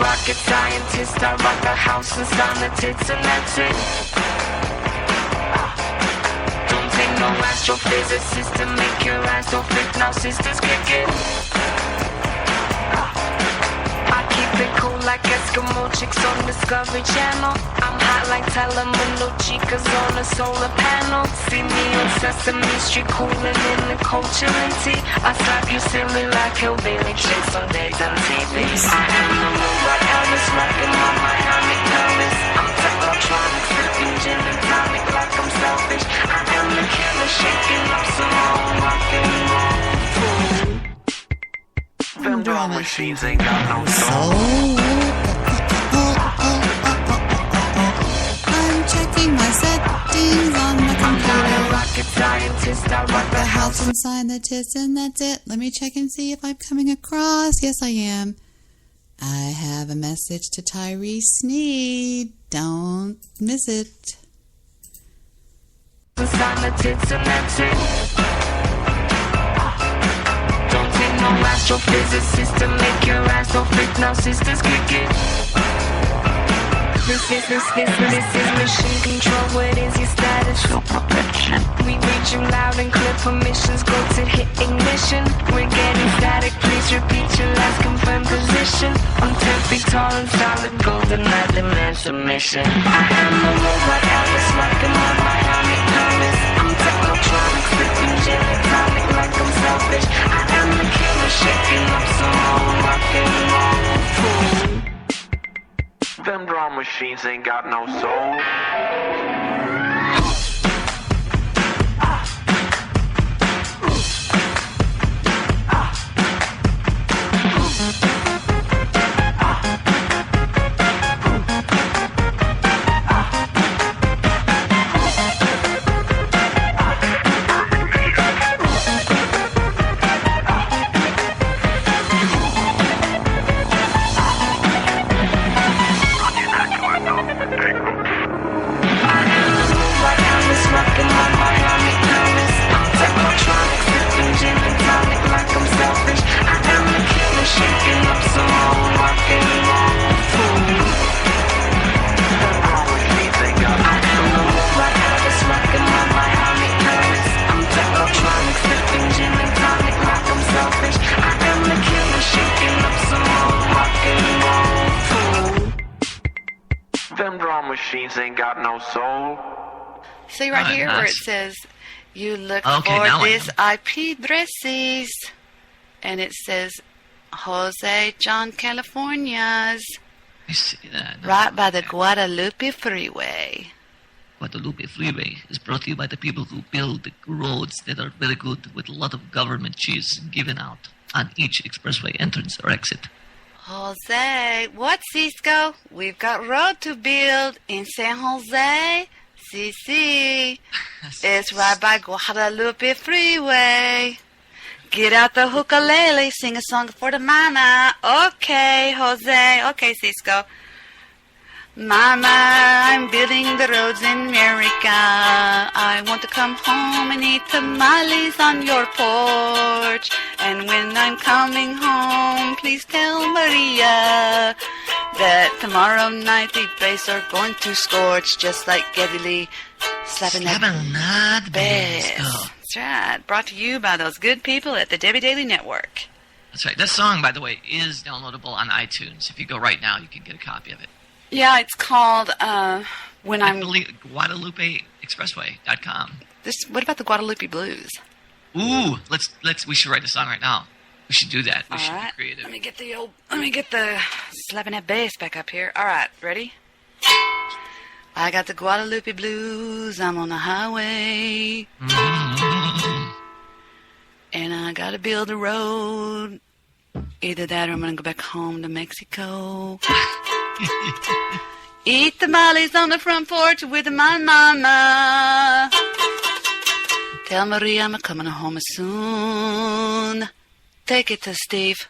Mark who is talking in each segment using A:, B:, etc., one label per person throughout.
A: rocket scientist. I rock the house and sign the tits, and that's it. Don't take no astrophysicist to make your ass so fit. Now sisters kick it. I keep it cool like Eskimo chicks on Discovery Channel. I'm hot like Telemundo chicas on a solar panel. See me on Sesame Street cooling in the culture and tea. I slap you silly like hillbilly chicks on daytime TV. I am the robot Elvis rocking my Miami pelvis. I'm technotronic, sipping gin and tonic like I'm selfish. I am the killer shaking up some old rock and roll. Them drum machines ain't got no soul.
B: I'm checking my settings on the computer.
A: Rocket scientist, I rock
B: The house inside the tits, and that's it. Let me check and see if I'm coming across. Yes, I am. I have a message to Tyree Sneed. Don't miss it.
A: inside the tits, and that's it. Don't take no astrophysicist to make your ass so fit. Now sisters kick it. This is machine control. What is your status? Full perfection. We read you loud and clear. Permissions go to hit ignition. We're getting static. Please repeat your last confirmed position. I'm 10 feet tall and solid gold, and I demand submission. I am the robot Elvis rocking my Miami pelvis. I'm technotronic, sipping gin and tonic like I'm selfish. I am the killer shaking up some old rock and roll. Fool.
C: Them drum machines ain't got no soul. Them drum machines ain't got no soul.
B: See right here where it says, you look for this IP addresses. And it says, Jose John, California's.
D: I see that.
B: Right by the Guadalupe Freeway.
D: Guadalupe Freeway is brought to you by the people who build the roads that are very good with a lot of government cheese given out on each expressway entrance or exit.
B: Jose, what, Cisco? We've got road to build in San Jose. CC. It's right by Guadalupe Freeway. Get out the ukulele, sing a song for the mama. Okay, Jose. Okay, Cisco. Mama, I'm building the roads in America. I want to come home and eat tamales on your porch. And when I'm coming home, please tell Maria that tomorrow night the bass are going to scorch just like Geddy Lee slapping that bass. That's right. Brought to you by those good people at the Debbie Daily Network.
D: That's right. That song, by the way, is downloadable on iTunes. If you go right now, you can get a copy of it.
B: Yeah, it's called When
D: I
B: I'm...
D: believe GuadalupeExpressway.com.
B: What about the Guadalupe Blues?
D: Ooh, we should write a song right now. We should do that. We should be creative.
B: Let me get the slapping that bass back up here. All right, ready? I got the Guadalupe Blues. I'm on the highway.
D: Mm-hmm.
B: And I gotta build a road. Either that or I'm gonna go back home to Mexico. Eat tamales on the front porch with my mama. Tell Maria I'm coming home soon. Take it to Steve.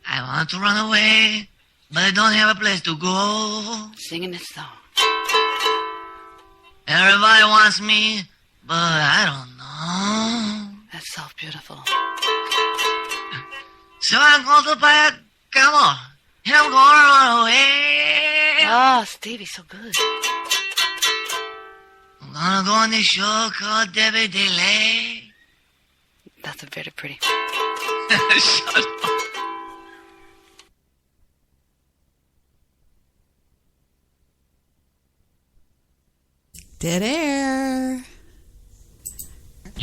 D: I want to run away, but I don't have a place to go.
B: Singing this song.
D: Everybody wants me, but I don't know.
B: That's so beautiful.
D: So I'm going to buy a Come on. I'm gonna run away.
B: Oh, Stevie's so good.
D: I'm gonna go on this show called Debbie Delay.
B: That's a very pretty.
D: Shut up.
E: Dead air.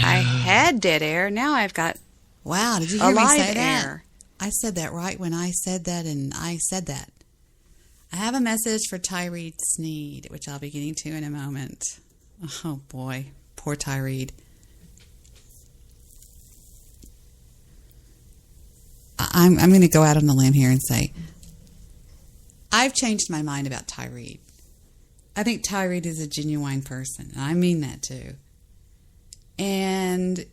E: I had dead air. Now I've got
F: Wow, did you
E: a
F: hear me
E: live
F: say that?
E: air.
F: I said that right when I said that, and I said that. I have a message for Tyree Sneed, which I'll be getting to in a moment. Oh, boy. Poor Tyree. I'm going to go out on a limb here and say I've changed my mind about Tyree. I think Tyree is a genuine person, and I mean that too. And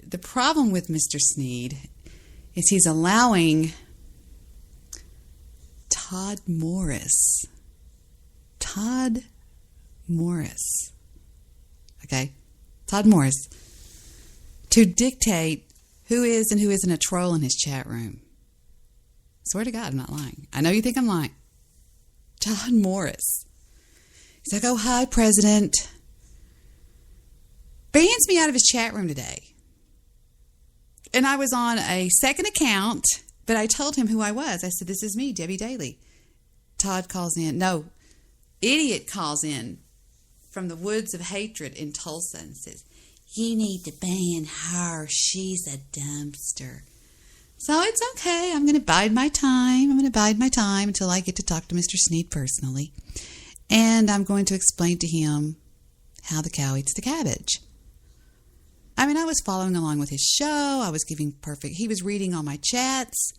F: the problem with Mr. Sneed is he's allowing Todd Morris, to dictate who is and who isn't a troll in his chat room. Swear to God, I'm not lying. I know you think I'm lying. Todd Morris. He's like, oh, hi, President. Bans me out of his chat room today. And I was on a second account, but I told him who I was. I said, this is me, Debbie Daly. Todd calls in. No, idiot calls in from the woods of hatred in Tulsa and says, you need to ban her. She's a dumpster. So it's okay. I'm going to bide my time. I'm going to bide my time until I get to talk to Mr. Sneed personally. And I'm going to explain to him how the cow eats the cabbage. I mean, I was following along with his show. I was giving perfect. He was reading all my chats.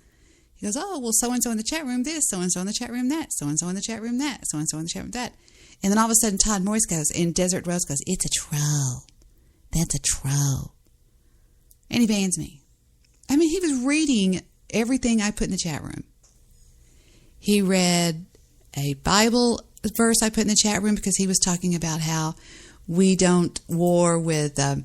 F: He goes, oh, well, so-and-so in the chat room this, so-and-so in the chat room that, so-and-so in the chat room that, so-and-so in the chat room that. And then all of a sudden, Todd Morris goes, and Desert Rose goes, it's a troll. That's a troll. And he bans me. I mean, he was reading everything I put in the chat room. He read a Bible verse I put in the chat room because he was talking about how we don't war with flesh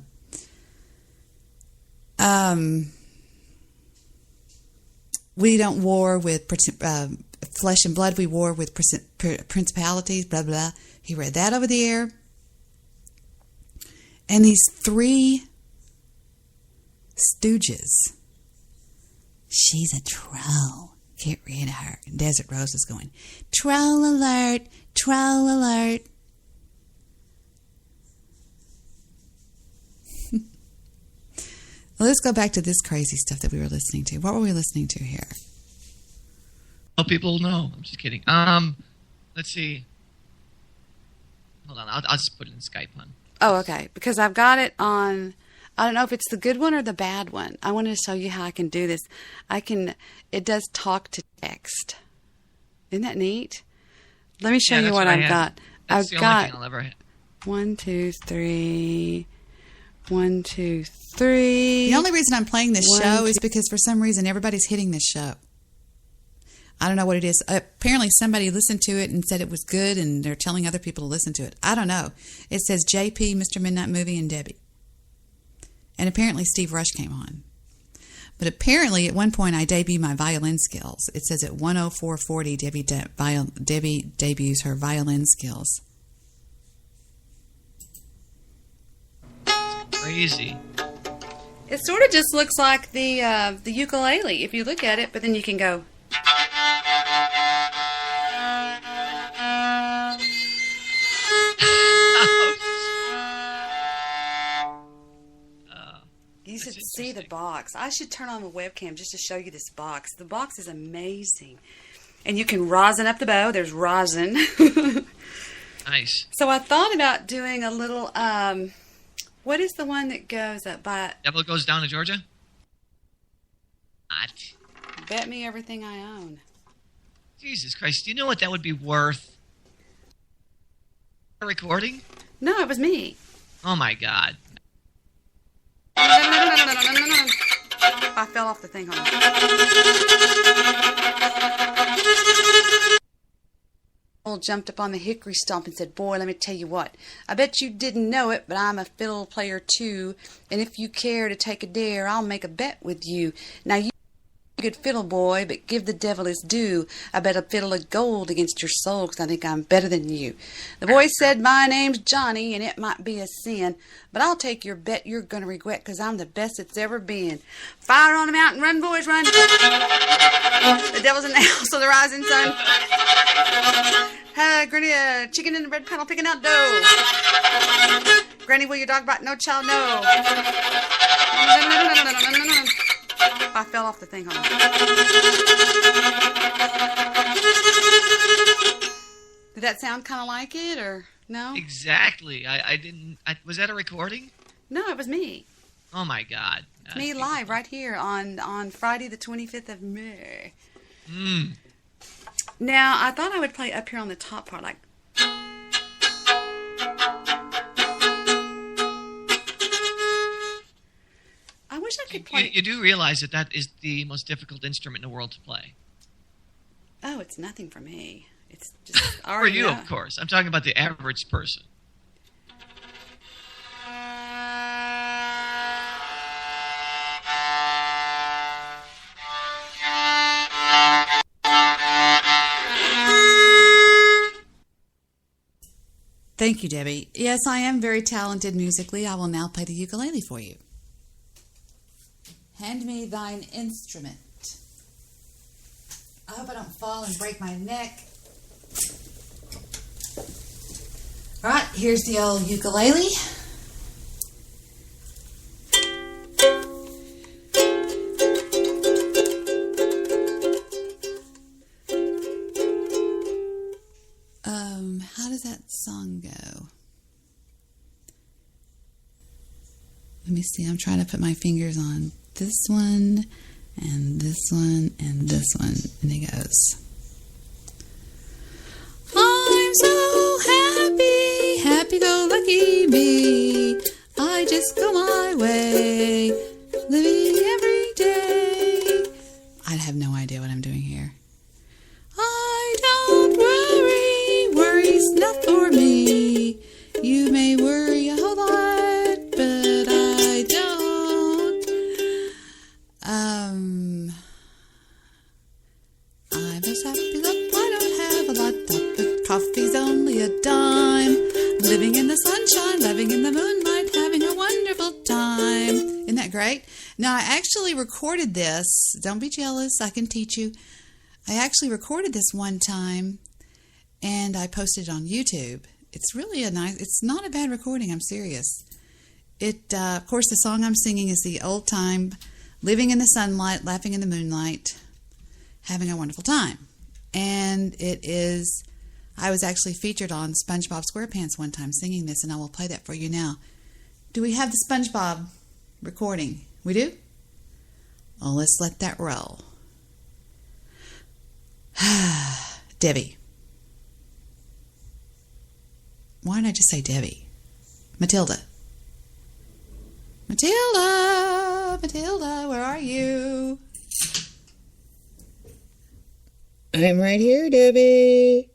F: and blood. We war with principalities, blah, blah. He read that over the air. And these three stooges. She's a troll. Get rid of her. And Desert Rose is going, troll alert, troll alert. Let's go back to this crazy stuff that we were listening to. What were we listening to here?
D: Oh, people know. I'm just kidding. Let's see. Hold on. I'll just put it in Skype, hon.
B: Oh, okay. Because I've got it on, I don't know if it's the good one or the bad one. I wanted to show you how I can do this. It does talk to text. Isn't that neat? Let me show you what I've got.
D: That's the only thing I'll ever have.
B: 1, 2, 3. 1, 2, 3.
F: The only reason I'm playing this show is because for some reason everybody's hitting this show. I don't know what it is. Apparently somebody listened to it and said it was good and they're telling other people to listen to it. I don't know. It says JP, Mr. Midnight Movie, and Debbie. And apparently Steve Rush came on. But apparently at one point I debuted my violin skills. It says at 104.40 Debbie debuts her violin skills.
D: Crazy.
B: It sort of just looks like the ukulele if you look at it, but then you can go. You should see the box. I should turn on the webcam just to show you this box. The box is amazing. And you can rosin up the bow. There's rosin.
D: Nice.
B: So I thought about doing a little, what is the one that goes up by...
D: Devil Goes Down to Georgia? What?
B: Bet me everything I own.
D: Jesus Christ. Do you know what that would be worth? A recording?
B: No, it was me.
D: Oh, my God.
B: I fell off the thing. Hold on. Jumped up on the hickory stump and said, boy, let me tell you what. I bet you didn't know it, but I'm a fiddle player too. And if you care to take a dare, I'll make a bet with you. Now, you good fiddle, boy, but give the devil his due. I bet a fiddle of gold against your soul, 'cause I think I'm better than you. The boy said, my name's Johnny, and it might be a sin, but I'll take your bet you're going to regret, 'cause I'm the best it's ever been. Fire on the mountain, run, boys, run. The devil's in the house of the rising sun. Granny, chicken in the red panel picking out dough. Granny, will your dog bite? No, child, no. I fell off the thing. Hold on. Did that sound kind of like it, or no?
D: Exactly. I didn't. Was that a recording?
B: No, it was me.
D: Oh my God!
B: It's me live right here on Friday the 25th of May. Now I thought I would play up here on the top part, like. I wish I could play.
D: You do realize that is the most difficult instrument in the world to play.
B: Oh, it's nothing for me. It's just
D: for you, of course. I'm talking about the average person.
F: Thank you, Debbie. Yes, I am very talented musically. I will now play the ukulele for you. Hand me thine instrument. I hope I don't fall and break my neck. All right, here's the old ukulele. How does that song go? Let me see. I'm trying to put my fingers on this one, and this one, and this one. And it goes. I'm so happy, happy-go-lucky me. I just go my way, living every day. I have no idea what I'm doing here. I don't worry's not for me. You may worry a whole lot, but I don't. I'm just happy that I don't have a lot, but coffee's only a dime. Living in the sunshine, living in the moonlight, having a wonderful time. Isn't that great? Now, I actually recorded this. Don't be jealous. I can teach you. I actually recorded this one time, and I posted it on YouTube. It's really it's not a bad recording, I'm serious. Of course, the song I'm singing is the old time, living in the sunlight, laughing in the moonlight, having a wonderful time. And I was actually featured on SpongeBob SquarePants one time singing this, and I will play that for you now. Do we have the SpongeBob recording? We do? Well, let's let that roll. Debbie. Why didn't I just say Debbie? Matilda. Matilda, where are you?
E: I'm right here, Debbie.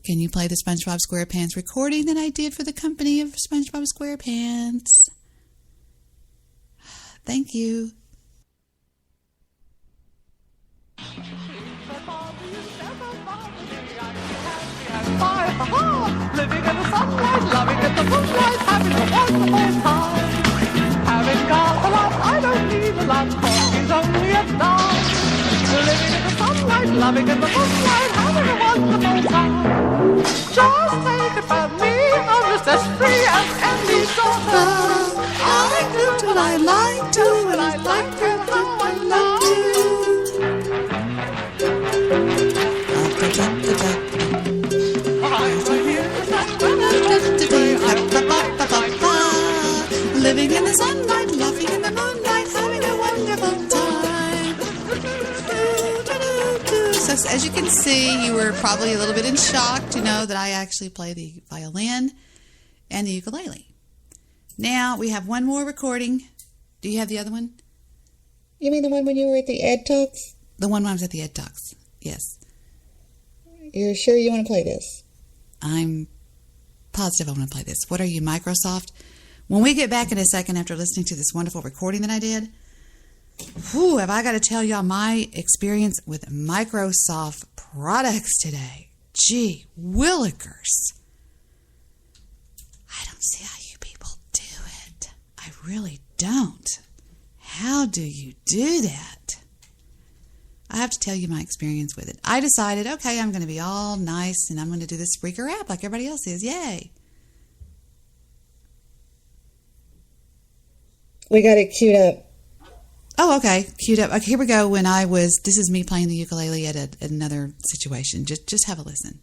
F: Can you play the SpongeBob SquarePants recording that I did for the company of SpongeBob SquarePants? Thank you.
G: Living in the sunlight, loving in the moonlight, having a wonderful time. Having got a lot, I don't need a lot, coffee's only a dime. Living in the sunlight, loving in the moonlight, having a wonderful time. Just take it from me, I'm just as free as any daughter. I do what I like to, and I like to how I like
F: Living in the sunlight, laughing in the moonlight, having a wonderful time. So as you can see, you were probably a little bit in shock to know that I actually play the violin and the ukulele. Now we have one more recording. Do you have the other one?
E: You mean the one when you were at the Ed Talks?
F: The one when I was at the Ed Talks, yes.
E: You're sure you want to play this?
F: I'm positive I want to play this. What are you, Microsoft? When we get back in a second after listening to this wonderful recording that I did, Whew, have I got to tell y'all my experience with Microsoft products today? Gee, willikers. I don't see how you people do it. I really don't. How do you do that? I have to tell you my experience with it. I decided, okay, I'm going to be all nice and I'm going to do this Spreaker app like everybody else is. Yay.
H: We got it queued up.
F: Oh, okay. Queued up. Okay, here we go. This is me playing the ukulele at another situation. Just have a listen.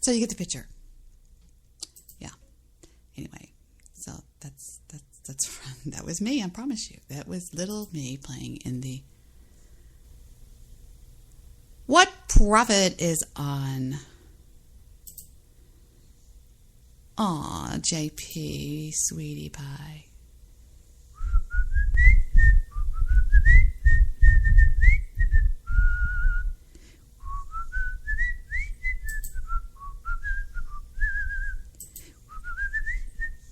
F: So you get the picture. Yeah. Anyway, so that's that was me. I promise you, that was little me playing in the. What profit is on? Aw, JP, sweetie pie.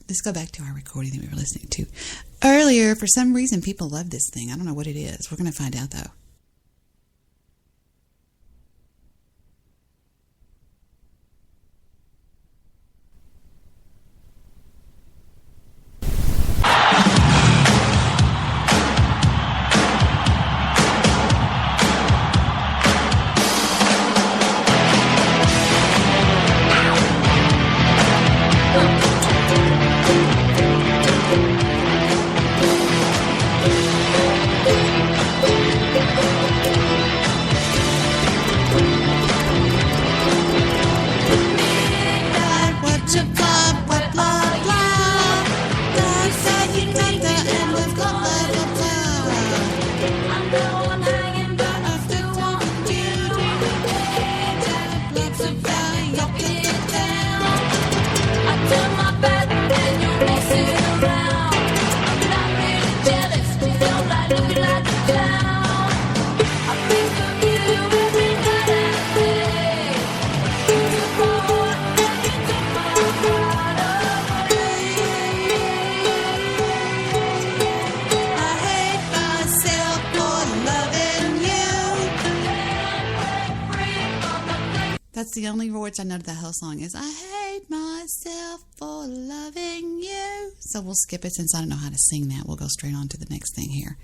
F: Let's go back to our recording that we were listening to earlier. For some reason, people love this thing. I don't know what it is. We're going to find out, though. That's the only words I know to the whole song is, I hate myself for loving you. So we'll skip it since I don't know how to sing that. We'll go straight on to the next thing here.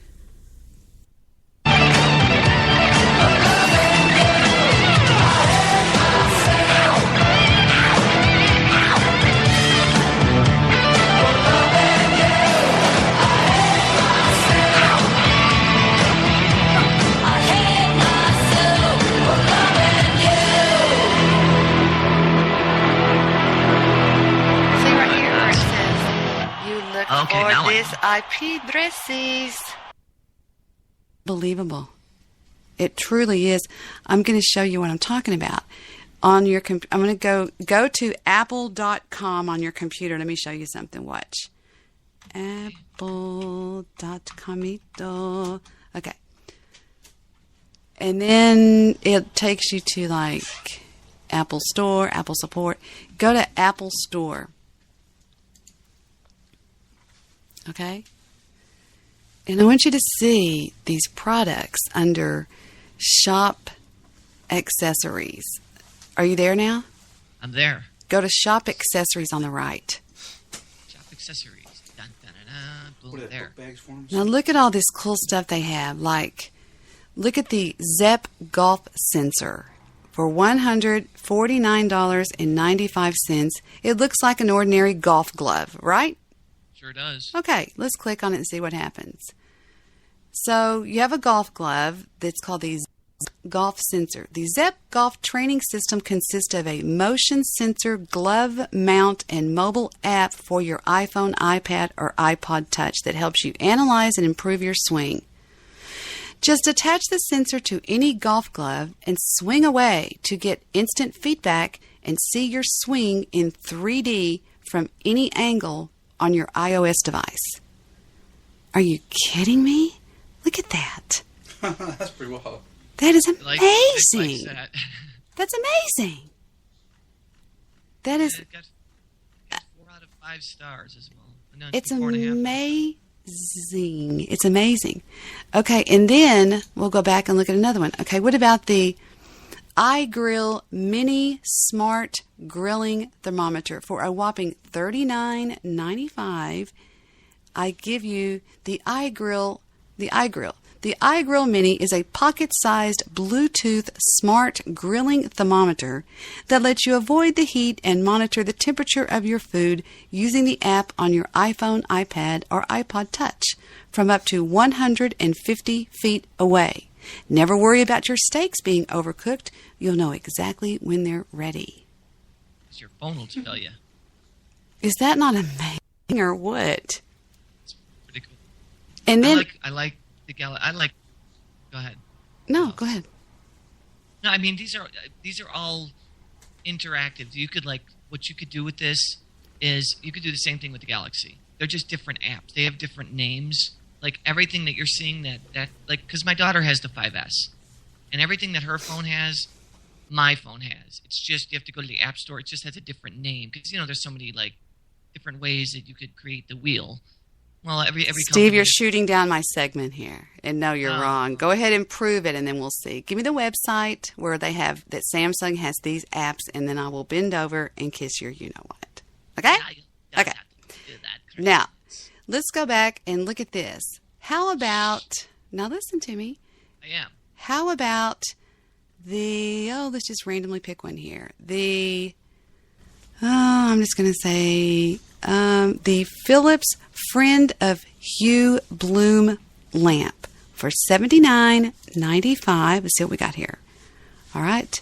D: Okay,
B: or
D: now
B: this IP addresses. Believable. It truly is. I'm going to show you what I'm talking about. On your I'm going to go to apple.com on your computer. Let me show you something. Watch. Apple.com. Okay. And then it takes you to like Apple Store, Apple Support. Go to Apple Store. Okay? And I want you to see these products under Shop accessories. Are you there now?
D: I'm there.
B: Go to shop accessories on the right.
D: Shop accessories. Dun, dun, dun, dun. Boom, there.
B: Now look at all this cool stuff they have. Like, look at the Zepp golf sensor. For $149.95, it looks like an ordinary golf glove, right?
D: Sure does.
B: Okay, let's click on it and see what happens. So you have a golf glove that's called the Zepp Golf Sensor. The Zepp Golf Training System consists of a motion sensor, glove mount, and mobile app for your iPhone, iPad, or iPod Touch that helps you analyze and improve your swing. Just attach the sensor to any golf glove and swing away to get instant feedback and see your swing in 3D from any angle on your iOS device. Are you kidding me? Look at that.
F: That's pretty wild.
B: That is
D: Like
B: amazing.
D: that.
B: That's amazing. That is,
D: It got 4 out of 5 stars as well. No,
B: it's
D: 4.5.
B: amazing. It's amazing. Okay, and then we'll go back and look at another one. Okay, what about the iGrill Mini Smart Grilling Thermometer? For a whopping $39.95, I give you the iGrill. The iGrill Mini is a pocket-sized Bluetooth smart grilling thermometer that lets you avoid the heat and monitor the temperature of your food using the app on your iPhone, iPad, or iPod Touch from up to 150 feet away. Never worry about your steaks being overcooked. You'll know exactly when they're ready.
D: Your phone will tell you.
B: Is that not amazing or what?
D: It's pretty cool.
B: And then,
D: I like the Go ahead.
B: no, go ahead.
D: No, I mean these are all interactive. You could what you could do with this is you could do the same thing with the Galaxy. They're just different apps. They have different names. Like everything that you're seeing that because my daughter has the 5S, and everything that her phone has, my phone has. It's just you have to go to the App Store. It just has a different name because there's so many different ways that you could create the wheel. Well, every
B: Steve, you're shooting down my segment here, and no, you're wrong. Go ahead and prove it, and then we'll see. Give me the website where they have that Samsung has these apps, and then I will bend over and kiss your you-know-what. Okay? Okay. Now, let's go back and look at this. How about, now listen to me.
D: I am.
B: How about let's just randomly pick one here. I'm just going to say the Philips Friend of Hue Bloom lamp for $79.95. Let's see what we got here. All right.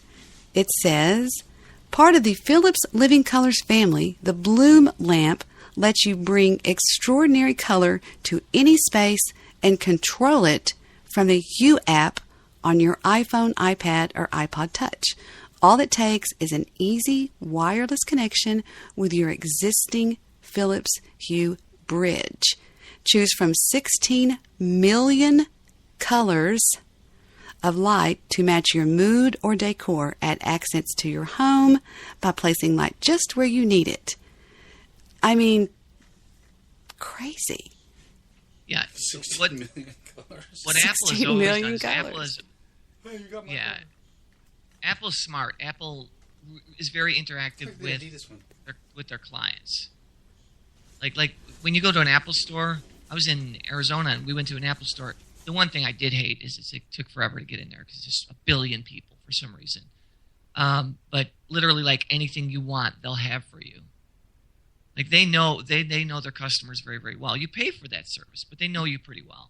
B: It says, part of the Philips Living Colors family, the Bloom lamp lets you bring extraordinary color to any space and control it from the Hue app on your iPhone, iPad, or iPod Touch. All it takes is an easy wireless connection with your existing Philips Hue bridge. Choose from 16 million colors of light to match your mood or decor. Add accents to your home by placing light just where you need it. I mean, crazy.
D: Yeah.
F: 16 million colors.
D: What Apple has
B: 16
D: always
B: million
D: done is Apple
B: colors.
D: is Apple's smart. Apple is very interactive with their clients. Like when you go to an Apple store, I was in Arizona and we went to an Apple store. The one thing I did hate is it took forever to get in there because there's a billion people for some reason. But literally, anything you want, they'll have for you. They know their customers very, very well. You pay for that service, but they know you pretty well.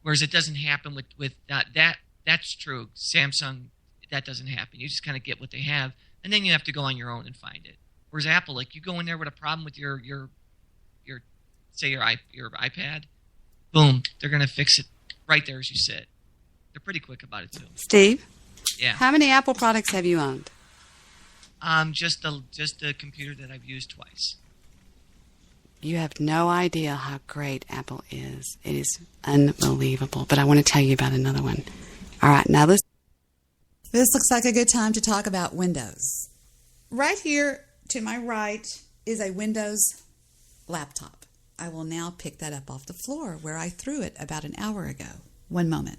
D: Whereas it doesn't happen with that. That's true. Samsung, that doesn't happen. You just kind of get what they have, and then you have to go on your own and find it. Whereas Apple, you go in there with a problem with your iPad, boom, they're going to fix it right there as you sit. They're pretty quick about it too.
B: Steve?
D: Yeah.
B: How many Apple products have you owned?
D: Just the computer that I've used twice.
B: You have no idea how great Apple is. It is unbelievable. But I want to tell you about another one. All right, now this looks like a good time to talk about Windows. Right here to my right is a Windows laptop. I will now pick that up off the floor where I threw it about an hour ago. One moment.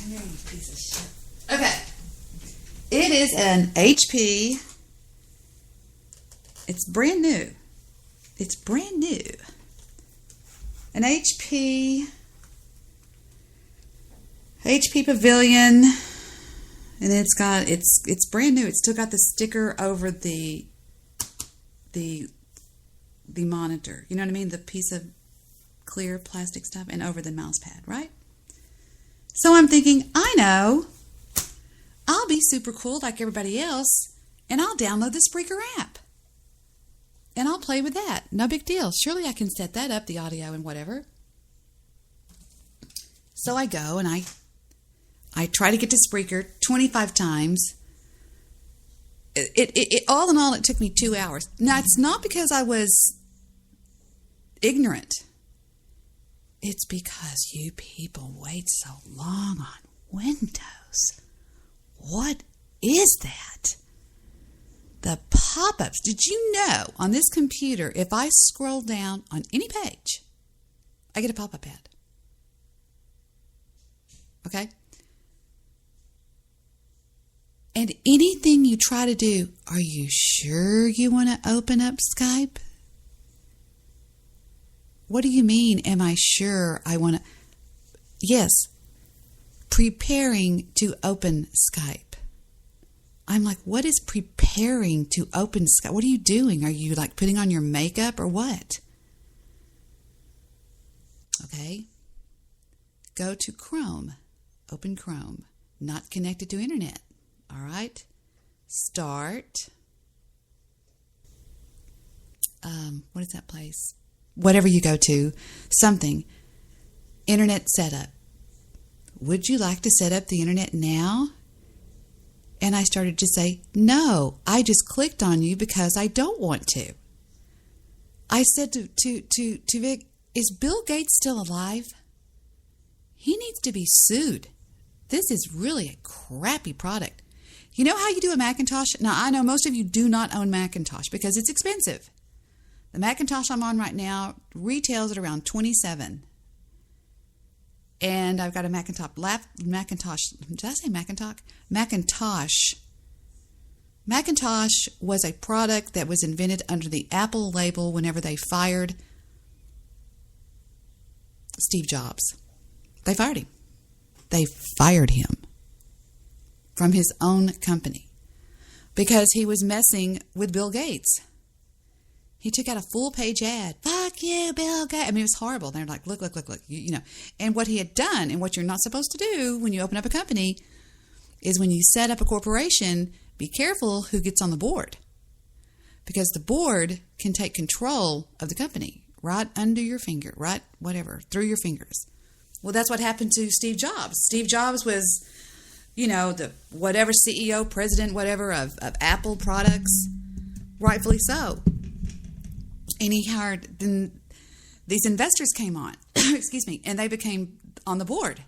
F: Come here, you piece of shit. Okay. It is an HP. It's brand new. It's brand new. An HP Pavilion, and it's brand new. It's still got the sticker over the monitor. You know what I mean? The piece of clear plastic stuff, and over the mouse pad, right? So I'm thinking, I know. I'll be super cool like everybody else, and I'll download the Spreaker app. And I'll play with that. No big deal. Surely I can set that up, the audio and whatever. So I go and I try to get to Spreaker 25 times. It all in all, it took me 2 hours. Now, it's not because I was ignorant. It's because you people wait so long on Windows. What is that? The pop-ups. Did you know on this computer, if I scroll down on any page, I get a pop-up ad? Okay? And anything you try to do, are you sure you want to open up Skype? What do you mean, am I sure I want to? Yes, preparing to open Skype. I'm like, what is preparing to open Skype? What are you doing? Are you like putting on your makeup or what? Okay. Go to Chrome. Open Chrome. Not connected to internet. All right. Start. What is that place? Whatever you go to. Something. Internet setup. Would you like to set up the internet now? And I started to say, no, I just clicked on you because I don't want to. I said to Vic, is Bill Gates still alive? He needs to be sued. This is really a crappy product. You know how you do a Macintosh? Now, I know most of you do not own Macintosh because it's expensive. The Macintosh I'm on right now retails at around $27. And I've got a Macintosh. Did I say Macintosh? Macintosh. Macintosh was a product that was invented under the Apple label whenever they fired Steve Jobs. They fired him. They fired him from his own company because he was messing with Bill Gates. He took out a full-page ad. Fuck you, Bill Gates. I mean, it was horrible. They're like, look. You know. And what he had done, and what you're not supposed to do when you open up a company, is when you set up a corporation, be careful who gets on the board. Because the board can take control of the company right under your finger, right, whatever, through your fingers. Well, that's what happened to Steve Jobs. Steve Jobs was, you know, the whatever CEO, president, whatever, of Apple products, rightfully so. And he hired, then these investors came on, excuse me, and they became on the board.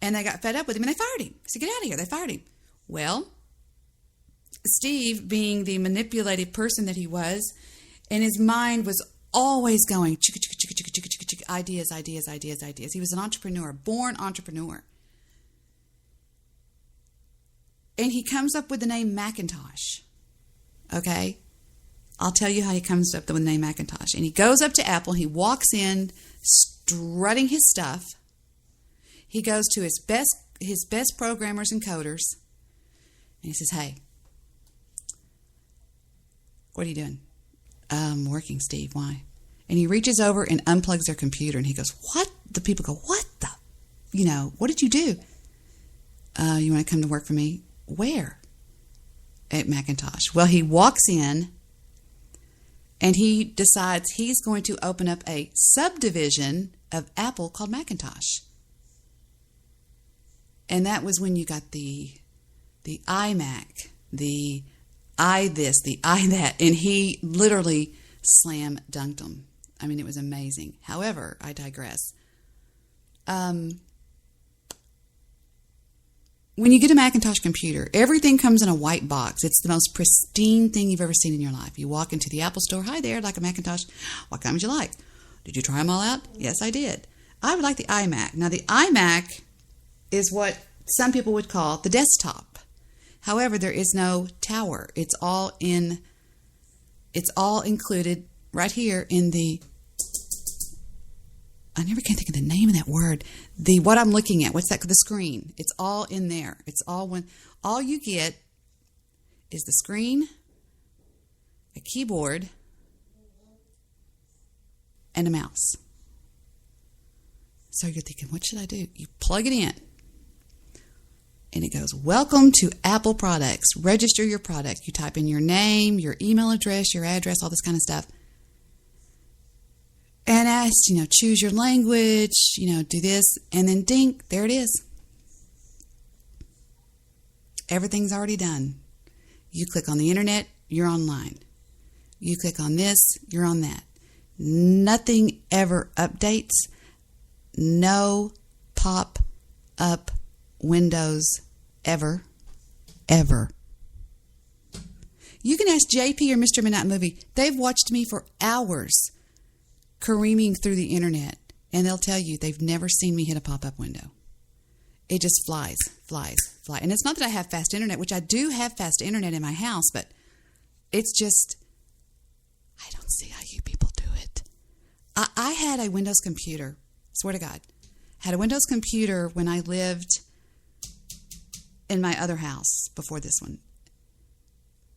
F: And they got fed up with him and they fired him. So get out of here. They fired him. Well, Steve, being the manipulative person that he was, and his mind was always going, ideas. He was an entrepreneur, born entrepreneur. And he comes up with the name Macintosh. Okay? I'll tell you how he comes up with the name Macintosh. And he goes up to Apple. He walks in, strutting his stuff. He goes to his best programmers and coders. And he says, hey, what are you doing? I'm working, Steve. Why? And he reaches over and unplugs their computer. And he goes, what? The people go, what the? You know, what did you do? You want to come to work for me? Where? At Macintosh. Well, he walks in. And he decides he's going to open up a subdivision of Apple called Macintosh. And that was when you got the iMac, the iThis, the iThat. And he literally slam dunked them. I mean, it was amazing. However, I digress. When you get a Macintosh computer, everything comes in a white box. It's the most pristine thing you've ever seen in your life. You walk into the Apple store. Hi there, I'd like a Macintosh. What kind would you like? Did you try them all out? Yes, I did. I would like the iMac. Now, the iMac is what some people would call the desktop. However, there is no tower. It's all included right here in the, I never can think of the name of that word. What I'm looking at, what's that? The screen. It's all in there. It's all you get is the screen, a keyboard, and a mouse. So you're thinking, what should I do? You plug it in. And it goes, welcome to Apple products. Register your product. You type in your name, your email address, your address, all this kind of stuff. And ask, choose your language, do this. And then ding, there it is. Everything's already done. You click on the internet, you're online. You click on this, you're on that. Nothing ever updates. No pop-up windows ever. You can ask JP or Mr. Midnight Movie. They've watched me for hours careening through the internet, and they'll tell you they've never seen me hit a pop-up window. It just flies. And it's not that I have fast internet, which I do have fast internet in my house, but it's just, I don't see how you people do it. I had a Windows computer, swear to God. Had a Windows computer when I lived in my other house before this one.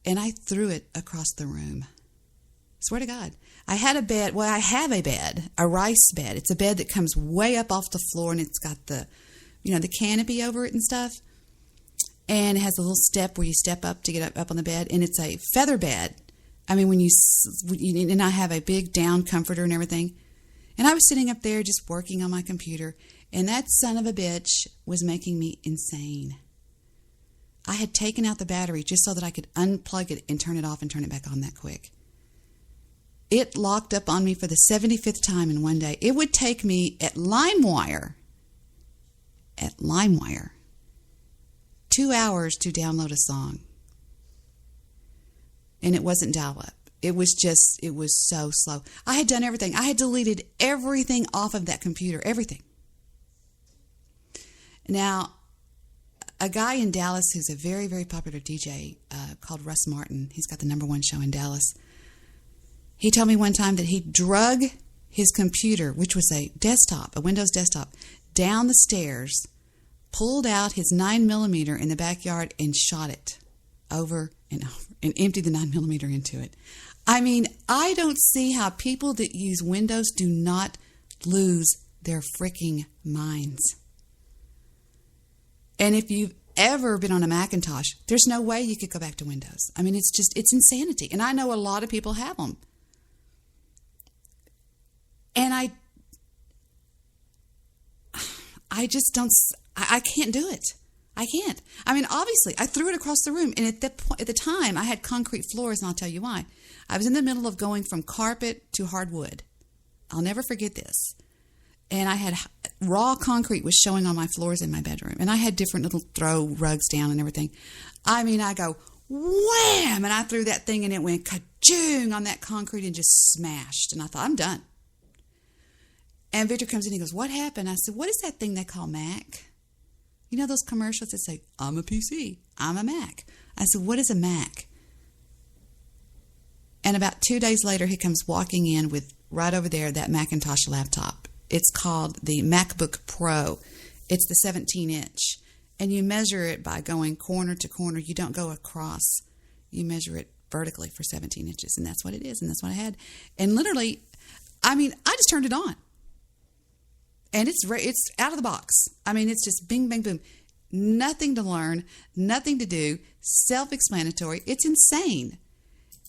F: And I threw it across the room. Swear to God. I had a bed. Well, I have a bed, a rice bed. It's a bed that comes way up off the floor, and it's got the canopy over it and stuff. And it has a little step where you step up to get up on the bed. And it's a feather bed. I mean, and I have a big down comforter and everything. And I was sitting up there just working on my computer. And that son of a bitch was making me insane. I had taken out the battery just so that I could unplug it and turn it off and turn it back on that quick. It locked up on me for the 75th time in one day. It would take me at LimeWire, 2 hours to download a song. And it wasn't dial-up. It was so slow. I had done everything. I had deleted everything off of that computer, everything. Now, a guy in Dallas who's a very, very popular DJ called Russ Martin, he's got the #1 show in Dallas. He told me one time that he drug his computer, which was a Windows desktop, down the stairs, pulled out his 9mm in the backyard and shot it over and over and emptied the 9mm into it. I mean, I don't see how people that use Windows do not lose their freaking minds. And if you've ever been on a Macintosh, there's no way you could go back to Windows. I mean, it's insanity. And I know a lot of people have them. And I just don't, I can't do it. I can't. I mean, obviously, I threw it across the room. And at the time, I had concrete floors, and I'll tell you why. I was in the middle of going from carpet to hardwood. I'll never forget this. And I had raw concrete was showing on my floors in my bedroom. And I had different little throw rugs down and everything. I mean, I go, wham! And I threw that thing, and it went ka-choong on that concrete and just smashed. And I thought, I'm done. And Victor comes in and he goes, what happened? I said, what is that thing they call Mac? You know those commercials that say, I'm a PC, I'm a Mac. I said, what is a Mac? And about 2 days later, he comes walking in with, right over there, that Macintosh laptop. It's called the MacBook Pro. It's the 17-inch. And you measure it by going corner to corner. You don't go across. You measure it vertically for 17 inches. And that's what it is. And that's what I had. And literally, I mean, I just turned it on. And it's out of the box. I mean, it's just bing, bang, boom. Nothing to learn, nothing to do, self-explanatory. It's insane.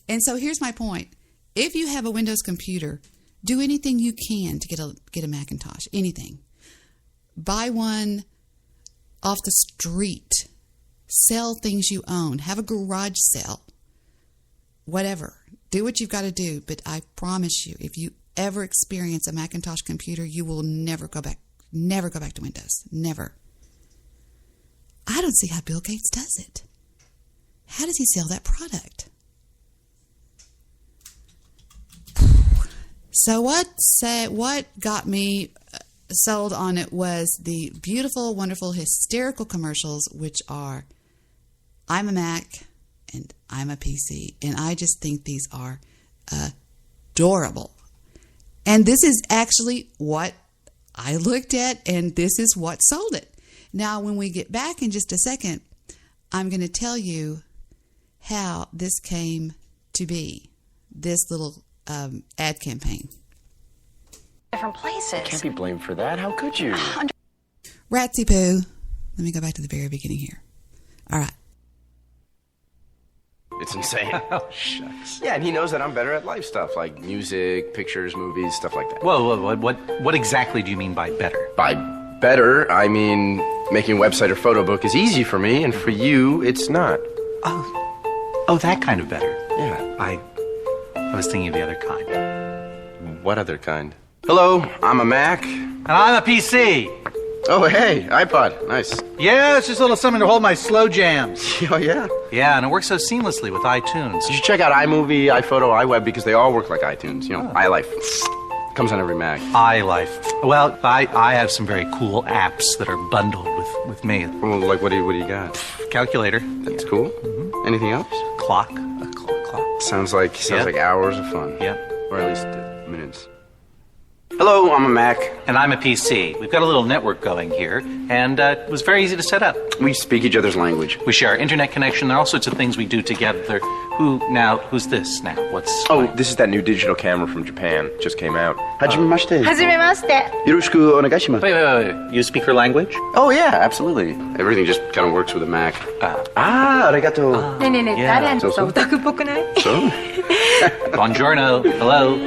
F: And so here's my point. If you have a Windows computer, do anything you can to get a Macintosh. Anything. Buy one off the street. Sell things you own. Have a garage sale. Whatever. Do what you've got to do. But I promise you, if you ever experience a Macintosh computer, you will never go back to Windows. Never. I don't see how Bill Gates does it. How does he sell that product? So what got me sold on it was the beautiful, wonderful, hysterical commercials, which are I'm a Mac and I'm a PC. And I just think these are adorable. And this is actually what I looked at, and this is what sold it. Now, when we get back in just a second, I'm going to tell you how this came to be, this little ad campaign.
H: Different places.
I: You can't be blamed for that. How could you?
F: Ratsy poo. Let me go back to the very beginning here. All right.
I: It's insane.
J: Oh, shucks.
I: Yeah, and he knows that I'm better at life stuff, like music, pictures, movies, stuff like that.
J: Whoa, what exactly do you mean by better?
I: By better, I mean making a website or photo book is easy for me, and for you, it's not.
J: Oh, that kind of better.
I: Yeah.
J: I was thinking of the other kind.
I: What other kind? Hello, I'm a Mac.
J: And I'm a PC.
I: Oh, hey, iPod. Nice.
J: Yeah, it's just a little something to hold my slow jams.
I: Oh, yeah?
J: Yeah, and it works so seamlessly with iTunes.
I: You should check out iMovie, iPhoto, iWeb, because they all work like iTunes. You know, iLife. Comes on every Mac.
J: iLife. Well, I have some very cool apps that are bundled with me.
I: Well, like, what do you got?
J: Calculator.
I: That's cool. Mm-hmm. Anything else?
J: Clock. A clock.
I: Sounds like hours of fun.
J: Yep.
I: Or at least minutes. Hello, I'm a Mac.
J: And I'm a PC. We've got a little network going here, and it was very easy to set up.
I: We speak each other's language.
J: We share our internet connection. There are all sorts of things we do together. Who's this now?
K: This is that new digital camera from Japan. Just came out. Hajimemashite.
H: Hajimemashite.
K: Yoroshiku onegaishimasu.
J: Wait. You speak her language?
I: Oh, yeah, absolutely. Everything just kind of works with a Mac.
K: Arigato.
H: ねえねえねえ、誰あんたオタクっぽくない？
J: Buongiorno. Hello.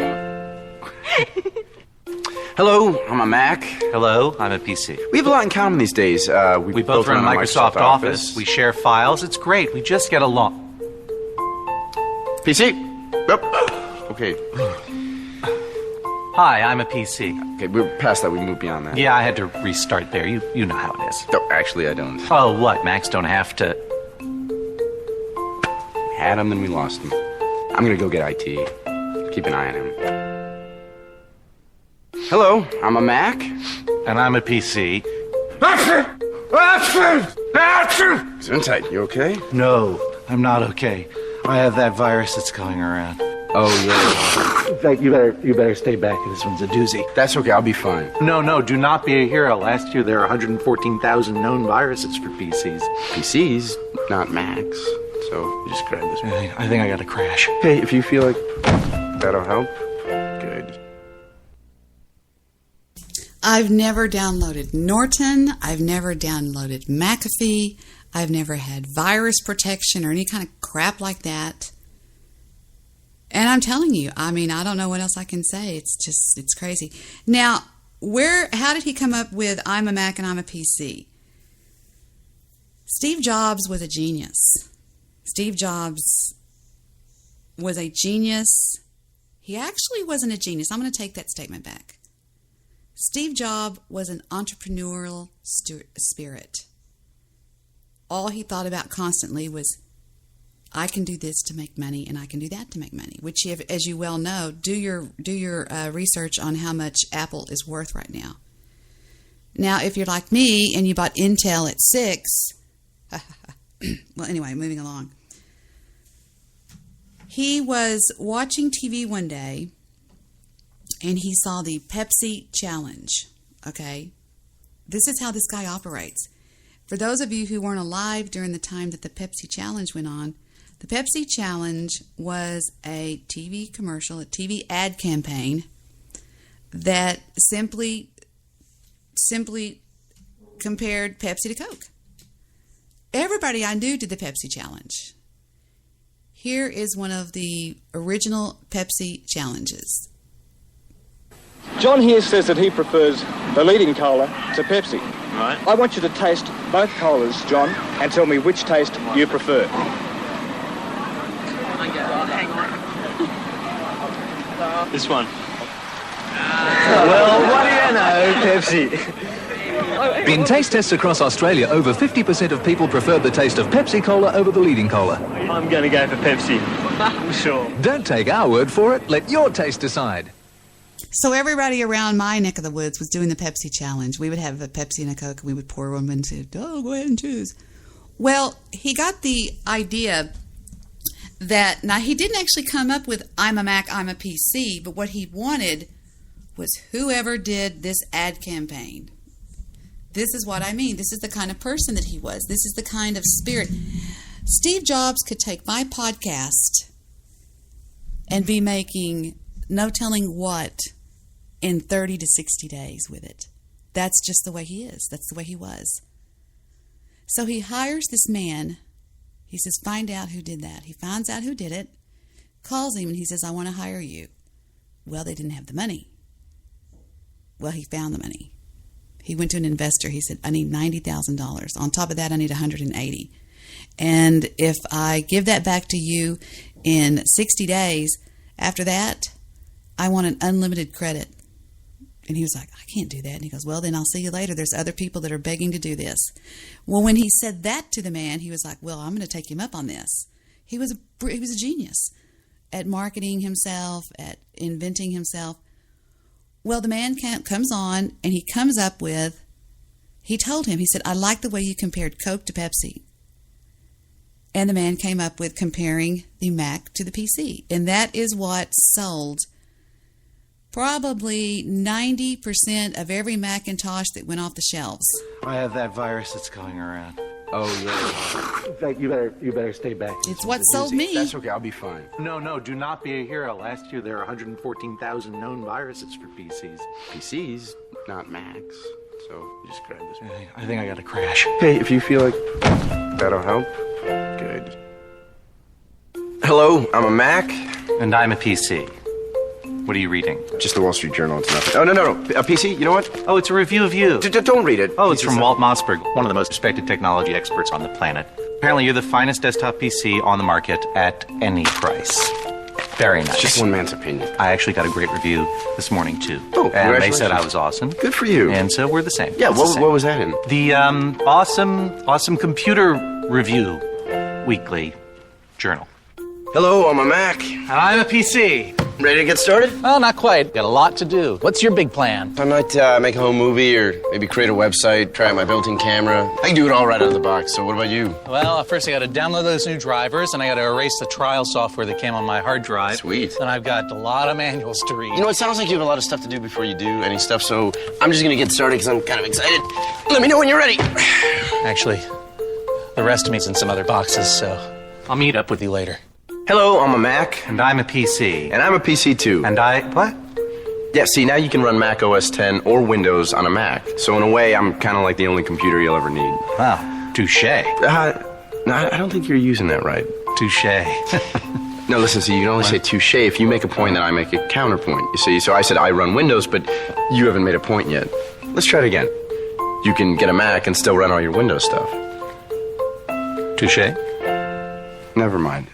I: Hello, I'm a Mac.
J: Hello, I'm a PC.
I: We have a lot in common these days.
J: We both run Microsoft Office. We share files. It's great. We just get along.
I: PC. Yep. Okay.
J: Hi, I'm a PC.
I: Okay, we're past that. We moved beyond that.
J: Yeah, I had to restart there. You know how it is.
I: No, actually, I don't.
J: Oh, what? Macs don't have to...
I: We had them, then we lost them. I'm gonna go get IT. Keep an eye on him. Hello, I'm a Mac.
J: And I'm a PC.
I: Gesundheit, you okay?
J: No, I'm not okay. I have that virus that's going around.
I: Oh, yeah.
J: In fact, you better stay back. This one's a doozy.
I: That's okay, I'll be fine.
J: No, do not be a hero. Last year there were 114,000 known viruses for PCs.
I: PCs, not Macs. So, you just grab this one.
J: I think I got a crash.
I: Hey, if you feel like that'll help, good.
F: I've never downloaded Norton. I've never downloaded McAfee. I've never had virus protection or any kind of crap like that. And I'm telling you, I mean, I don't know what else I can say. It's crazy. Now, how did he come up with I'm a Mac and I'm a PC? Steve Jobs was a genius. Steve Jobs was a genius. He actually wasn't a genius. I'm going to take that statement back. Steve Jobs was an entrepreneurial spirit. All he thought about constantly was, I can do this to make money, and I can do that to make money. Which, as you well know, do your research on how much Apple is worth right now. Now, if you're like me and you bought Intel at 6, well, anyway, moving along. He was watching TV one day, and he saw the Pepsi Challenge, okay? This is how this guy operates. For those of you who weren't alive during the time that the Pepsi Challenge went on, the Pepsi Challenge was a TV commercial, a TV ad campaign that simply compared Pepsi to Coke. Everybody I knew did the Pepsi Challenge. Here is one of the original Pepsi challenges.
L: John here says that he prefers the leading cola to Pepsi.
K: Right.
L: I want you to taste both colas, John, and tell me which taste you prefer.
K: This one.
L: Well, what do you know, Pepsi?
M: In taste tests across Australia, over 50% of people preferred the taste of Pepsi Cola over the leading cola.
K: I'm going to go for Pepsi. I'm sure.
M: Don't take our word for it. Let your taste decide.
F: So everybody around my neck of the woods was doing the Pepsi challenge. We would have a Pepsi and a Coke, and we would pour one and say, "Oh, go ahead and choose." Well, he got the idea that, now he didn't actually come up with "I'm a Mac, I'm a PC," but what he wanted was whoever did this ad campaign. This is what I mean. This is the kind of person that he was. This is the kind of spirit. Steve Jobs could take my podcast and be making no telling what in 30 to 60 days with it. That's just the way he is. That's the way he was. So he hires this man. He says, find out who did that. He finds out who did it, calls him, and he says, I want to hire you. Well, they didn't have the money. Well, he found the money. He went to an investor. He said, I need $90,000. On top of that, I need $180,000. And if I give that back to you in 60 days, after that, I want an unlimited credit. And he was like, I can't do that. And he goes, well, then I'll see you later. There's other people that are begging to do this. Well, when he said that to the man, he was like, well, I'm going to take him up on this. He was a genius at marketing himself, at inventing himself. Well, the man comes on, and he comes up with, he told him, he said, I like the way you compared Coke to Pepsi. And the man came up with comparing the Mac to the PC. And that is what sold probably 90% of every Macintosh that went off the shelves.
J: I have that virus that's going around.
I: Oh, yeah.
J: You better stay back.
F: It's what sold me.
I: That's okay, I'll be fine.
J: No, do not be a hero. Last year there were 114,000 known viruses for PCs.
I: PCs, not Macs. So you just grab this.
J: I think I got a crash.
I: Hey, if you feel like that'll help, good. Hello, I'm a Mac.
J: And I'm a PC. What are you reading?
I: Just the Wall Street Journal. It's nothing. Oh, no. A PC? You know what?
J: Oh, it's a review of you.
I: Don't read it.
J: Oh, it's from Walt Mossberg, one of the most respected technology experts on the planet. Apparently, you're the finest desktop PC on the market at any price. Very nice.
I: It's just one man's opinion.
J: I actually got a great review this morning, too.
I: Oh,
J: and they said I was awesome.
I: Good for you.
J: And so we're the same.
I: Yeah, what was that in?
J: The awesome computer review weekly journal.
I: Hello, I'm a Mac.
J: And I'm a PC.
I: Ready to get started?
N: Well, not quite. Got a lot to do. What's your big plan?
I: I might make a home movie or maybe create a website, try out my built-in camera. I can do it all right out of the box, so what about you?
N: Well, first I got to download those new drivers, and I got to erase the trial software that came on my hard drive.
I: Sweet.
N: And I've got a lot of manuals to read.
I: You know, it sounds like you have a lot of stuff to do before you do any stuff, so I'm just going to get started because I'm kind of excited. Let me know when you're ready.
N: Actually, the rest of me's in some other boxes, so I'll meet up with you later.
I: Hello, I'm a Mac.
J: And I'm a PC.
I: And I'm a PC too.
J: And what?
I: Yeah, see, now you can run Mac OS X or Windows on a Mac. So in a way, I'm kind of like the only computer you'll ever need.
J: Wow, touche.
I: No, I don't think you're using that right.
J: Touche.
I: No, listen, see, you can only say touche if you make a point and I make a counterpoint. You see, so I said I run Windows, but you haven't made a point yet. Let's try it again. You can get a Mac and still run all your Windows stuff.
J: Touche.
I: Never mind.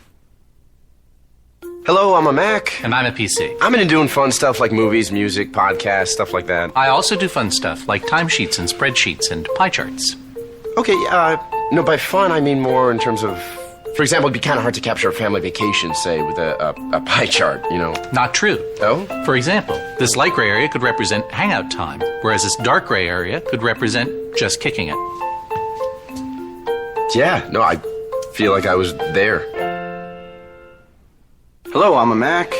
I: Hello, I'm a Mac.
J: And I'm a PC.
I: I'm into doing fun stuff like movies, music, podcasts, stuff like that.
J: I also do fun stuff like timesheets and spreadsheets and pie charts.
I: Okay, no, by fun I mean more in terms of, for example, it'd be kind of hard to capture a family vacation, say, with a pie chart, you know.
J: Not true.
I: Oh?
J: For example, this light gray area could represent hangout time, whereas this dark gray area could represent just kicking it.
I: Yeah, no, I feel like I was there. Hello, I'm a Mac.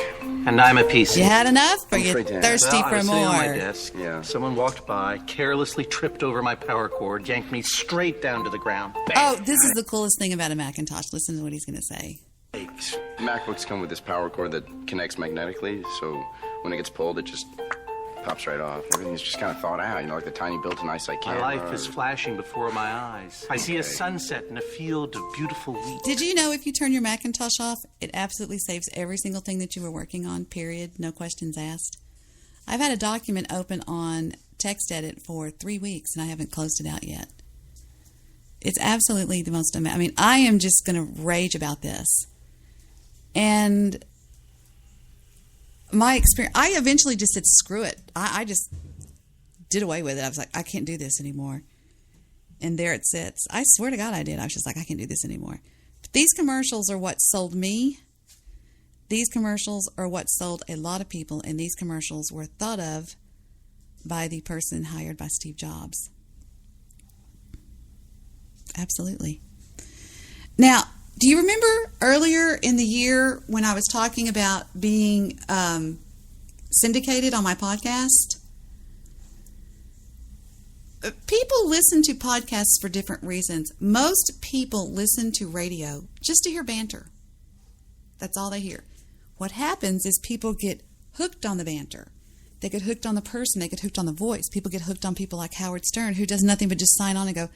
J: And I'm a PC.
F: You had enough, or you thirsty
J: I was
F: for
J: sitting
F: more?
J: on my desk. Yeah. Someone walked by, carelessly tripped over my power cord, yanked me straight down to the ground. Bam.
F: Oh, this is the coolest thing about a Macintosh. Listen to what he's going to say.
I: MacBooks come with this power cord that connects magnetically, so when it gets pulled, it just pops right off. Everything's just kind of thought out, you know, like the tiny built-in eyesight camera.
J: My life is flashing before my eyes. I see a sunset in a field of beautiful wheat.
F: Did you know if you turn your Macintosh off, it absolutely saves every single thing that you were working on, period, no questions asked? I've had a document open on TextEdit for 3 weeks, and I haven't closed it out yet. It's absolutely the most amazing. I mean, I am just going to rage about this. And my experience, I eventually just said, screw it. I just did away with it. I was like, I can't do this anymore. And there it sits. I swear to God I did. I was just like, I can't do this anymore. But these commercials are what sold me. These commercials are what sold a lot of people, and these commercials were thought of by the person hired by Steve Jobs. Absolutely. Now, do you remember earlier in the year when I was talking about being syndicated on my podcast? People listen to podcasts for different reasons. Most people listen to radio just to hear banter. That's all they hear. What happens is people get hooked on the banter. They get hooked on the person. They get hooked on the voice. People get hooked on people like Howard Stern, who does nothing but just sign on and go,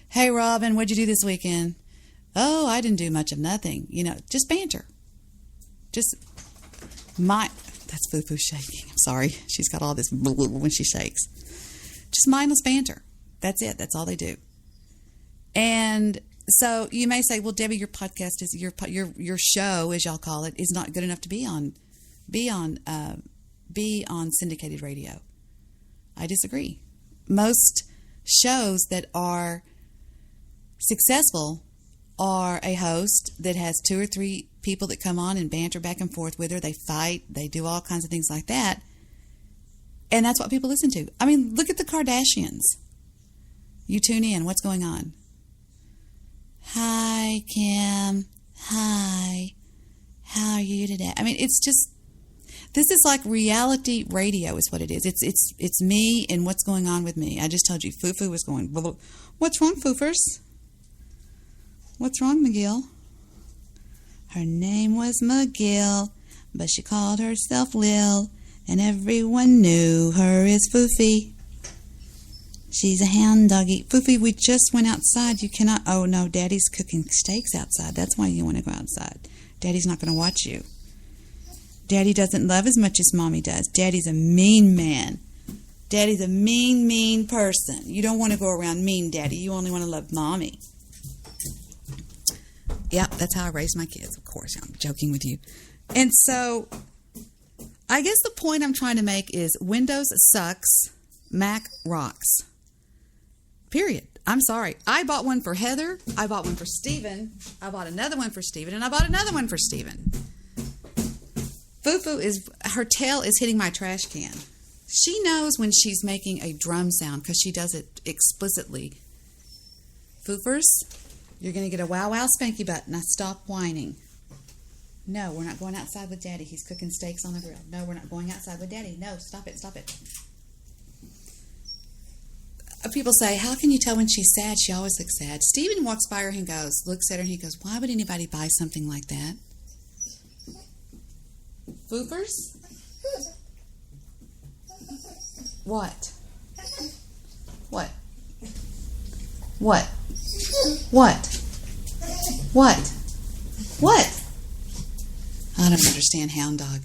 F: "Hey, Robin, what'd you do this weekend?" "Oh, I didn't do much of nothing." Just banter. That's Fufu shaking. I'm sorry. She's got all this when she shakes. Just mindless banter. That's it. That's all they do. And so you may say, "Well, Debbie, your podcast is your show, as y'all call it, is not good enough to be on syndicated radio." I disagree. Most shows that are successful are a host that has 2 or 3 people that come on and banter back and forth with her. They fight. They do all kinds of things like that. And that's what people listen to. I mean, look at the Kardashians. You tune in. What's going on? "Hi, Kim. Hi. How are you today?" I mean, it's just, this is like reality radio is what it is. It's me and what's going on with me. I just told you, Fufu was going, blah, blah. What's wrong, Foofers? What's wrong, McGill? Her name was McGill, but she called herself Lil, and everyone knew her as Foofy. She's a hound doggy. Foofy, we just went outside. You cannot... Oh, no, Daddy's cooking steaks outside. That's why you want to go outside. Daddy's not going to watch you. Daddy doesn't love as much as Mommy does. Daddy's a mean man. Daddy's a mean, mean person. You don't want to go around mean Daddy. You only want to love Mommy. Yep, that's how I raised my kids, of course. I'm joking with you. And so, I guess the point I'm trying to make is Windows sucks, Mac rocks. Period. I'm sorry. I bought one for Heather. I bought one for Steven. I bought another one for Steven. And I bought another one for Steven. Fufu her tail is hitting my trash can. She knows when she's making a drum sound because she does it explicitly. Foofers, you're going to get a wow wow spanky butt. Now stop whining. No, we're not going outside with Daddy. He's cooking steaks on the grill. No, we're not going outside with Daddy. No, stop it, stop it. People say, "How can you tell when she's sad? She always looks sad." Steven walks by her and looks at her and he goes, "Why would anybody buy something like that?" Foofers? What? What? What? What? What? What? I don't understand, hound dog.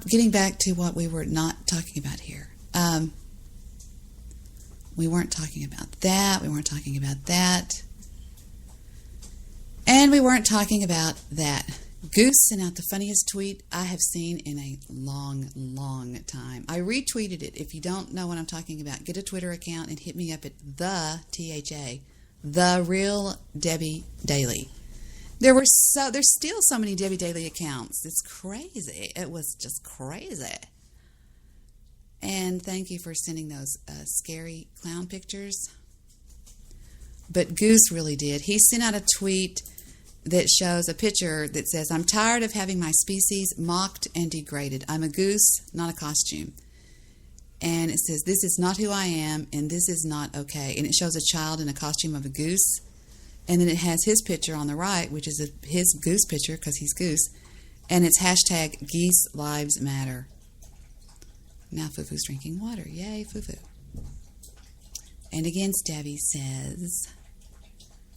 F: Getting back to what we were not talking about here. We weren't talking about that. We weren't talking about that. And we weren't talking about that. Goose sent out the funniest tweet I have seen in a long, long time. I retweeted it. If you don't know what I'm talking about, get a Twitter account and hit me up at the Real Debbie Daily. There's still so many Debbie Daily accounts. It's crazy. It was just crazy. And thank you for sending those scary clown pictures. But Goose really did. He sent out a tweet that shows a picture that says, "I'm tired of having my species mocked and degraded. I'm a goose, not a costume." And it says, "This is not who I am, and this is not okay." And it shows a child in a costume of a goose. And then it has his picture on the right, which is his goose picture because he's goose. And it's hashtag Geese Lives Matter. Now Fufu's drinking water. Yay, Fufu. And again, Debbie says,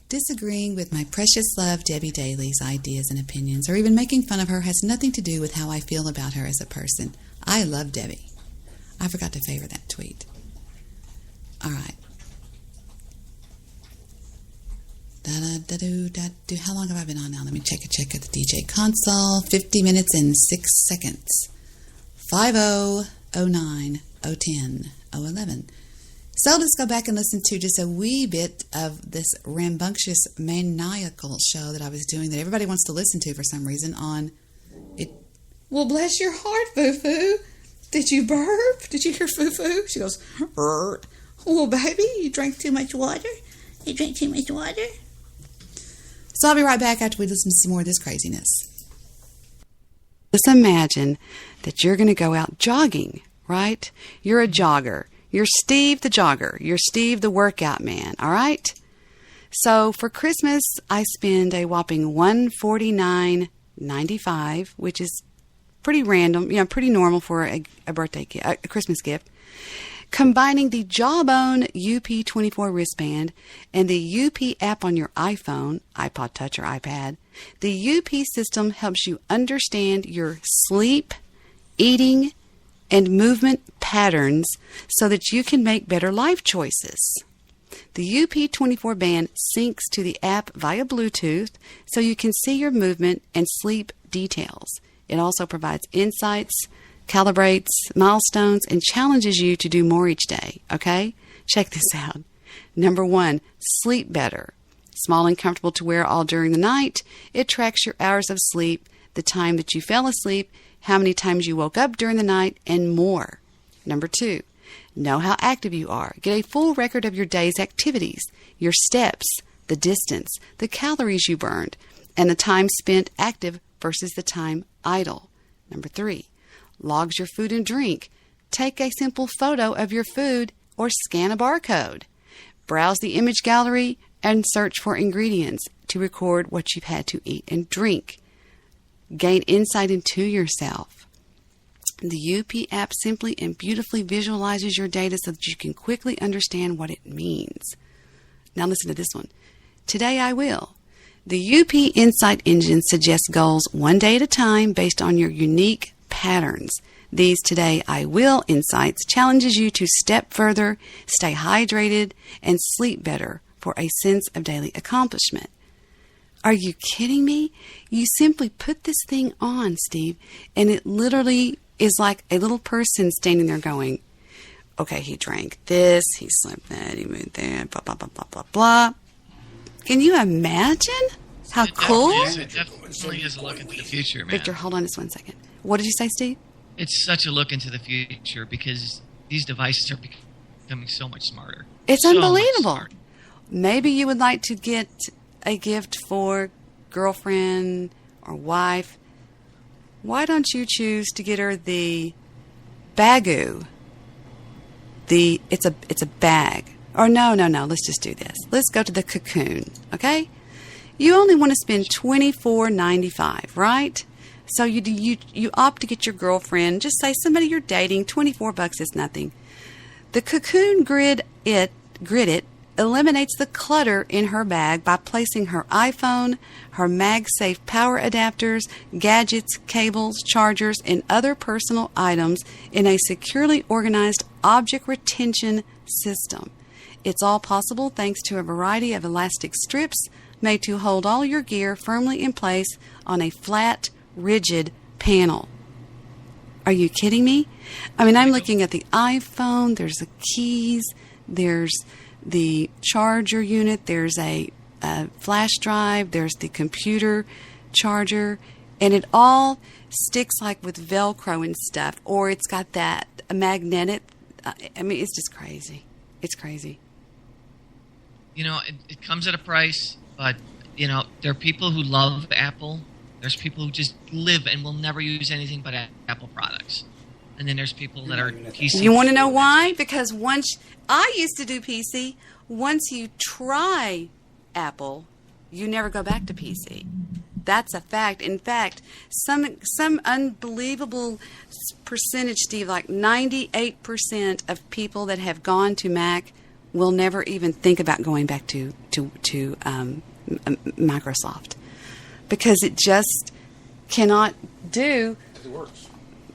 F: "Disagreeing with my precious love Debbie Daly's ideas and opinions, or even making fun of her, has nothing to do with how I feel about her as a person. I love Debbie." I forgot to favor that tweet. All right. How long have I been on now? Let me check at the DJ console. 50 minutes and 6 seconds. 5009 010 011. So let's go back and listen to just a wee bit of this rambunctious, maniacal show that I was doing that everybody wants to listen to for some reason on it. Well, bless your heart, Foo-Foo. Did you burp? Did you hear Foo-Foo? She goes, "Burp." Oh, baby, you drank too much water? You drank too much water? So I'll be right back after we listen to some more of this craziness. Just imagine that you're going to go out jogging, right? You're a jogger. You're Steve the jogger. You're Steve the workout man, all right? So for Christmas, I spend a whopping $149.95, which is pretty random, pretty normal for a birthday gift, a Christmas gift. Combining the Jawbone UP24 wristband and the UP app on your iPhone, iPod Touch, or iPad, the UP system helps you understand your sleep, eating, and movement patterns so that you can make better life choices. The UP24 band syncs to the app via Bluetooth so you can see your movement and sleep details. It also provides insights, calibrates milestones, and challenges you to do more each day, okay? Check this out. Number 1, sleep better. Small and comfortable to wear all during the night, it tracks your hours of sleep, the time that you fell asleep, how many times you woke up during the night, and more. Number 2, know how active you are. Get a full record of your day's activities, your steps, the distance, the calories you burned, and the time spent active versus the time idle. Number 3, logs your food and drink. Take a simple photo of your food or scan a barcode. Browse the image gallery and search for ingredients to record what you've had to eat and drink. Gain insight into yourself. The UP app simply and beautifully visualizes your data so that you can quickly understand what it means. Now listen to this one. Today I will. The UP Insight Engine suggests goals one day at a time based on your unique patterns. These Today I Will insights challenges you to step further, stay hydrated, and sleep better for a sense of daily accomplishment. Are you kidding me? You simply put this thing on, Steve, and it literally is like a little person standing there going, okay, he drank this, he slept that, he moved that, blah, blah, blah, blah, blah, blah. Can you imagine how cool?
D: It definitely is a look into the future, man.
F: Victor, hold on just 1 second. What did you say, Steve?
D: It's such a look into the future because these devices are becoming so much smarter.
F: It's
D: so
F: unbelievable. Maybe you would like to get a gift for girlfriend or wife. Why don't you choose to get her the Bagoo? It's a bag. Or no. Let's just do this. Let's go to the Cocoon. Okay? You only want to spend $24.95, right? So you opt to get your girlfriend, just say somebody you're dating, $24 is nothing. The Cocoon Grid It eliminates the clutter in her bag by placing her iPhone, her MagSafe power adapters, gadgets, cables, chargers, and other personal items in a securely organized object retention system. It's all possible thanks to a variety of elastic strips made to hold all your gear firmly in place on a flat, rigid panel. Are you kidding me? I mean, I'm looking at the iPhone, there's the keys, there's the charger unit, there's a flash drive, there's the computer charger, and it all sticks like with Velcro and stuff, or it's got that magnetic, I mean, it's just crazy. It's crazy.
D: You know, it comes at a price, but, you know, there are people who love Apple. There's people who just live and will never use anything but Apple products. And then there's people that are PC.
F: You want to know why? Because once I used to do PC, once you try Apple, you never go back to PC. That's a fact. In fact, some unbelievable percentage, Steve, like 98% of people that have gone to Mac will never even think about going back to Microsoft, because it just cannot do.
O: Because it works.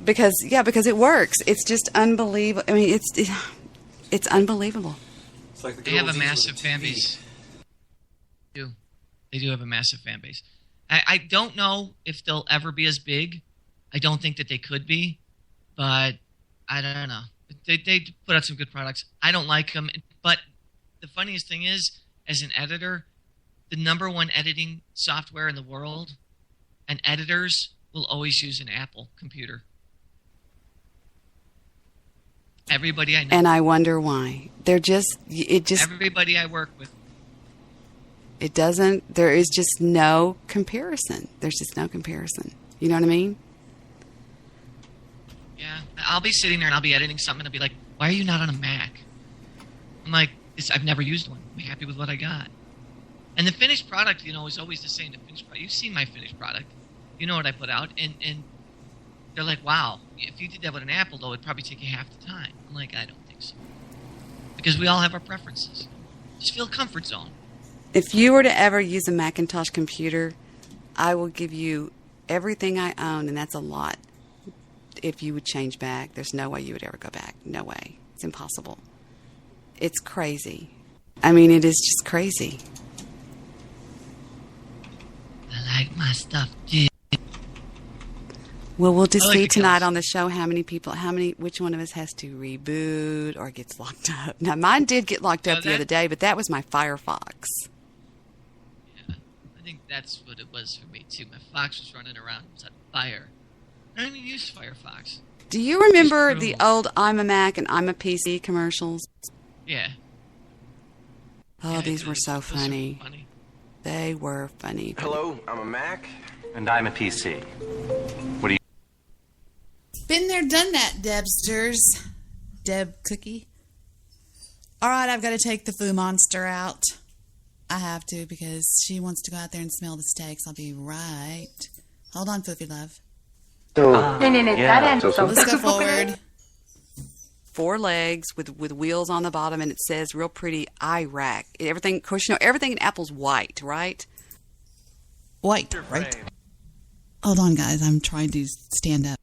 F: Because it works. It's just unbelievable. I mean, it's unbelievable.
O: It's like
D: they have a massive fan base. They do have a massive fan base. I don't know if they'll ever be as big. I don't think that they could be, but I don't know. They put out some good products. I don't like them, but the funniest thing is, as an editor, the number one editing software in the world, and editors will always use an Apple computer. Everybody I know.
B: And I wonder why.
D: Everybody I work with.
B: There is just no comparison. There's just no comparison. You know what I mean?
D: Yeah. I'll be sitting there and I'll be editing something and I'll be like, why are you not on a Mac? I'm like, I've never used one. I'm happy with what I got. And the finished product, is always the same. The finished product. You've seen my finished product. You know what I put out. And they're like, wow, if you did that with an Apple, though, it'd probably take you half the time. I'm like, I don't think so. Because we all have our preferences. Just feel comfort zone.
B: If you were to ever use a Macintosh computer, I will give you everything I own, and that's a lot. If you would change back, there's no way you would ever go back. No way. It's impossible. It's crazy. I mean, it is just crazy.
D: I like my stuff, too.
B: Well, we'll just see tonight on the show which one of us has to reboot or gets locked up. Now, mine did get locked up the other day, but that was my Firefox.
D: Yeah, I think that's what it was for me, too. My Fox was running around. It was on fire. I don't even use Firefox.
B: Do you remember the old I'm a Mac and I'm a PC commercials?
D: Yeah.
B: Oh,
D: yeah,
B: these were so funny. They were funny.
K: Hello, I'm a Mac.
J: And I'm a PC. What do you...
F: Been there, done that, Debsters. Deb Cookie. All right, I've got to take the Foo Monster out. I have to because she wants to go out there and smell the steaks. I'll be right. Hold on, Foofy Love. Let's go forward.
B: 4 legs with wheels on the bottom, and it says real pretty iRack. Everything, of course, everything in Apple's white, right?
F: White, right? Hold on, guys. I'm trying to stand up.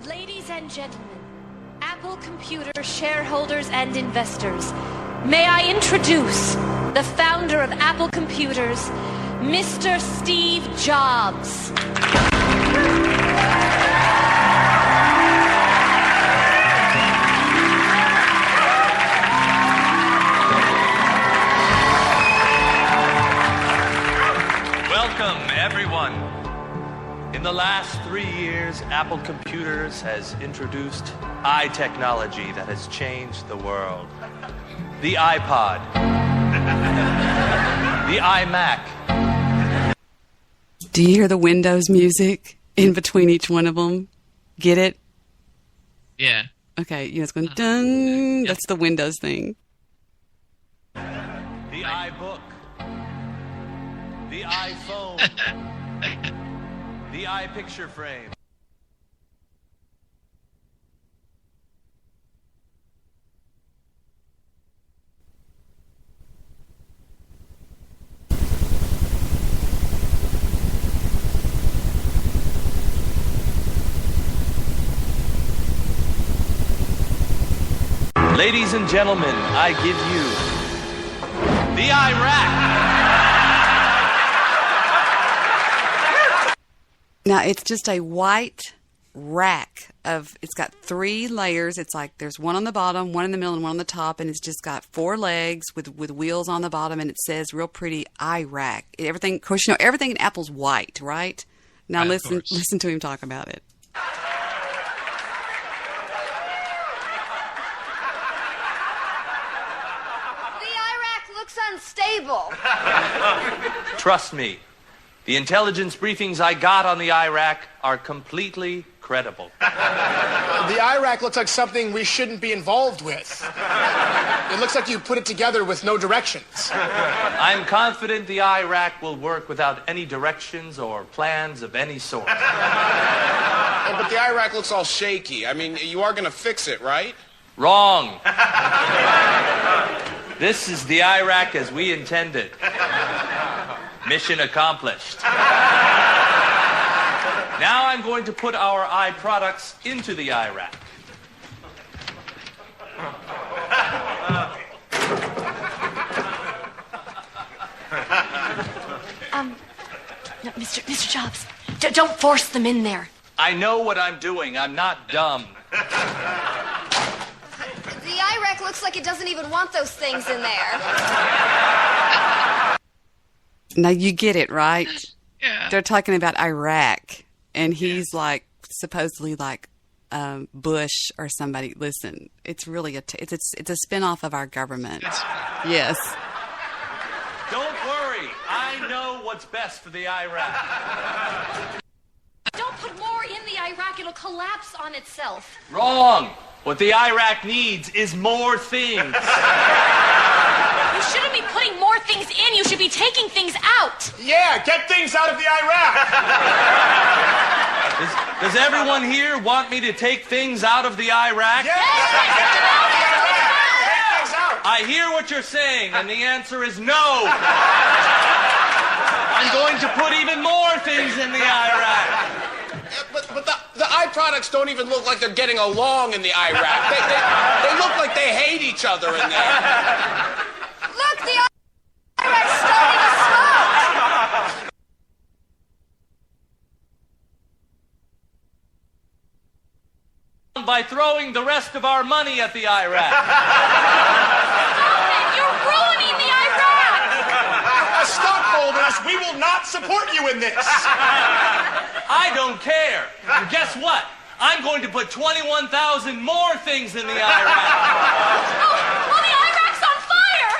O: Ladies and gentlemen, Apple Computer shareholders and investors, may I introduce the founder of Apple Computers, Mr. Steve Jobs.
P: Welcome, everyone. In the last 3 years, Apple Computers has introduced iTechnology that has changed the world. The iPod. The iMac.
B: Do you hear the Windows music in between each one of them? Get it?
D: Yeah.
B: Okay, it's going dun. That's the Windows thing.
P: The iBook. The iPhone. The iPicture frame. Ladies and gentlemen, I give you the iRack.
B: Now, it's just a white rack it's got 3 layers. It's like there's one on the bottom, one in the middle, and one on the top, and it's just got 4 legs with wheels on the bottom, and it says real pretty iRack. Everything, of course, everything in Apple's white, right? Now listen to him talk about it.
O: Unstable.
P: Trust me, the intelligence briefings I got on the iRack are completely credible.
Q: The iRack looks like something we shouldn't be involved with. It looks like you put it together with no directions.
P: I'm confident the iRack will work without any directions or plans of any sort.
Q: Oh, but the iRack looks all shaky. I mean, you are going to fix it, right?
P: Wrong. This is the iRack as we intended. Mission accomplished. Now I'm going to put our iProducts into the iRack.
O: No, Mr. Jobs, don't force them in there.
P: I know what I'm doing. I'm not dumb.
R: The Iraq looks like it doesn't even want those things in there.
F: Now you get it, right?
D: Yeah.
F: They're talking about Iraq, and he's like supposedly like Bush or somebody. Listen, it's really it's a spinoff of our government. Yes.
P: Don't worry. I know what's best for the Iraq.
O: Don't put more in the Iraq. It'll collapse on itself.
P: Wrong. What the Iraq needs is more things.
O: You shouldn't be putting more things in. You should be taking things out.
Q: Yeah, get things out of the Iraq.
P: Does everyone here want me to take things out of the Iraq?
Q: Yes. Get them out of the Iraq. Take things out.
P: I hear what you're saying, and the answer is no. I'm going to put even more things in the Iraq.
Q: But the eye products don't even look like they're getting along in the Iraq. They look like they hate each other in there.
R: Look, the Iraq's starting to smoke.
P: By throwing the rest of our money at the Iraq.
O: You're ruining the Iraq.
Q: As stockholders, we will not support you in this.
P: I don't care. And guess what? I'm going to put 21,000 more things in the Iraq.
O: Well, the Iraq's on fire.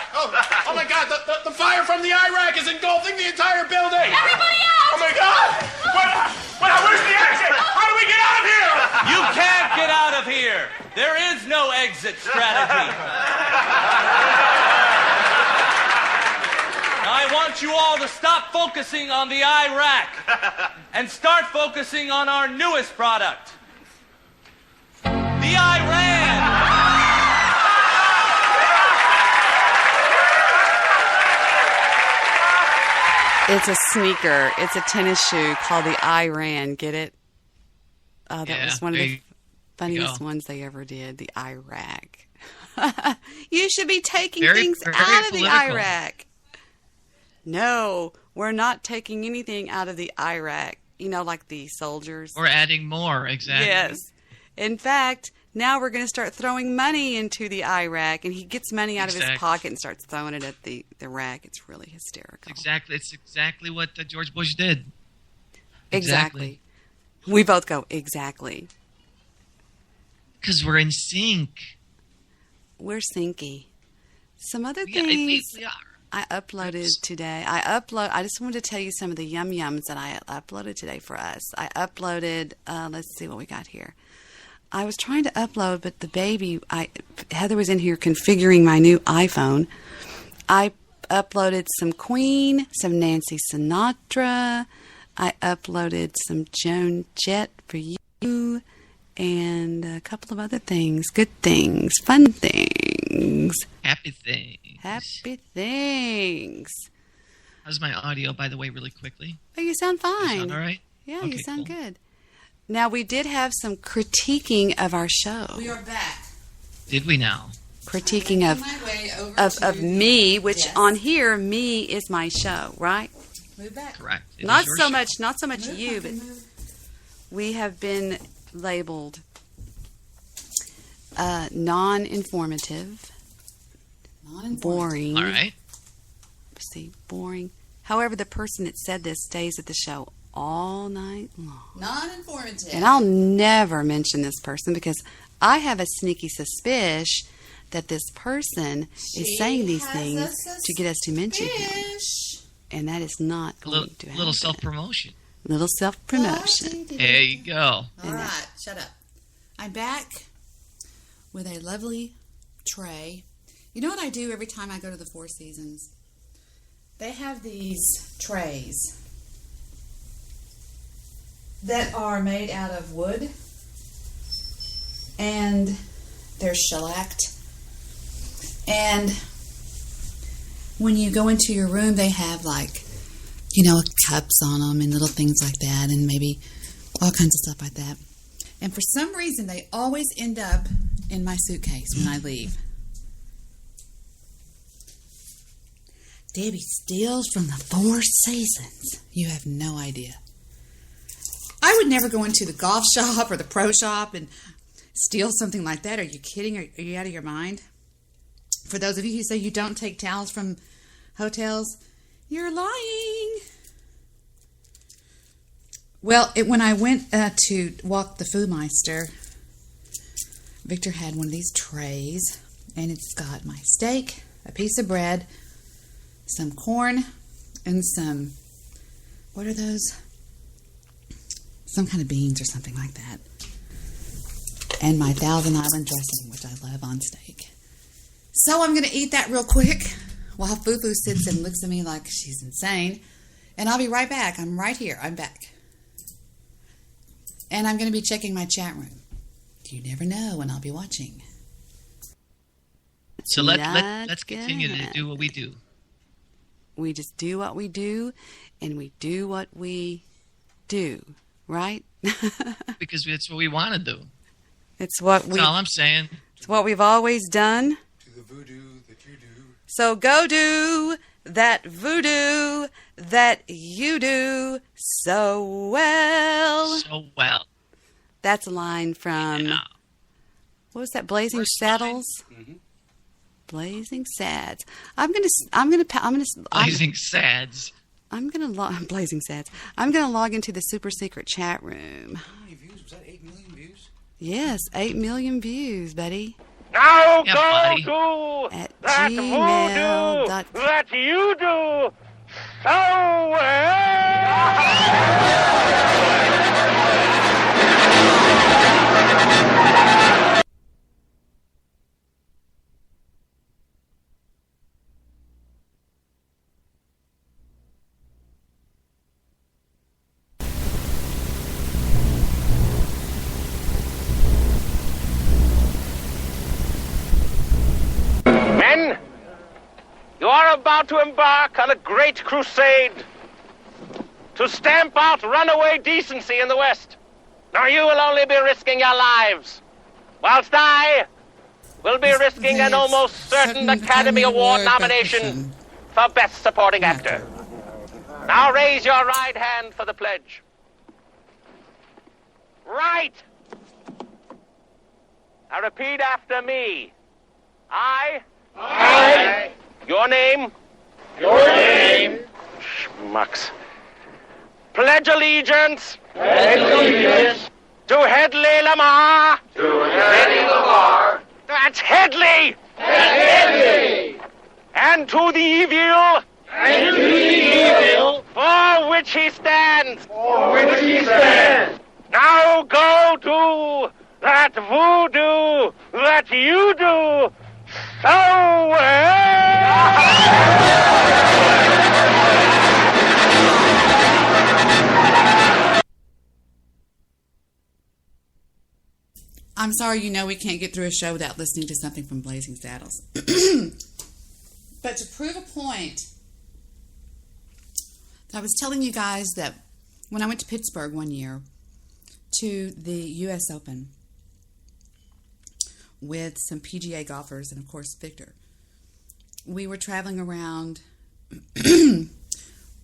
Q: Oh my God, the fire from the Iraq is engulfing the entire building.
O: Everybody out.
Q: Oh my God. Where's the exit? How do we get out of here?
P: You can't get out of here. There is no exit strategy. Now, I want you all to stop focusing on the Iraq and start focusing on our newest product, the Iran.
F: It's a sneaker. It's a tennis shoe called the Iran. Get it? Oh, that was one of the funniest ones they ever did. The Iraq. You should be taking things out of the Iraq. No, we're not taking anything out of the Iraq. You know, like the soldiers.
D: Or adding more, exactly.
F: Yes. In fact, now we're going to start throwing money into the Iraq, and he gets money out of his pocket and starts throwing it at the Iraq. It's really hysterical.
D: It's exactly what George Bush did.
F: Exactly. We both go, exactly.
D: Because we're in sync.
F: We're syncy. Some other things
D: we are.
F: I uploaded today. I just wanted to tell you some of the yum-yums that I uploaded today for us. I uploaded, let's see what we got here. I was trying to upload, but the baby, Heather was in here configuring my new iPhone. I uploaded some Queen, some Nancy Sinatra. I uploaded some Joan Jett for you, and a couple of other things. Good things. Fun things.
D: Happy things.
F: Happy things.
D: How's my audio, by the way, really quickly?
F: Oh, you sound fine.
D: You sound all right?
F: Yeah,
D: okay,
F: you sound
D: cool.
F: good. Now, we did have some critiquing of our show.
E: We are back.
D: Did we now?
F: Critiquing of me, which on here, me is my show, right?
E: Move back.
D: Correct.
F: Not so much you, but we have been labeled non-informative, boring.
D: All right.
F: See, boring. However, the person that said this stays at the show all night long.
E: Non-informative.
F: And I'll never mention this person because I have a sneaky suspicion that this person is saying these things to get us to mention him. And that is not going to happen.
D: Little self-promotion.
F: Little self-promotion.
D: There you go.
E: All right, shut up. I'm back with a lovely tray. You know what I do every time I go to the Four Seasons? They have these trays that are made out of wood, and they're shellacked. And when you go into your room, they have cups on them and little things like that, and maybe all kinds of stuff like that. And for some reason, they always end up in my suitcase when I leave.
F: Debbie steals from the Four Seasons. You have no idea. I would never go into the golf shop or the pro shop and steal something like that. Are you kidding? Are you out of your mind? For those of you who say you don't take towels from hotels, you're lying. Well, when I went to walk the Foodmeister, Victor had one of these trays, and it's got my steak, a piece of bread, some corn, and some, what are those? Some kind of beans or something like that. And my Thousand Island dressing, which I love on steak. So I'm going to eat that real quick while Fufu sits and looks at me like she's insane. And I'll be right back. I'm right here. I'm back. And I'm going to be checking my chat room. You never know when I'll be watching.
D: So let's continue to do what we do.
B: We just do what we do, and we do what we do, right?
D: Because it's what we want to do.
B: It's what
D: That's all I'm saying.
B: It's what we've always done.
S: To the voodoo that you do.
B: So go do that voodoo that you do so well.
D: So well.
B: That's a line from, what was that, Blazing Saddles?
S: Mm-hmm.
B: Blazing Sads. Blazing
D: Sads.
B: Blazing Sads. I'm gonna log into the super secret chat room.
S: How many views? Was that 8 million views?
B: Yes, 8 million views, buddy.
G: Now
B: Yeah,
G: go
B: buddy.
G: to
B: At
G: that
B: gmail
G: voodoo that you do so well. Men, you are about to embark on a great crusade to stamp out runaway decency in the West. Now you will only be risking your lives, whilst I will be risking an almost certain Academy Award nomination for Best Supporting Actor. Now raise your right hand for the pledge. Right. Now repeat after me. I. Your name. Schmucks. Pledge allegiance. To Headley Lamar. That's Headley. And to the evil. For which he stands. Now go to that voodoo that you do so well.
F: I'm sorry, we can't get through a show without listening to something from Blazing Saddles. But to prove a point, I was telling you guys that when I went to Pittsburgh one year to the U.S. Open with some PGA golfers and, of course, Victor, we were traveling around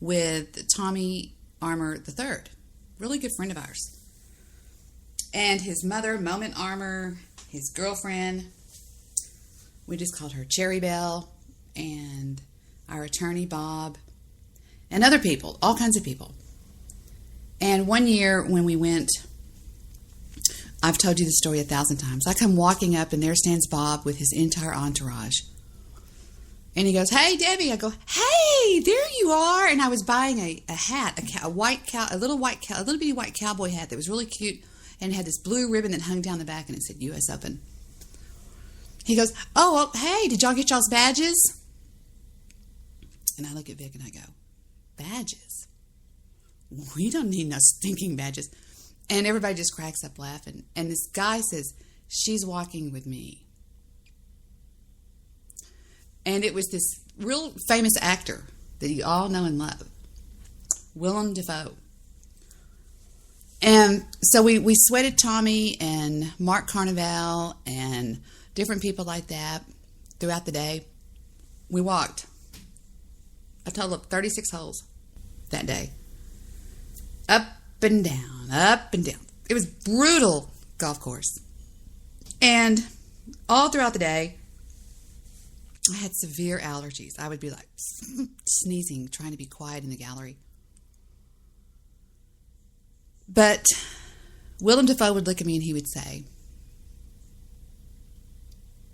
F: with Tommy Armour III, really good friend of ours. And his mother, Moment Armour, his girlfriend, we just called her Cherry Belle, and our attorney, Bob, and other people, all kinds of people. And one year when we went, I've told you the story 1,000 times. I come walking up, and there stands Bob with his entire entourage. And he goes, "Hey, Debbie." I go, "Hey, there you are." And I was buying a hat, a little bitty white cowboy hat that was really cute, and had this blue ribbon that hung down the back, and it said U.S. Open. He goes, "Oh, well, hey, did y'all get y'all's badges?" And I look at Vic and I go, "Badges? We don't need no stinking badges." And everybody just cracks up laughing. And this guy says, "She's walking with me." And it was this real famous actor that you all know and love, Willem Dafoe. And so we sweated Tommy and Mark Carnival and different people like that throughout the day. We walked. A total of 36 holes that day. Up and down, up and down. It was brutal golf course. And all throughout the day, I had severe allergies. I would be like sneezing, trying to be quiet in the gallery. But Willem Dafoe would look at me and he would say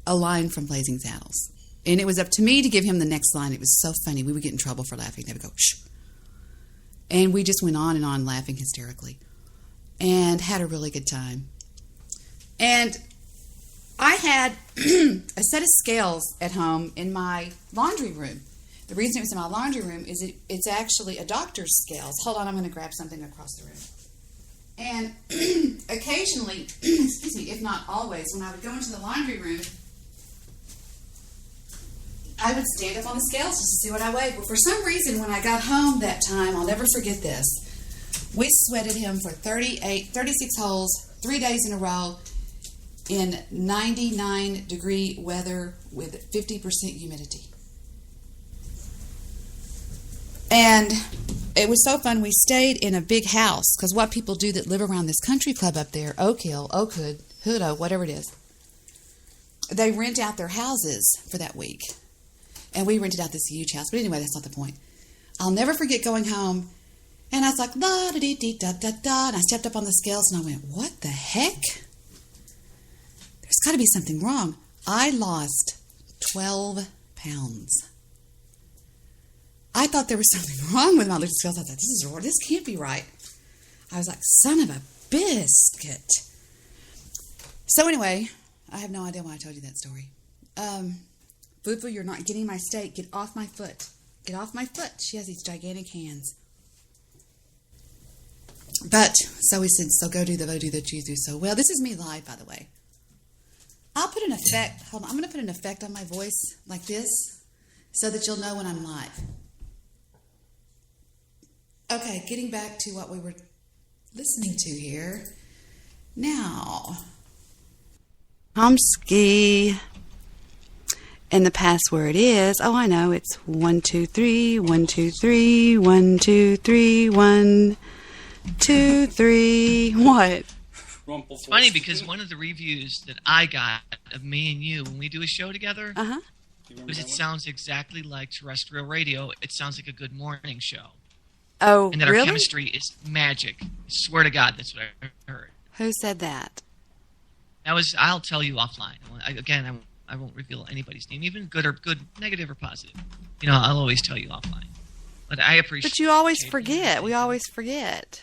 F: a line from Blazing Saddles. And it was up to me to give him the next line. It was so funny. We would get in trouble for laughing. They would go, shh. And we just went on and on laughing hysterically and had a really good time. And I had a set of scales at home in my laundry room. The reason it was in my laundry room is it's actually a doctor's scales. Hold on, I'm going to grab something across the room. And occasionally, excuse me, if not always, when I would go into the laundry room, I would stand up on the scales just to see what I weighed. But for some reason, when I got home that time, I'll never forget this, we sweated him for 36 holes, 3 days in a row, in 99-degree weather with 50% humidity. And it was so fun. We stayed in a big house, because what people do that live around this country club up there, Oak Hill, Oakwood, Hoodo, whatever it is, they rent out their houses for that week. And we rented out this huge house. But anyway, that's not the point. I'll never forget going home, and I was like, da-da-dee-dee-da-da-da, and I stepped up on the scales, and I went, what the heck? There's got to be something wrong. I lost 12 pounds. I thought there was something wrong with my little scales. I thought, this can't be right. I was like, son of a biscuit. So anyway, I have no idea why I told you that story. Fufu, you're not getting my steak. Get off my foot. Get off my foot. She has these gigantic hands. But, so he said, so go do the voodoo that you do so well. This is me live, by the way. I'll put an effect. Hold on. I'm going to put an effect on my voice like this so that you'll know when I'm live. Okay, getting back to what we were listening to here. Now, Tomsky. And the password is, oh, I know, it's 123 123 123 123. What?
D: It's funny because one of the reviews that I got of me and you when we do a show together, because it sounds exactly like terrestrial radio. It sounds like a Good Morning show.
F: Oh,
D: and that
F: really?
D: Our chemistry is magic. I swear to God, that's what I heard.
F: Who said that?
D: That was. I'll tell you offline. I won't reveal anybody's name, even good, negative or positive. You know, I'll always tell you offline. But I appreciate.
F: But you always forget. We always forget.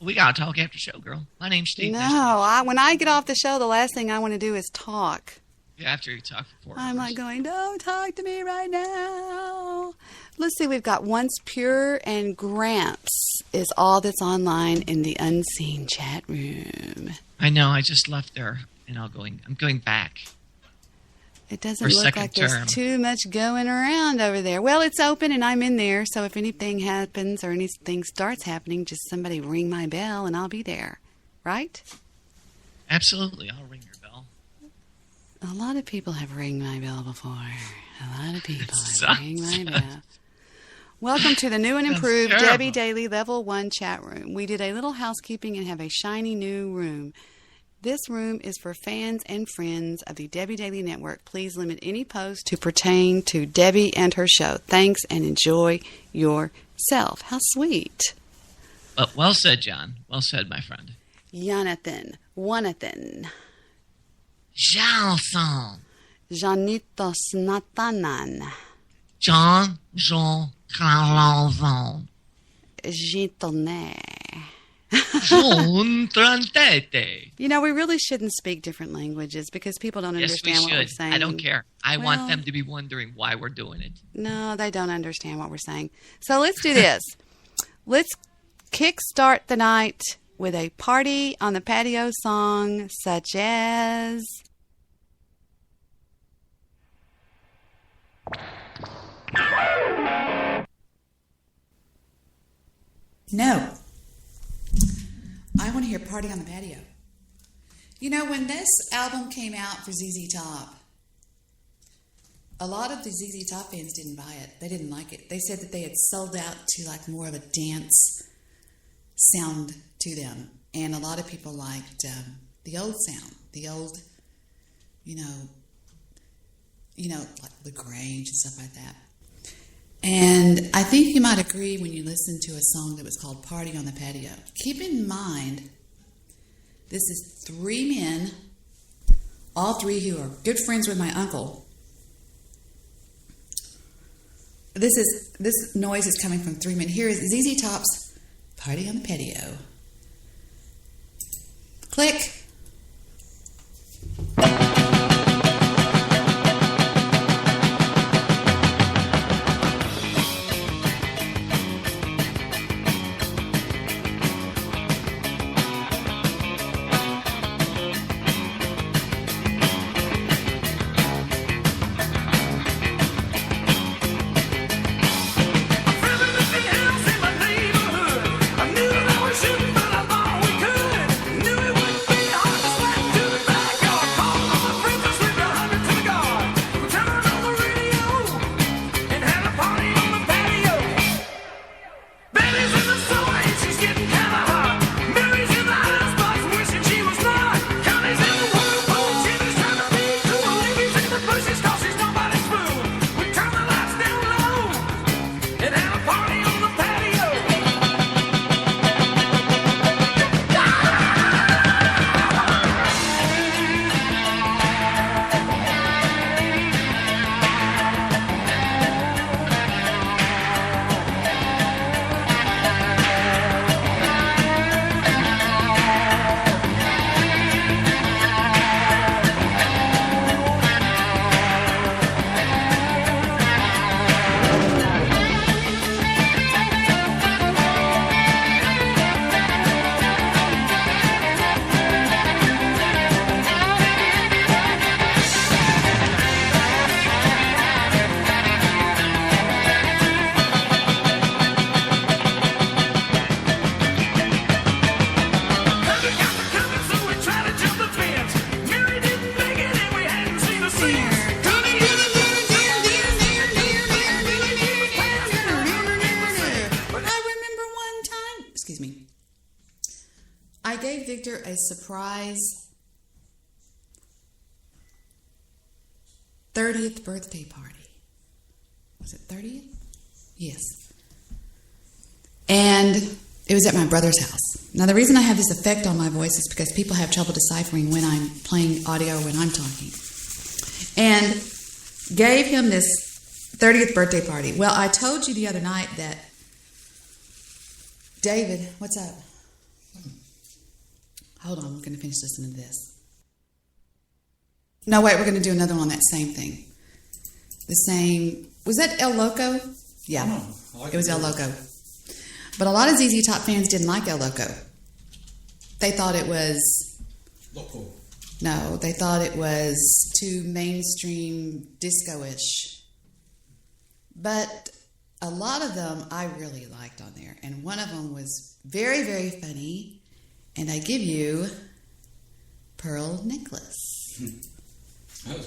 D: We gotta talk after show, girl. My name's Steve.
F: No, when I get off the show, the last thing I want to do is talk.
D: Yeah, after you talk for 4 hours.
F: I'm like going, don't talk to me right now. Let's see, we've got Once Pure and Gramps is all that's online in the unseen chat room.
D: I know. I just left there, and I'm going back.
F: It doesn't look like there's too much going around over there. Well, it's open and I'm in there, so if anything happens or anything starts happening, just somebody ring my bell and I'll be there. Right?
D: Absolutely. I'll ring your bell.
F: A lot of people have ring my bell before. A lot of people have ring my bell. Welcome to the new and improved Debbie Daily Level 1 chat room. We did a little housekeeping and have a shiny new room. This room is for fans and friends of the Debbie Daily Network. Please limit any posts to pertain to Debbie and her show. Thanks and enjoy yourself. How sweet.
D: Well said, John. Well said, my friend.
F: Jonathan.
D: Jalson.
F: Janitos Natanan.
D: Jean Calonzon.
F: Gitone.
D: You
F: know, we really shouldn't speak different languages because people don't understand what we're saying.
D: I don't care. I want them to be wondering why we're doing it.
F: No, they don't understand what we're saying. So let's do this. Let's kickstart the night with a party on the patio song such as...
E: No. I want to hear Party on the Patio. You know, when this album came out for ZZ Top,
F: a lot of the ZZ Top fans didn't buy it. They didn't like it. They said that they had sold out to like more of a dance sound to them. And a lot of people liked the old sound, the old, like LaGrange and stuff like that. And I think you might agree when you listen to a song that was called Party on the Patio. Keep in mind, this is 3 men, all 3 who are good friends with my uncle. This noise is coming from 3 men. Here is ZZ Top's Party on the Patio. Click. I gave Victor a surprise 30th birthday party. Was it 30th? Yes. And it was at my brother's house. Now, the reason I have this effect on my voice is because people have trouble deciphering when I'm playing audio or when I'm talking. And gave him this 30th birthday party. Well, I told you the other night that David, what's up? Hold on, we're going to finish listening to this. No, wait, we're going to do another one on that same thing. The same, was that El Loco? Yeah, it was El Loco. But a lot of ZZ Top fans didn't like El Loco. They thought it was...
S: Loco.
F: No, they thought it was too mainstream disco-ish. But a lot of them I really liked on there. And one of them was very, very funny. And I give you Pearl Necklace.
S: That was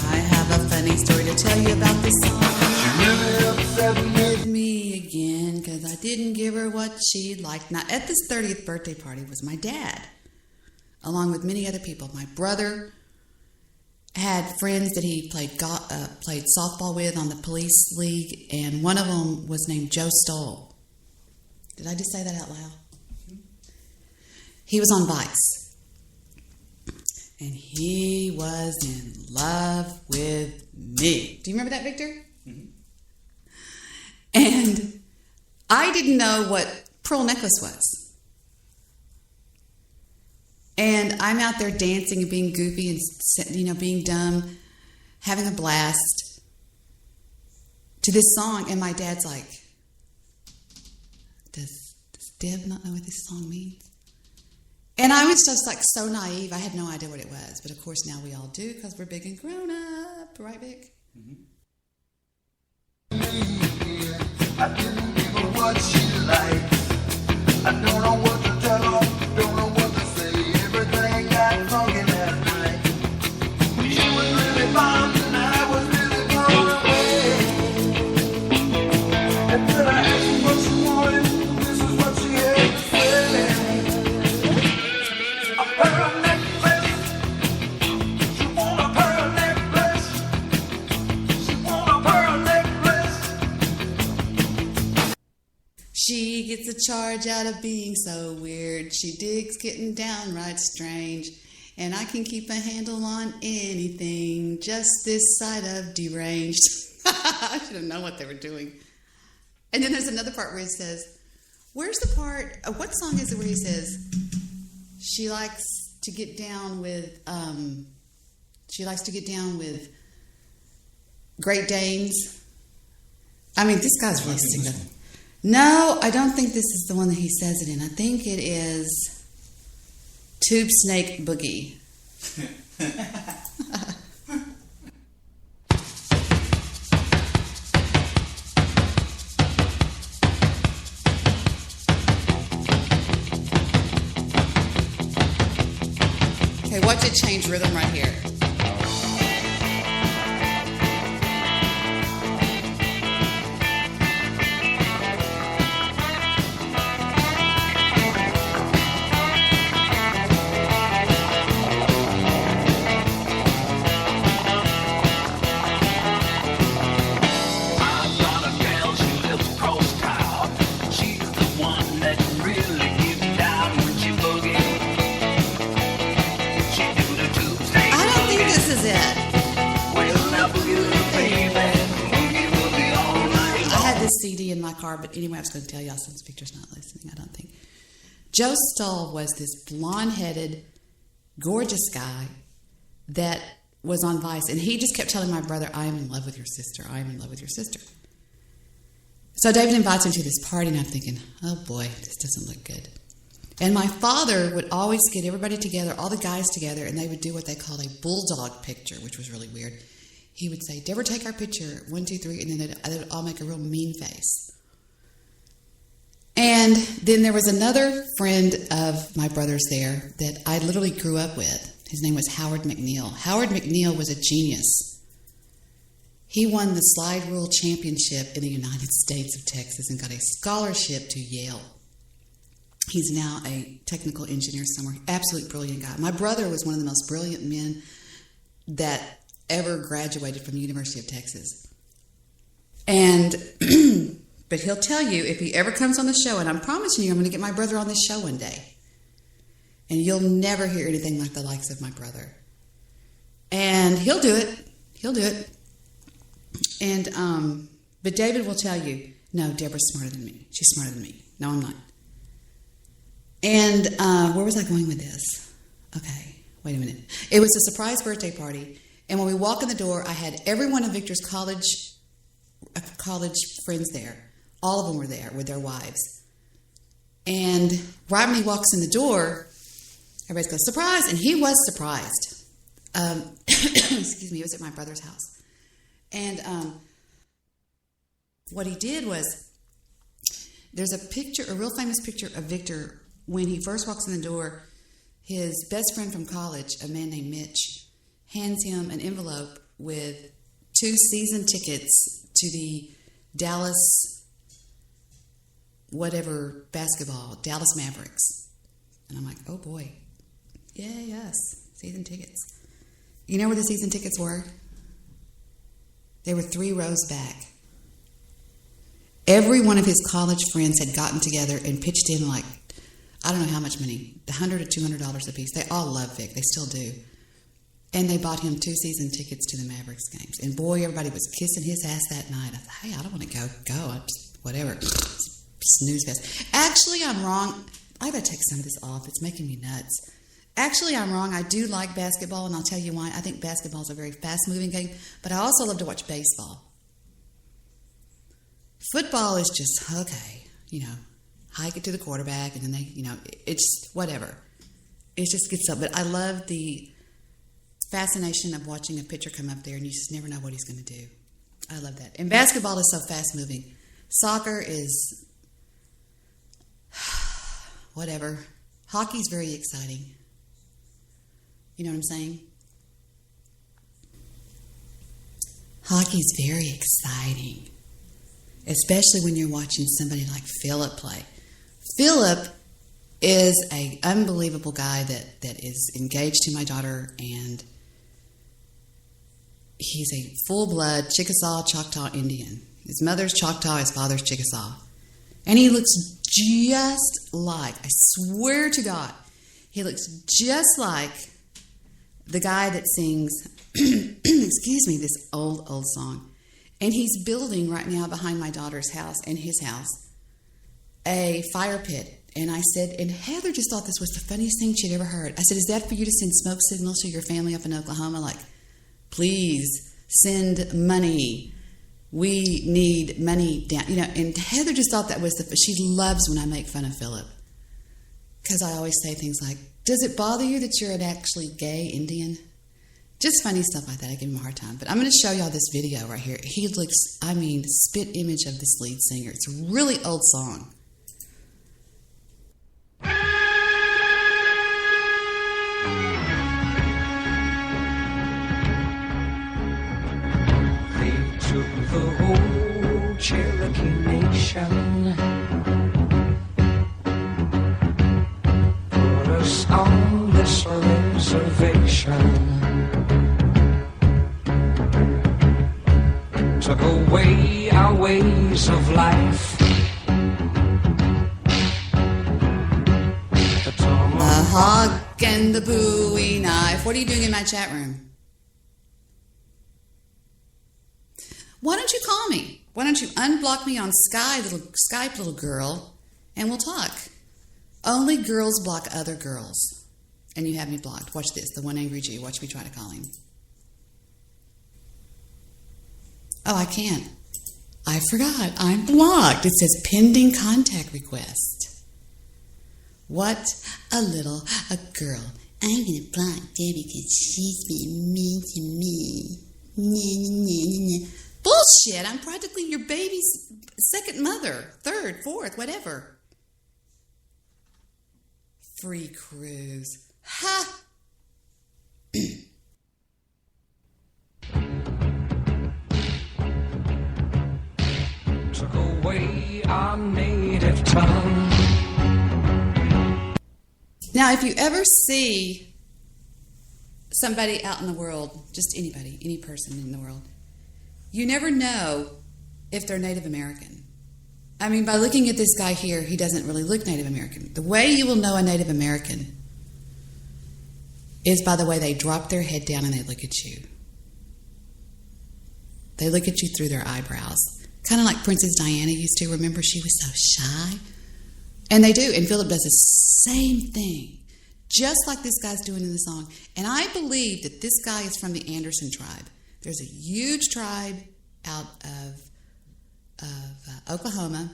F: I have a funny story to tell you about this song. She really upset with me again because I didn't give her what she'd like. Now, at this 30th birthday party was my dad, along with many other people. My brother had friends that he played softball with on the police league, and one of them was named Joe Stoll. Did I just say that out loud? He was on Vice, and he was in love with me. Do you remember that, Victor? Mm-hmm. And I didn't know what Pearl Necklace was. And I'm out there dancing and being goofy and, being dumb, having a blast to this song. And my dad's like, does Deb not know what this song means? And I was just like so naive. I had no idea what it was. But of course now we all do because we're big and grown up. Right, Vic? Mm-hmm. I didn't give her what she liked. gets a charge out of being so weird. She digs getting downright strange. And I can keep a handle on anything, just this side of deranged. I should have known what they were doing. And then there's another part where he says, where's the part, what song is it where he says, she likes to get down with Great Danes? I mean, this guy's really singing. No, I don't think this is the one that he says it in. I think it is Tube Snake Boogie. Okay, watch it change rhythm right here. CD in my car, but anyway, I was going to tell y'all since Victor's not listening, I don't think. Joe Stoll was this blonde-headed, gorgeous guy that was on Vice, and he just kept telling my brother, I am in love with your sister, I am in love with your sister. So David invites him to this party, and I'm thinking, oh boy, this doesn't look good. And my father would always get everybody together, all the guys together, and they would do what they called a bulldog picture, which was really weird. He would say, Deborah, take our picture, 1, 2, 3, and then they would all make a real mean face. And then there was another friend of my brother's there that I literally grew up with. His name was Howard McNeil. Howard McNeil was a genius. He won the slide rule championship in the United States of Texas and got a scholarship to Yale. He's now a technical engineer somewhere. Absolutely brilliant guy. My brother was one of the most brilliant men that ever graduated from the University of Texas. And, but he'll tell you if he ever comes on the show, and I'm promising you I'm going to get my brother on this show one day. And you'll never hear anything like the likes of my brother. And he'll do it. He'll do it. And, but David will tell you, no, Deborah's smarter than me. She's smarter than me. No, I'm not. And where was I going with this? Okay, wait a minute. It was a surprise birthday party. And when we walk in the door, I had every one of Victor's college friends there. All of them were there with their wives. And right when he walks in the door, everybody goes, surprise! And he was surprised. Excuse me, it was at my brother's house. And what he did was, there's a picture, a real famous picture of Victor when he first walks in the door. His best friend from college, a man named Mitch, hands him an envelope with 2 season tickets to the Dallas whatever basketball, Dallas Mavericks. And I'm like, oh boy. Yeah, yes, season tickets. You know where the season tickets were? They were 3 rows back. Every one of his college friends had gotten together and pitched in like, I don't know how much money, $100 or $200 a piece. They all love Vic. They still do. And they bought him 2 season tickets to the Mavericks games. And boy, everybody was kissing his ass that night. I thought, hey, I don't want to go. Whatever. Snooze fest. Actually, I'm wrong. I got to take some of this off. It's making me nuts. Actually, I'm wrong. I do like basketball, and I'll tell you why. I think basketball is a very fast-moving game, but I also love to watch baseball. Football is just, okay, hike it to the quarterback, and then they, it's whatever. It just gets up. But I love the fascination of watching a pitcher come up there, and you just never know what he's going to do. I love that. And basketball is so fast-moving. Soccer is whatever. Hockey's very exciting. You know what I'm saying? Hockey's very exciting, especially when you're watching somebody like Philip play. Philip is an unbelievable guy that is engaged to my daughter, and he's a full-blood Chickasaw Choctaw Indian. His mother's Choctaw, his father's Chickasaw. And he looks just like, I swear to God, he looks just like the guy that sings, excuse me, this old song. And he's building right now behind my daughter's house and his house a fire pit. And I said, and Heather just thought this was the funniest thing she'd ever heard. I said, is that for you to send smoke signals to your family up in Oklahoma? Like, please send money. We need money down. You know, and Heather just thought that was she loves when I make fun of Philip. Because I always say things like, does it bother you that you're an actually gay Indian? Just funny stuff like that. I give him a hard time. But I'm going to show y'all this video right here. He looks, I mean, spit image of this lead singer. It's a really old song.
G: Took the whole Cherokee Nation, put us on this reservation, took away our ways of life.
F: The hog and the Bowie knife. What are you doing in my chat room? Why don't you call me? Why don't you unblock me on Skype, little girl, and we'll talk. Only girls block other girls. And you have me blocked. Watch this, the one angry Jew. Watch me try to call him. Oh, I can't. I forgot. I'm blocked. It says pending contact request. What a girl. I'm going to block Debbie because she's being mean to me. Bullshit, I'm practically your baby's second mother, third, fourth, whatever. Free cruise. Ha!
G: Took away our native tongue.
F: Now, if you ever see somebody out in the world, just anybody, any person in the world, you never know if they're Native American. I mean, by looking at this guy here, he doesn't really look Native American. The way you will know a Native American is by the way they drop their head down and they look at you. They look at you through their eyebrows. Kind of like Princess Diana used to. Remember, she was so shy? And they do. And Philip does the same thing, just like this guy's doing in the song. And I believe that this guy is from the Anderson tribe. There's a huge tribe out of Oklahoma.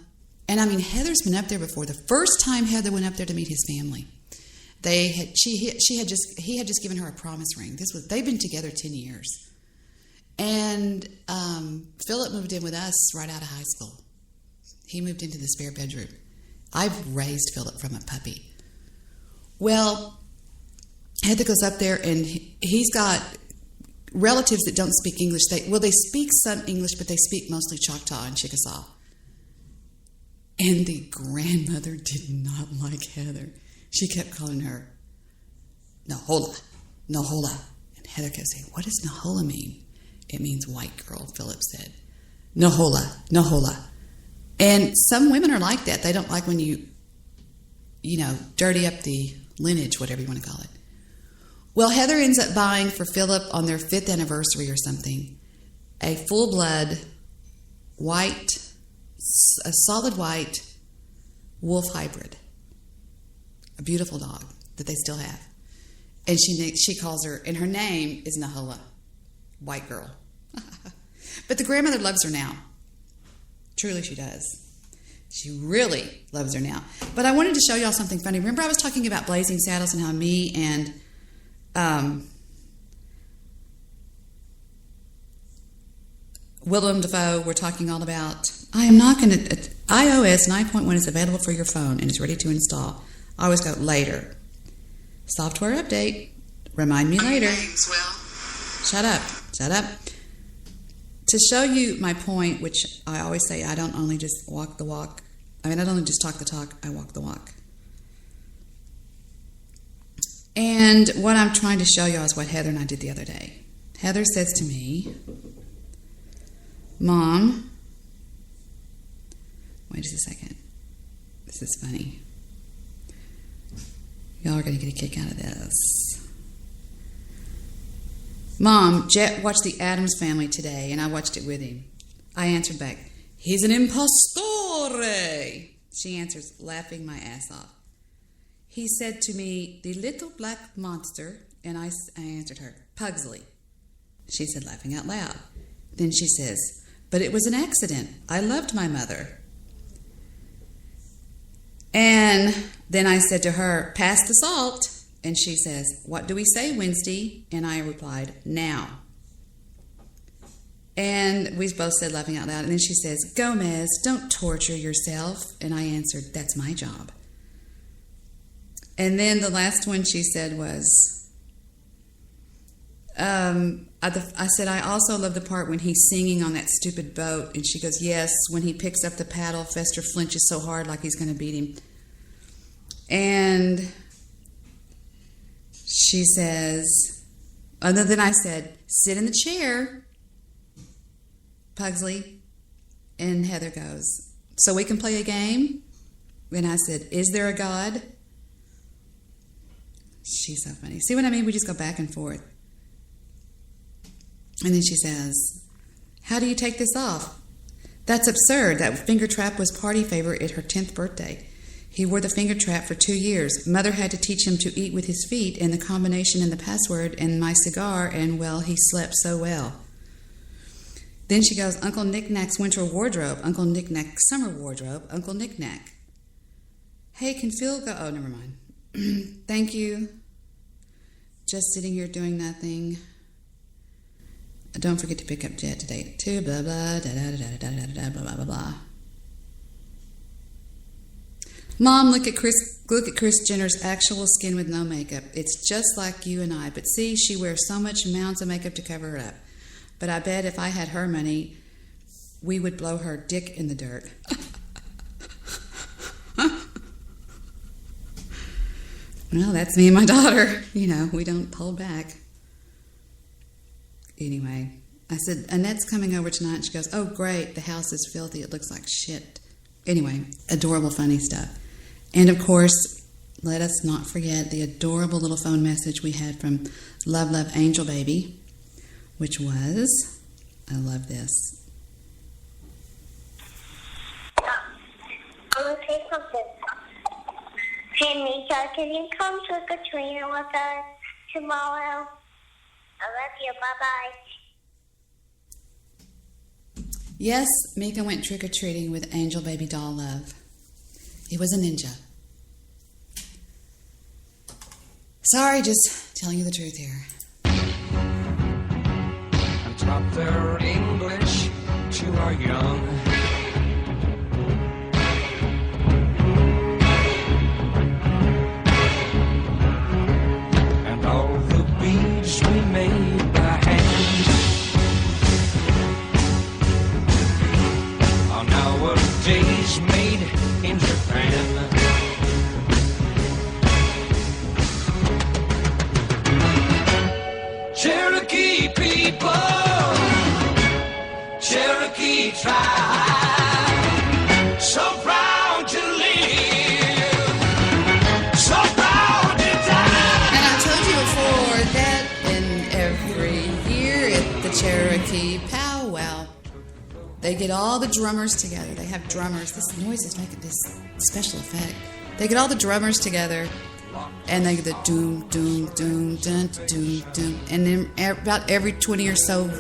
F: And I mean, Heather's been up there before. The first time Heather went up there to meet his family, he had just given her a promise ring. They've been together 10 years. And Philip moved in with us right out of high school. He moved into the spare bedroom. I've raised Philip from a puppy. Well, Heather goes up there and he's got relatives that don't speak English. They speak some English, but they speak mostly Choctaw and Chickasaw. And the grandmother did not like Heather. She kept calling her Nahola, Nahola. And Heather kept saying, what does Nahola mean? It means white girl, Philip said. Nahola, Nahola. And some women are like that. They don't like when you dirty up the lineage, whatever you want to call it. Well, Heather ends up buying for Philip on their 5th anniversary or something a full-blood white, a solid white wolf hybrid. A beautiful dog that they still have. And she calls her, and her name is Nahola, white girl. But the grandmother loves her now. Truly she does. She really loves her now. But I wanted to show y'all something funny. Remember I was talking about Blazing Saddles and how me and Willem Dafoe were talking all about, iOS 9.1 is available for your phone and is ready to install. I always go, later. Software update. Remind me later. Shut up. To show you my point, which I always say, I don't only just walk the walk. I don't only just talk the talk, I walk the walk. And what I'm trying to show you is what Heather and I did the other day. Heather says to me, Mom, wait just a second. This is funny. Y'all are going to get a kick out of this. Mom, Jet watched The Addams Family today, and I watched it with him. I answered back, he's an impostore. She answers, laughing my ass off. He said to me, the little black monster, and I answered her, Pugsley. She said, laughing out loud. Then she says, but it was an accident. I loved my mother. And then I said to her, pass the salt. And she says, what do we say, Wednesday? And I replied, now. And we both said, laughing out loud. And then she says, Gomez, don't torture yourself. And I answered, that's my job. And then the last one she said was, I said, I also love the part when he's singing on that stupid boat. And she goes, yes, when he picks up the paddle, Fester flinches so hard like he's going to beat him. And she says, then I said, sit in the chair, Pugsley. And Heather goes, so we can play a game? And I said, is there a God? She's so funny. See what I mean? We just go back and forth. And then she says, how do you take this off? That's absurd. That finger trap was party favor at her 10th birthday. He wore the finger trap for 2 years. Mother had to teach him to eat with his feet, and the combination and the password and my cigar, and, well, he slept so well. Then she goes, Uncle Knick-Knack's winter wardrobe, Uncle Knick-Knack's summer wardrobe, Uncle Knick-Knack. Hey, can Phil go? Oh, never mind. Thank you. Just sitting here doing nothing. Don't forget to pick up Jet today at 2, blah, blah, da-da-da-da-da-da-da, blah, blah, blah, blah. Mom, look at Kris Jenner's actual skin with no makeup. It's just like you and I. But see, she wears so much mounds of makeup to cover it up. But I bet if I had her money, we would blow her dick in the dirt. Well, that's me and my daughter. You know, we don't hold back. Anyway, I said, Annette's coming over tonight. She goes, oh, great. The house is filthy. It looks like shit. Anyway, adorable, funny stuff. And, of course, let us not forget the adorable little phone message we had from Love, Love, Angel Baby, which was, I love this.
T: I'm going to say something. Hey, Mika, can you come trick-or-treating with us tomorrow? I love you. Bye-bye.
F: Yes, Mika went trick-or-treating with Angel Baby Doll Love. He was a ninja. Sorry, just telling you the truth here.
G: And taught their English to our young. And all the beads we made by hand are nowadays made in Japan. Cherokee people, Cherokee tribe, so proud to live, so proud to die.
F: And I told you before that in every year at the Cherokee powwow, they get all the drummers together. They have drummers. This noise is making this special effect. They get all the drummers together, and they get the doom, doom, doom, dun, doom, doom. And then about every 20 or so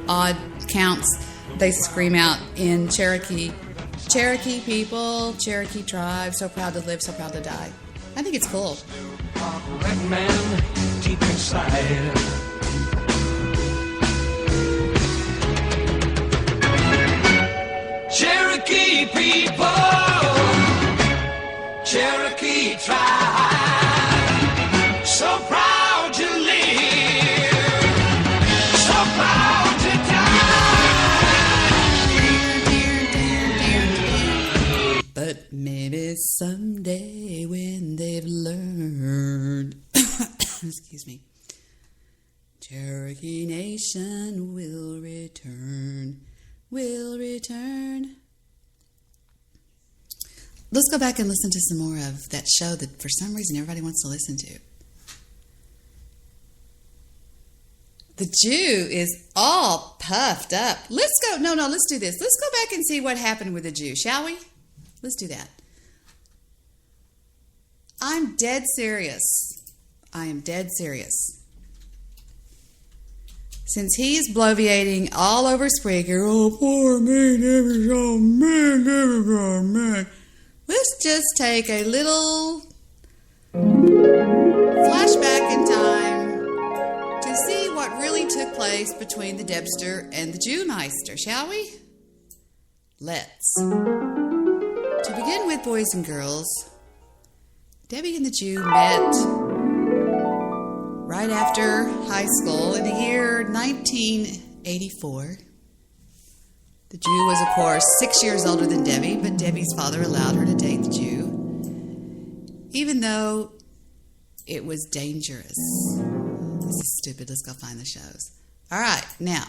F: odd counts, they scream out in Cherokee, Cherokee people, Cherokee tribe, so proud to live, so proud to die. I think it's cool.
G: Red man deep inside. Cherokee people, Cherokee tribe, so proud to live, so proud to die.
F: But maybe someday when they've learned, excuse me, Cherokee Nation will return. Let's go back and listen to some more of that show that for some reason everybody wants to listen to. The Jew is all puffed up. Let's go. No, let's do this. Let's go back and see what happened with the Jew, shall we? Let's do that. I'm dead serious. I am dead serious. Since he is bloviating all over Spreaker, oh, poor me, Debbie's so mean, Debbie's so mean. Let's just take a little flashback in time to see what really took place between the Debster and the Jewmeister, shall we? Let's. To begin with, boys and girls, Debbie and the Jew met right after high school in the year 1984. The Jew was, of course, 6 years older than Debbie, but Debbie's father allowed her to date the Jew, even though it was dangerous. This is stupid. Let's go find the shows. All right, now,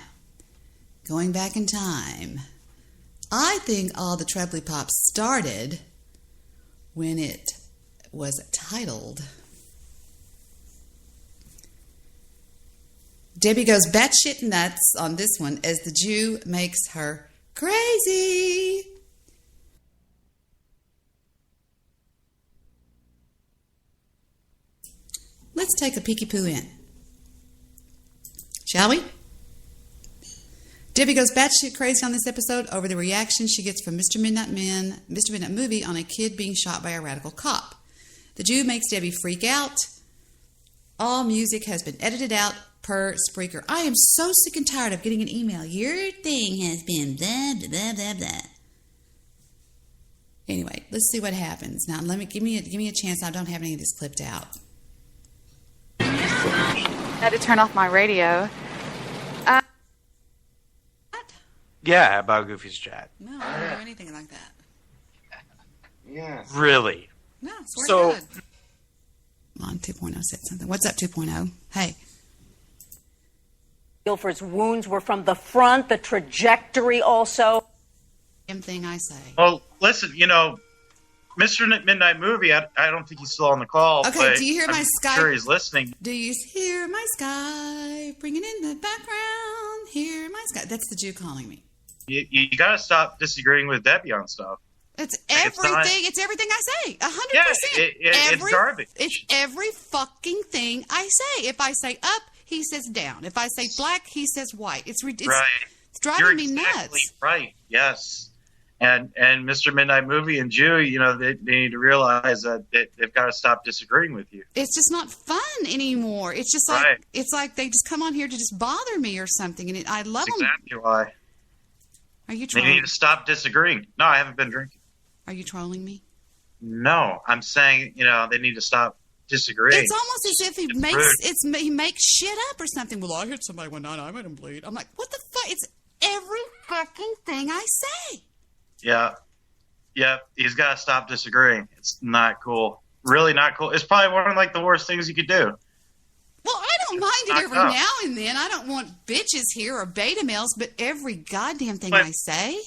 F: going back in time, I think all the Trebly Pop started when it was titled Debbie Goes Batshit Nuts on this one as the Jew makes her crazy. Let's take a peeky poo in, shall we? Debbie goes batshit crazy on this episode over the reaction she gets from Mr. Midnight Movie on a kid being shot by a radical cop. The Jew makes Debbie freak out. All music has been edited out per Spreaker. I am so sick and tired of getting an email. Your thing has been blah, blah, blah, blah, blah. Anyway, let's see what happens. Now, give me a chance. I don't have any of this clipped out.
U: I had to turn off my radio.
J: Yeah, about Goofy's chat.
F: No, I don't do anything like that.
J: Yeah. Really?
F: No, swear to God. Come on, 2.0 said something. What's up, 2.0? Hey.
V: Guilford's wounds were from the front, the trajectory also.
F: Same thing I say.
W: Well, listen, Mr. Midnight Movie, I don't think he's still on the call.
F: Okay,
W: but
F: do you hear my Skype?
W: I'm sure he's listening.
F: Do you hear my Skype? Bringing in the background. Hear my Skype. That's the Jew calling me.
W: You got to stop disagreeing with Debbie on stuff.
F: It's everything. It's everything I say. 100%.
W: It's garbage.
F: It's every fucking thing I say. If I say up, he says down. If I say black, he says white. It's
W: right.
F: It's driving me nuts.
W: Right. Yes. And Mr. Midnight Movie and Jew, they need to realize that they've got to stop disagreeing with you.
F: It's just not fun anymore. It's just like it's like they just come on here to just bother me or something, and I love them.
W: Exactly why.
F: Are you
W: They
F: trolling?
W: need to stop disagreeing. No, I haven't been drinking.
F: Are you trolling me?
W: No, I'm saying they need to stop disagreeing.
F: It's almost as if he makes shit up or something. Well, I hit somebody one night. I made him bleed. I'm like, what the fuck? It's every fucking thing I say.
W: Yeah, he's got to stop disagreeing. It's not cool. Really not cool. It's probably one of the worst things you could do.
F: Well, I don't mind it every now and then. I don't want bitches here or beta males, but every goddamn thing I say.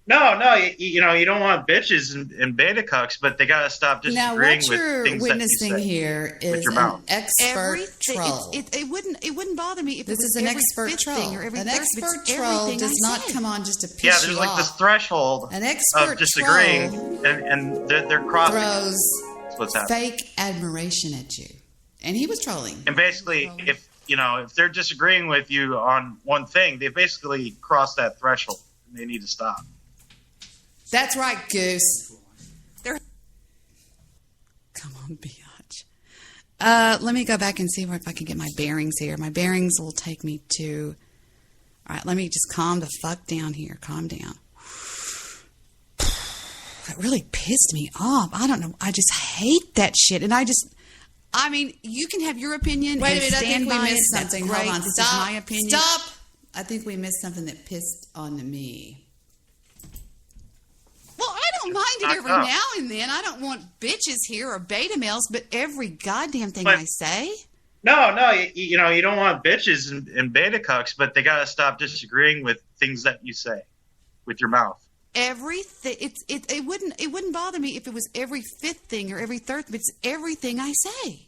W: No, you don't want bitches and beta cucks, but they got to stop disagreeing
F: now, what
W: with
F: you're
W: things
F: witnessing
W: that you say
F: here is an expert troll. It wouldn't bother me if this it was is an every expert fifth troll. thing or every An third, expert it's troll everything does I not say. come on just to piss
W: there's
F: you
W: this
F: off.
W: threshold
F: An expert
W: of disagreeing,
F: troll
W: and they're crossing.
F: Throws
W: what's happening.
F: fake admiration at you, and he was trolling.
W: And basically, if they're disagreeing with you on one thing, they basically crossed that threshold, and they need to stop.
F: That's right, Goose. Come on, biatch. Let me go back and see if I can get my bearings here. My bearings will take me to... All right, let me just calm the fuck down here. Calm down. That really pissed me off. I don't know. I just hate that shit. And you can have your opinion. Wait a and minute, I stand think we by missed it. That's something. great. Hold on. This is Stop. my opinion. Stop. I think we missed something that pissed on me. Well, I don't mind it every now and then. I don't want bitches here or beta males, but every goddamn thing I say.
W: No, you don't want bitches and beta cucks, but they got to stop disagreeing with things that you say with your mouth.
F: everything. It wouldn't bother me if it was every fifth thing or every third, but it's everything I say.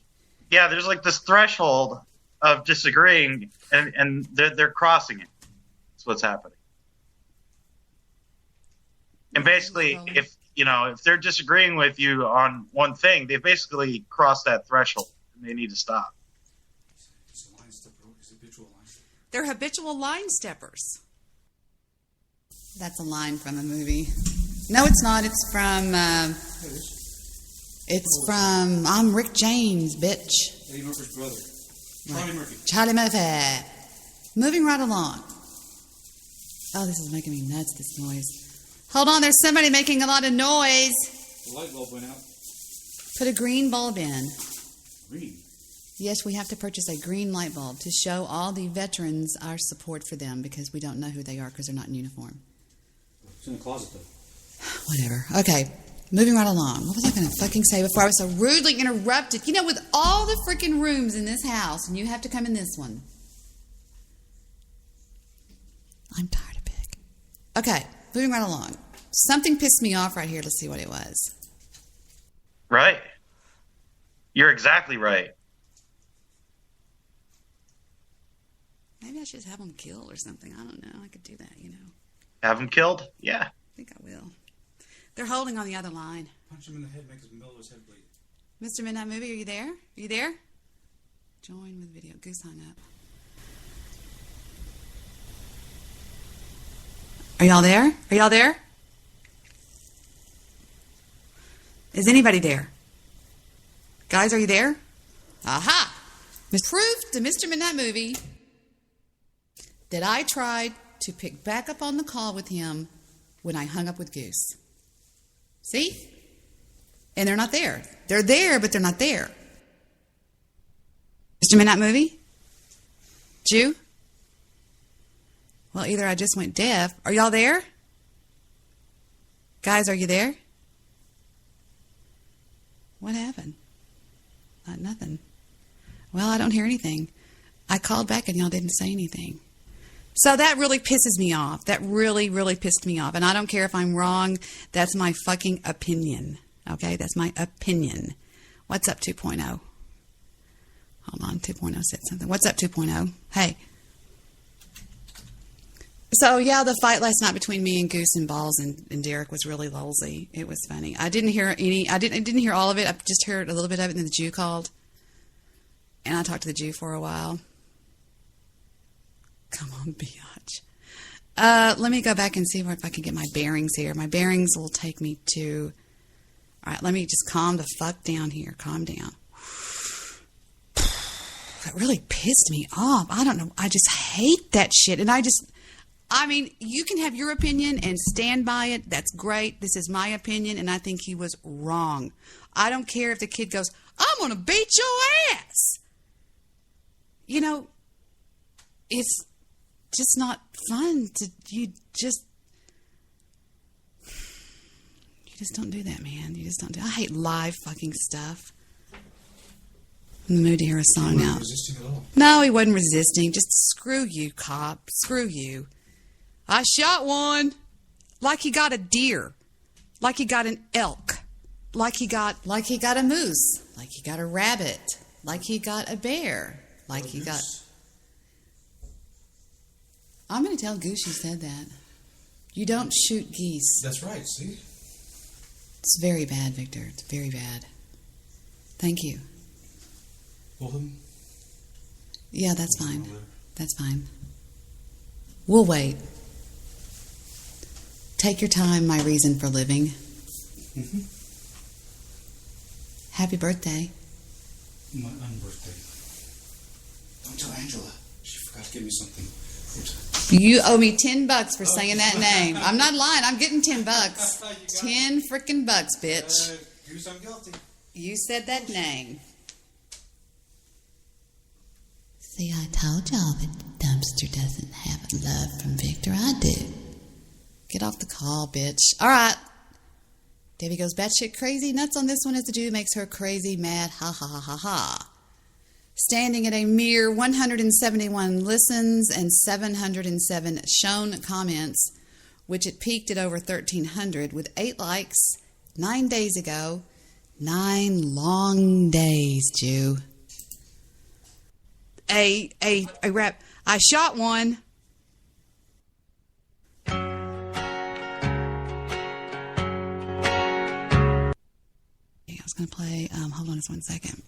W: Yeah, there's like this threshold of disagreeing, and they're crossing it. That's what's happening. And basically, if they're disagreeing with you on one thing, they basically crossed that threshold, and they need to stop.
F: They're habitual line steppers. That's a line from a movie. No, it's not. It's from. I'm Rick James, bitch.
S: Eddie Murphy's brother. Charlie Murphy.
F: Charlie Murphy. Moving right along. Oh, this is making me nuts, this noise. Hold on, there's somebody making a lot of noise.
S: The light bulb went out.
F: Put a green bulb in.
S: Green?
F: Yes, we have to purchase a green light bulb to show all the veterans our support for them because we don't know who they are because they're not in uniform.
S: It's in the closet, though.
F: Whatever. Okay, moving right along. What was I going to fucking say before I was so rudely interrupted? You know, with all the freaking rooms in this house, and you have to come in this one. I'm tired of pig. Okay, moving right along. Something pissed me off right here. Let's see what it was.
W: Right. You're exactly right.
F: Maybe I should have them killed or something. I don't know. I could do that, you know.
W: Have them killed? Yeah.
F: I think I will. They're holding on the other line.
S: Punch him in the head, make his middle of his head bleed.
F: Mr. Midnight Movie, are you there? Are you there? Join with video. Goose hung up. Are y'all there? Are y'all there? Is anybody there? Guys, are you there? Aha! Proof to Mr. Midnight Movie that I tried to pick back up on the call with him when I hung up with Goose. See? And they're not there. They're there, but they're not there. Mr. Midnight Movie? Jew? Well, either I just went deaf. Are y'all there? Guys, are you there? What happened? Not nothing. Well, I don't hear anything. I called back and y'all didn't say anything. So that really pisses me off. That really, really pissed me off. And I don't care if I'm wrong. That's my fucking opinion. Okay? That's my opinion. What's up, 2.0? Hold on. 2.0 said something. What's up, 2.0? Hey. So, yeah, the fight last night between me and Goose and Balls and Derek was really lolsy. It was funny. I didn't hear I didn't hear all of it. I just heard a little bit of it, and then the Jew called. And I talked to the Jew for a while. Come on, biatch. Let me go back and see if I can get my bearings here. My bearings will take me to... All right, let me just calm the fuck down here. Calm down. That really pissed me off. I don't know. I just hate that shit. And I mean, you can have your opinion and stand by it. That's great. This is my opinion, and I think he was wrong. I don't care if the kid goes, I'm going to beat your ass. You know, it's just not fun to, you just don't do that, man. You just don't do I hate live fucking stuff. I'm in the mood to hear a song now.
S: He wasn't resisting at all.
F: No, he wasn't resisting. Just screw you, cop. Screw you. I shot one. Like he got a deer. Like he got an elk. Like he got a moose. Like he got a rabbit. Like he got a bear. Like he got... I'm going to tell Goose you said that. You don't shoot geese.
S: That's right, see?
F: It's very bad, Victor. It's very bad. Thank you.
S: Both of them?
F: Yeah, that's fine. That's fine. We'll wait. Take your time, my reason for living.
S: Mm-hmm.
F: Happy birthday.
S: My unbirthday. Don't tell Angela. She forgot to give me something.
F: You owe me $10 for saying that name. I'm not lying. I'm getting $10. 10 freaking bucks, bitch.
S: Goose, I'm guilty.
F: You said that name. See, I told y'all that Dumpster doesn't have love from Victor. I do. Get off the call, bitch. All right. Debbie goes batshit crazy. Nuts on this one as the Jew makes her crazy mad. Ha ha ha ha ha. Standing at a mere 171 listens and 707 shown comments, which it peaked at over 1,300 with 8 likes 9 days ago. 9 long days, Jew. A rap. I shot one. I was going to play, hold on just 1 second.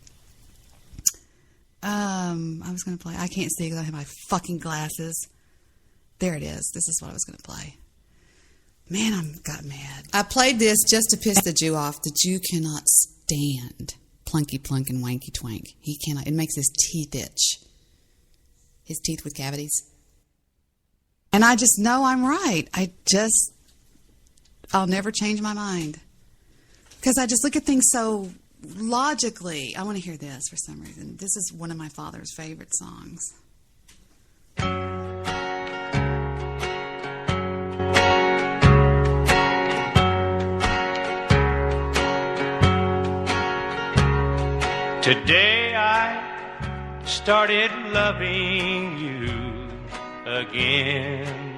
F: I was going to play, I can't see because I have my fucking glasses. There it is. This is what I was going to play. Man, I got mad. I played this just to piss the Jew off. The Jew cannot stand plunky plunk and wanky twank. He cannot. It makes his teeth itch. His teeth with cavities. And I just know I'm right. I'll never change my mind. Because I just look at things so logically. I want to hear this for some reason. This is one of my father's favorite songs.
A: Today I started loving you again.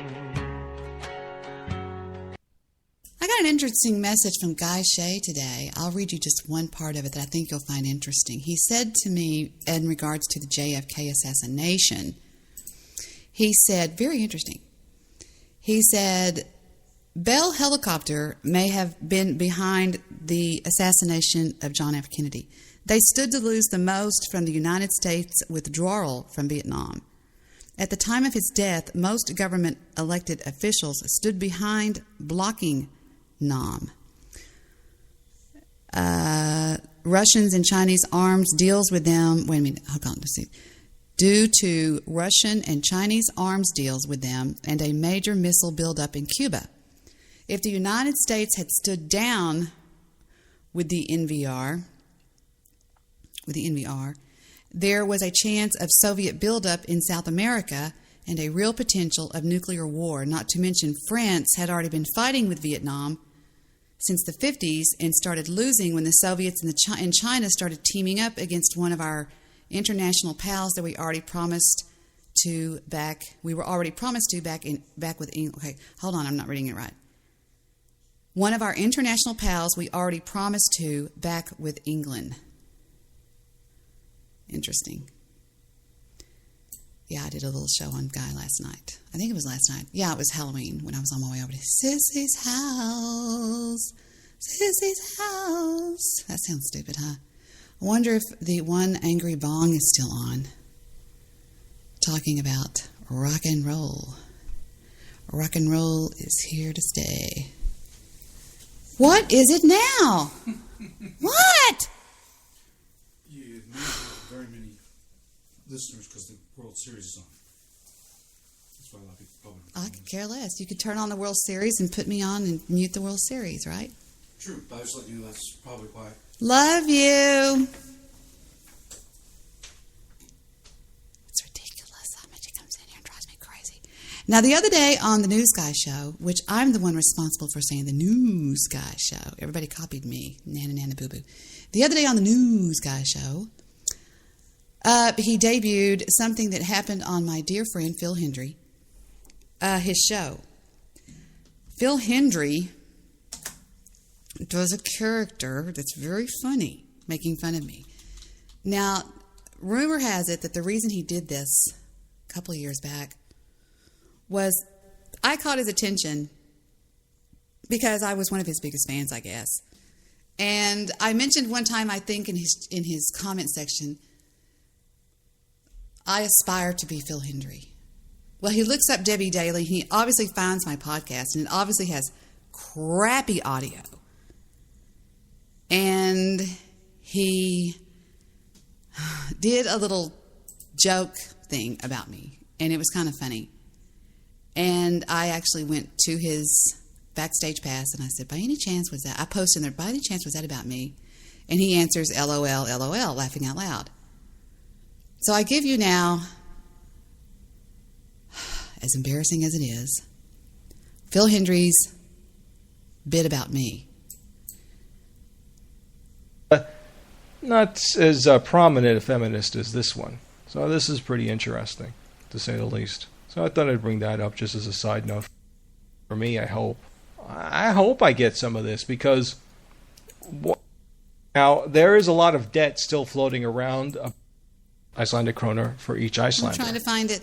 F: I got an interesting message from Guy Shea today. I'll read you just one part of it that I think you'll find interesting. He said to me in regards to the JFK assassination, he said, very interesting, he said, Bell Helicopter may have been behind the assassination of John F. Kennedy. They stood to lose the most from the United States' withdrawal from Vietnam. At the time of his death, most government elected officials stood behind blocking Nam. Russians and Chinese arms deals with them. Wait a minute. Hold on. Let's see. Due to Russian and Chinese arms deals with them and a major missile buildup in Cuba. If the United States had stood down with the NVR, there was a chance of Soviet buildup in South America and a real potential of nuclear war, not to mention France had already been fighting with Vietnam since the 50s and started losing when the Soviets and China started teaming up against one of our international pals that we already promised to back. We were already promised to back with England. Okay, hold on, I'm not reading it right. One of our international pals we already promised to back with England. Interesting. Yeah, I did a little show on Guy last night. I think it was last night. Yeah, it was Halloween when I was on my way over to Sissy's house. Sissy's house. That sounds stupid, huh? I wonder if the one angry bong is still on. Talking about rock and roll. Rock and roll is here to stay. What is it now? What?
S: You don't have very many listeners because the World Series is on. That's why a lot of people probably.
F: I could care less. You could turn on the World Series and put me on and mute the World Series, right?
S: True, but I was letting you know that's probably why.
F: Love you. It's ridiculous how much it comes in here and drives me crazy. Now, the other day on the News Guy show, which I'm the one responsible for saying the News Guy show. Everybody copied me. Nana, nana, boo-boo. The other day on the News Guy show, he debuted something that happened on my dear friend Phil Hendry, his show. Phil Hendry was a character that's very funny, making fun of me. Now, rumor has it that the reason he did this a couple of years back was I caught his attention because I was one of his biggest fans, I guess. And I mentioned one time, I think, in his comment section, I aspire to be Phil Hendry. Well, he looks up Debbie Daly. He obviously finds my podcast, and it obviously has crappy audio. And he did a little joke thing about me, and it was kind of funny. And I actually went to his backstage pass, and I said, by any chance was that? I posted in there, by any chance was that about me? And he answers, LOL, LOL, laughing out loud. So I give you now, as embarrassing as it is, Phil Hendry's bit about me.
C: Not as prominent a feminist as this one. So this is pretty interesting, to say the least. So I thought I'd bring that up just as a side note. for me, I hope. I hope I get some of this because now there is a lot of debt still floating around. Icelandic kroner for each Icelander.
F: I'm trying to find it.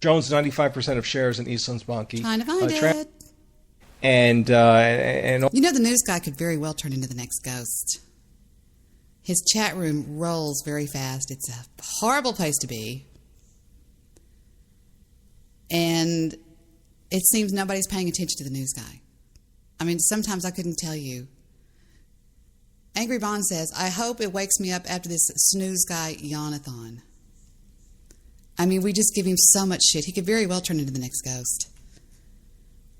C: Jones 95% of shares in Íslandsbanki.
F: Trying to find it.
C: And
F: you know, the news guy could very well turn into the next Ghost. His chat room rolls very fast. It's a horrible place to be. And it seems nobody's paying attention to the news guy. I mean, sometimes I couldn't tell you. Angry Bond says, I hope it wakes me up after this snooze guy yawnathon. I mean, we just give him so much shit. He could very well turn into the next Ghost.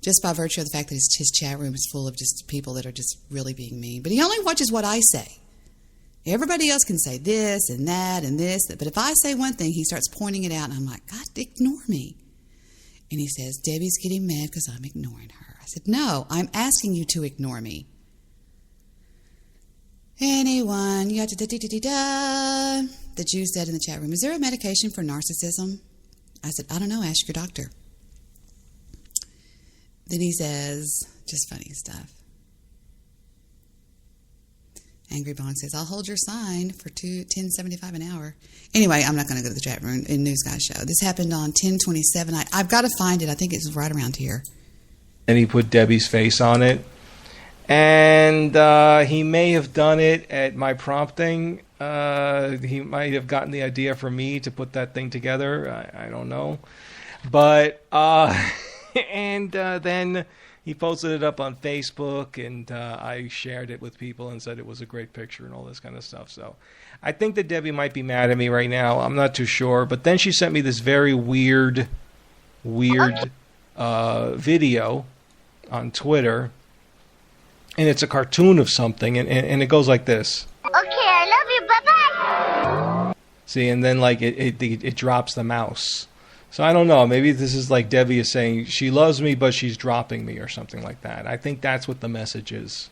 F: Just by virtue of the fact that his chat room is full of just people that are just really being mean. But he only watches what I say. Everybody else can say this and that and this. But if I say one thing, he starts pointing it out. And I'm like, God, ignore me. And he says, Debbie's getting mad because I'm ignoring her. I said, no, I'm asking you to ignore me. Anyone, the Jew said in the chat room, is there a medication for narcissism? I said, I don't know, ask your doctor. Then he says, just funny stuff. Angry Bong says, I'll hold your sign for $10.75 an hour. Anyway, I'm not going to go to the chat room in News Guy Show. This happened on 10/27. I've got to find it. I think it's right around here.
C: And he put Debbie's face on it. And he may have done it at my prompting. He might have gotten the idea for me to put that thing together. I don't know. But, and then he posted it up on Facebook, and I shared it with people and said it was a great picture and all this kind of stuff. So I think that Debbie might be mad at me right now. I'm not too sure. But then she sent me this very weird video on Twitter. And it's a cartoon of something, and it goes like this.
T: Okay, I love you. Bye-bye.
C: See, and then like it drops the mouse. So I don't know. Maybe this is like Debbie is saying she loves me, but she's dropping me or something like that. I think that's what the message is.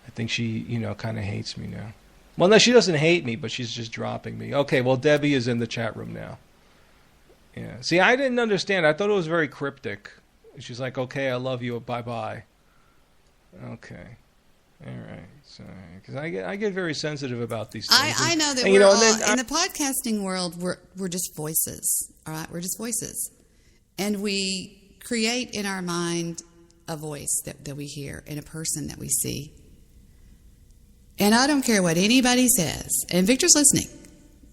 C: I think she, kind of hates me now. Well, no, she doesn't hate me, but she's just dropping me. Okay, well, Debbie is in the chat room now. Yeah. See, I didn't understand. I thought it was very cryptic. She's like, okay, I love you. Bye-bye. Okay, all right. So, because I get very sensitive about these things.
F: I know that we're all, in the podcasting world, we're just voices. All right, we're just voices, and we create in our mind a voice that we hear and a person that we see. And I don't care what anybody says. And Victor's listening,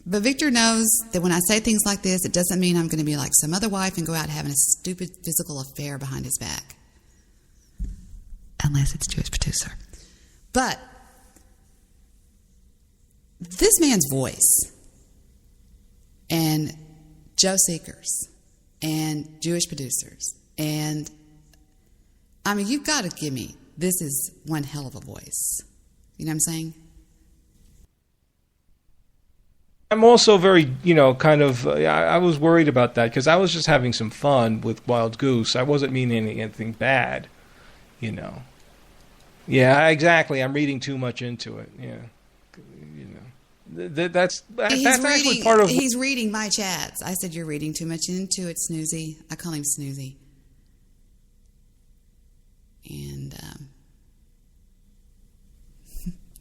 F: but Victor knows that when I say things like this, it doesn't mean I'm going to be like some other wife and go out having a stupid physical affair behind his back. Unless it's Jewish producer. But this man's voice and Joe Seekers and Jewish producers and I mean, you've got to give me, this is one hell of a voice. You know what I'm saying?
C: I'm also very, I was worried about that because I was just having some fun with Wild Goose. I wasn't meaning anything bad, Yeah, exactly. I'm reading too much into it. Yeah, that's actually part of.
F: He's reading my chats. I said you're reading too much into it, Snoozy. I call him Snoozy. And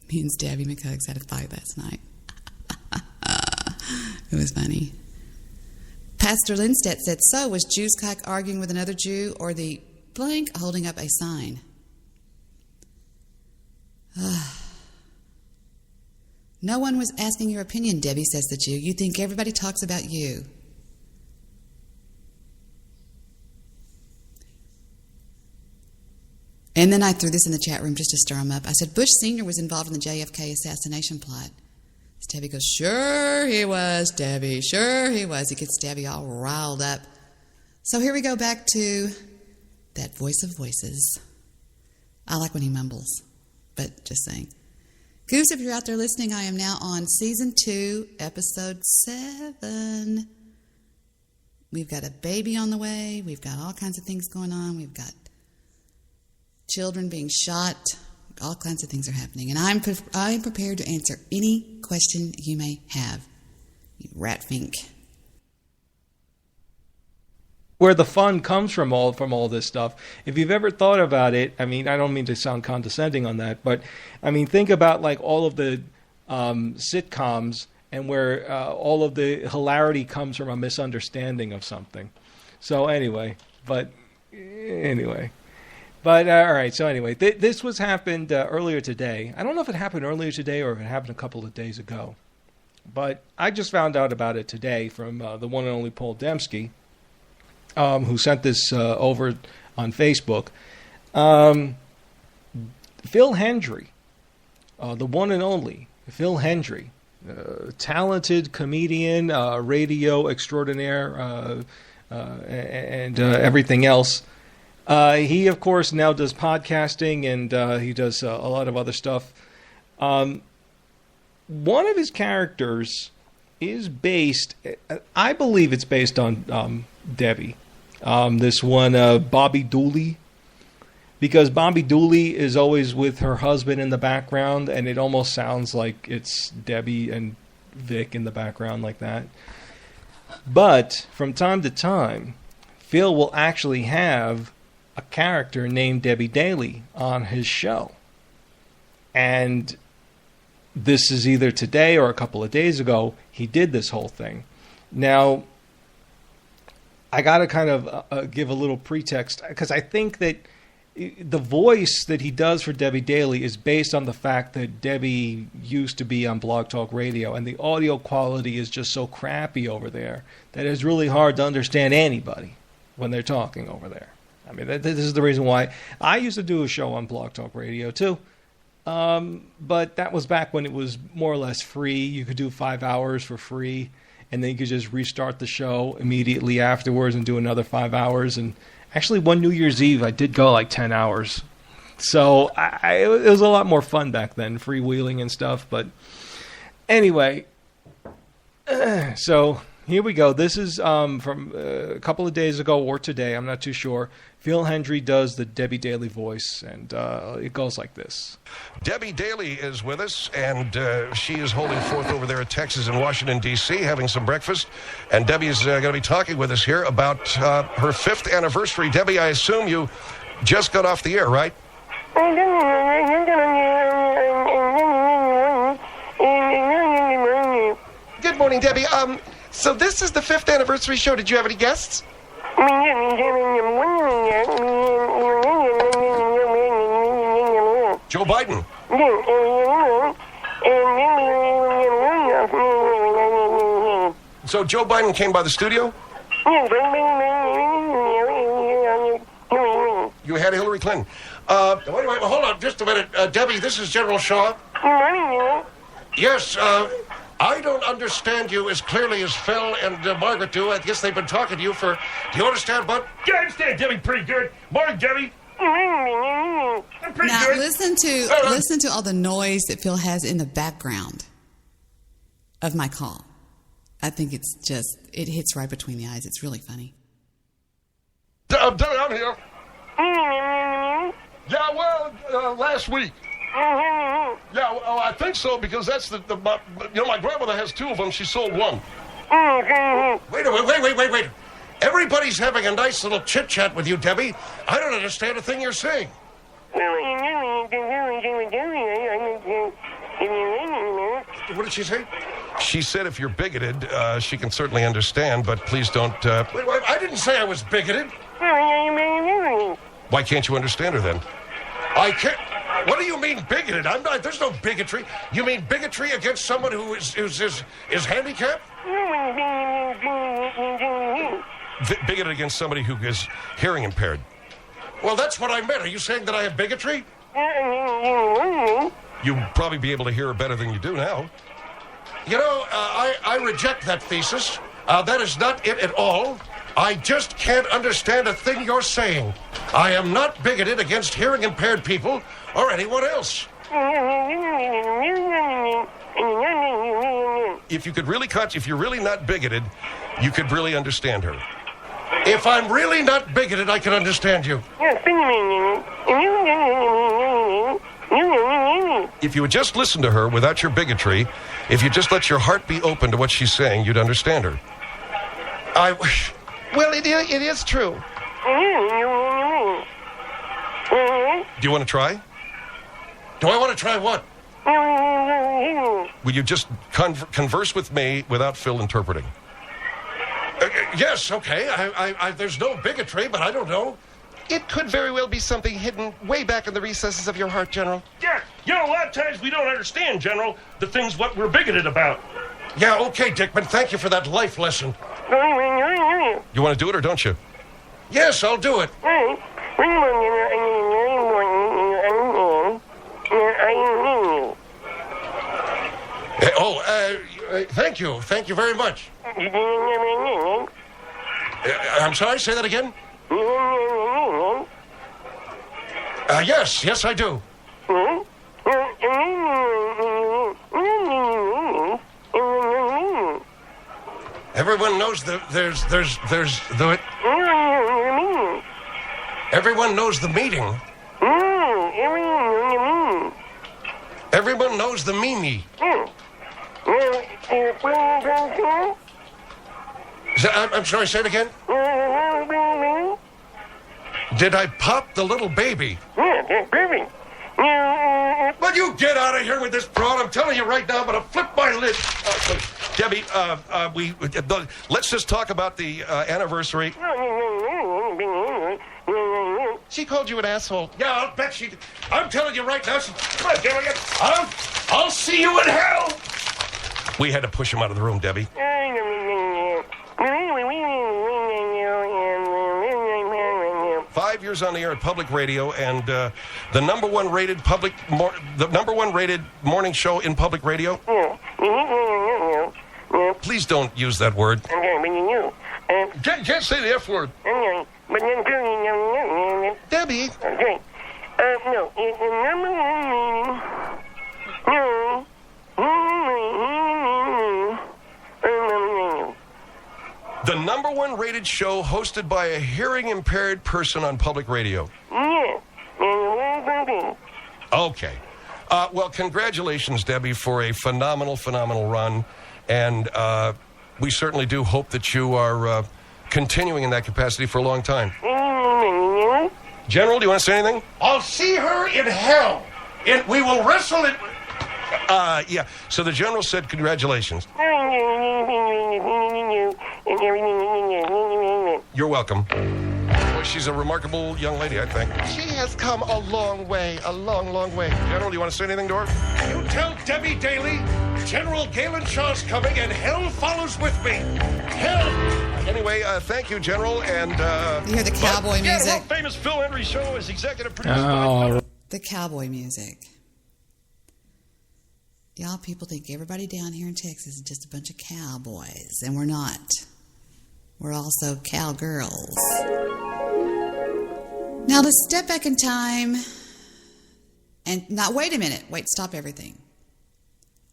F: me and Stabby McHugs had a fight last night. It was funny. Pastor Lindstedt said, "So was Jew's cock arguing with another Jew, or the blank holding up a sign?" No one was asking your opinion, Debbie, says the Jew. You think everybody talks about you. And then I threw this in the chat room just to stir him up. I said, Bush Sr. was involved in the JFK assassination plot. Debbie goes, sure he was, Debbie, sure he was. He gets Debbie all riled up. So here we go back to that voice of voices. I like when he mumbles. But just saying. Goose, if you're out there listening, I am now on Season 2, Episode 7. We've got a baby on the way. We've got all kinds of things going on. We've got children being shot. All kinds of things are happening. And I'm prepared to answer any question you may have, you rat fink.
C: where the fun comes from all this stuff. If you've ever thought about it, I mean, I don't mean to sound condescending on that, but I mean, think about like all of the sitcoms and where all of the hilarity comes from a misunderstanding of something. So anyway, all right. So anyway, this was happened earlier today. I don't know if it happened earlier today or if it happened a couple of days ago, but I just found out about it today from the one and only Paul Dembski, who sent this over on Facebook. Phil Hendry, the one and only Phil Hendry, talented comedian, radio extraordinaire, and everything else. He, of course, now does podcasting, and he does a lot of other stuff. One of his characters is based, I believe it's based on Debbie. This one, Bobby Dooley, because Bobby Dooley is always with her husband in the background, and it almost sounds like it's Debbie and Vic in the background like that. But from time to time, Phil will actually have a character named Debbie Daly on his show. And this is either today or a couple of days ago, he did this whole thing. Now, I got to kind of give a little pretext, because I think that the voice that he does for Debbie Daly is based on the fact that Debbie used to be on Blog Talk Radio, and the audio quality is just so crappy over there that it's really hard to understand anybody when they're talking over there. I mean, this is the reason why I used to do a show on Blog Talk Radio too. But that was back when it was more or less free. You could do 5 hours for free, and then you could just restart the show immediately afterwards and do another 5 hours. And actually, one New Year's Eve, I did go like 10 hours. So it was a lot more fun back then, freewheeling and stuff. But anyway, so here we go. This is from a couple of days ago or today. I'm not too sure. Phil Hendry does the Debbie Daly voice, and it goes like this.
H: Debbie Daly is with us, and she is holding forth over there at Texas and Washington, D.C., having some breakfast. And Debbie is going to be talking with us here about her 5th anniversary. Debbie, I assume you just got off the air, right?
L: Good morning, Debbie. So this is the 5th anniversary show. Did you have any guests?
H: Joe Biden. So Joe Biden came by the studio? You had Hillary Clinton. Wait, hold on just a minute. Debbie, this is General Shaw. Yes, I don't understand you as clearly as Phil and Margaret do. I guess they've been talking to you for... Do you understand, bud?
M: Yeah, I understand Debbie pretty good. Morning, Debbie.
F: Now listen to all the noise that Phil has in the background of my call. I think it's just, it hits right between the eyes. It's really funny.
H: I'm here. Yeah, well, last week. Yeah, well, I think so, because that's my grandmother has 2 of them. She sold 1. Wait. Everybody's having a nice little chit-chat with you, Debbie. I don't understand a thing you're saying. What did she say? She said if you're bigoted, she can certainly understand, but please don't... Wait, I didn't say I was bigoted. Why can't you understand her, then? I can't... What do you mean bigoted? I'm not... There's no bigotry. You mean bigotry against someone who is handicapped? Bigoted against somebody who is hearing impaired. Well, that's what I meant. Are you saying that I have bigotry? You'd probably be able to hear her better than you do now. You know, I reject that thesis. That is not it at all. I just can't understand a thing you're saying. I am not bigoted against hearing impaired people or anyone else. If you're really not bigoted, you could really understand her. If I'm really not bigoted, I can understand you. If you would just listen to her without your bigotry, if you just let your heart be open to what she's saying, you'd understand her.
L: Well, it is true.
H: Do you want to try? Do I want to try what? Will you just converse with me without Phil interpreting? Yes, okay. There's no bigotry, but I don't know.
L: It could very well be something hidden way back in the recesses of your heart, General.
M: Yeah, a lot of times we don't understand, General, the things what we're bigoted about.
H: Yeah, okay, Dickman. Thank you for that life lesson. You want to do it or don't you? Yes, I'll do it. Thank you. Thank you very much. I'm sorry, say that again? Yes, I do. Everyone knows there's the... Everyone knows the meeting. Everyone knows the Mimi. I'm sorry, say it again? Did I pop the little baby? But you get out of here with this broad. I'm telling you right now, I'm going to flip my lid. Debbie, let's just talk about the anniversary.
L: She called you an asshole.
H: Yeah, I'll bet she did. I'm telling you right now. Come on, Debbie. I'll see you in hell. We had to push him out of the room, Debbie. 5 years on the air at public radio, and the number one rated morning show in public radio. Please don't use that word. Can't say the F word.
L: Debbie.
H: The number one rated show hosted by a hearing impaired person on public radio. Okay. Well, congratulations, Debbie, for a phenomenal run. And we certainly do hope that you are continuing in that capacity for a long time. General, do you want to say anything?
M: I'll see her in hell. We will wrestle it.
H: Yeah. So the general said congratulations. You're welcome. Well, she's a remarkable young lady, I think.
L: She has come a long way, a long way.
H: General, do you want to say anything to her?
M: You tell Debbie Daly, General Galen Shaw's coming, and hell follows with me. Hell.
H: Anyway, thank you, General, and...
F: You hear the cowboy music?
M: Yeah, the famous Phil Henry show is executive producer.
F: The cowboy music. Y'all people think everybody down here in Texas is just a bunch of cowboys, and we're not. We're also cowgirls. Now let's step back in time and wait a minute. Wait, stop everything.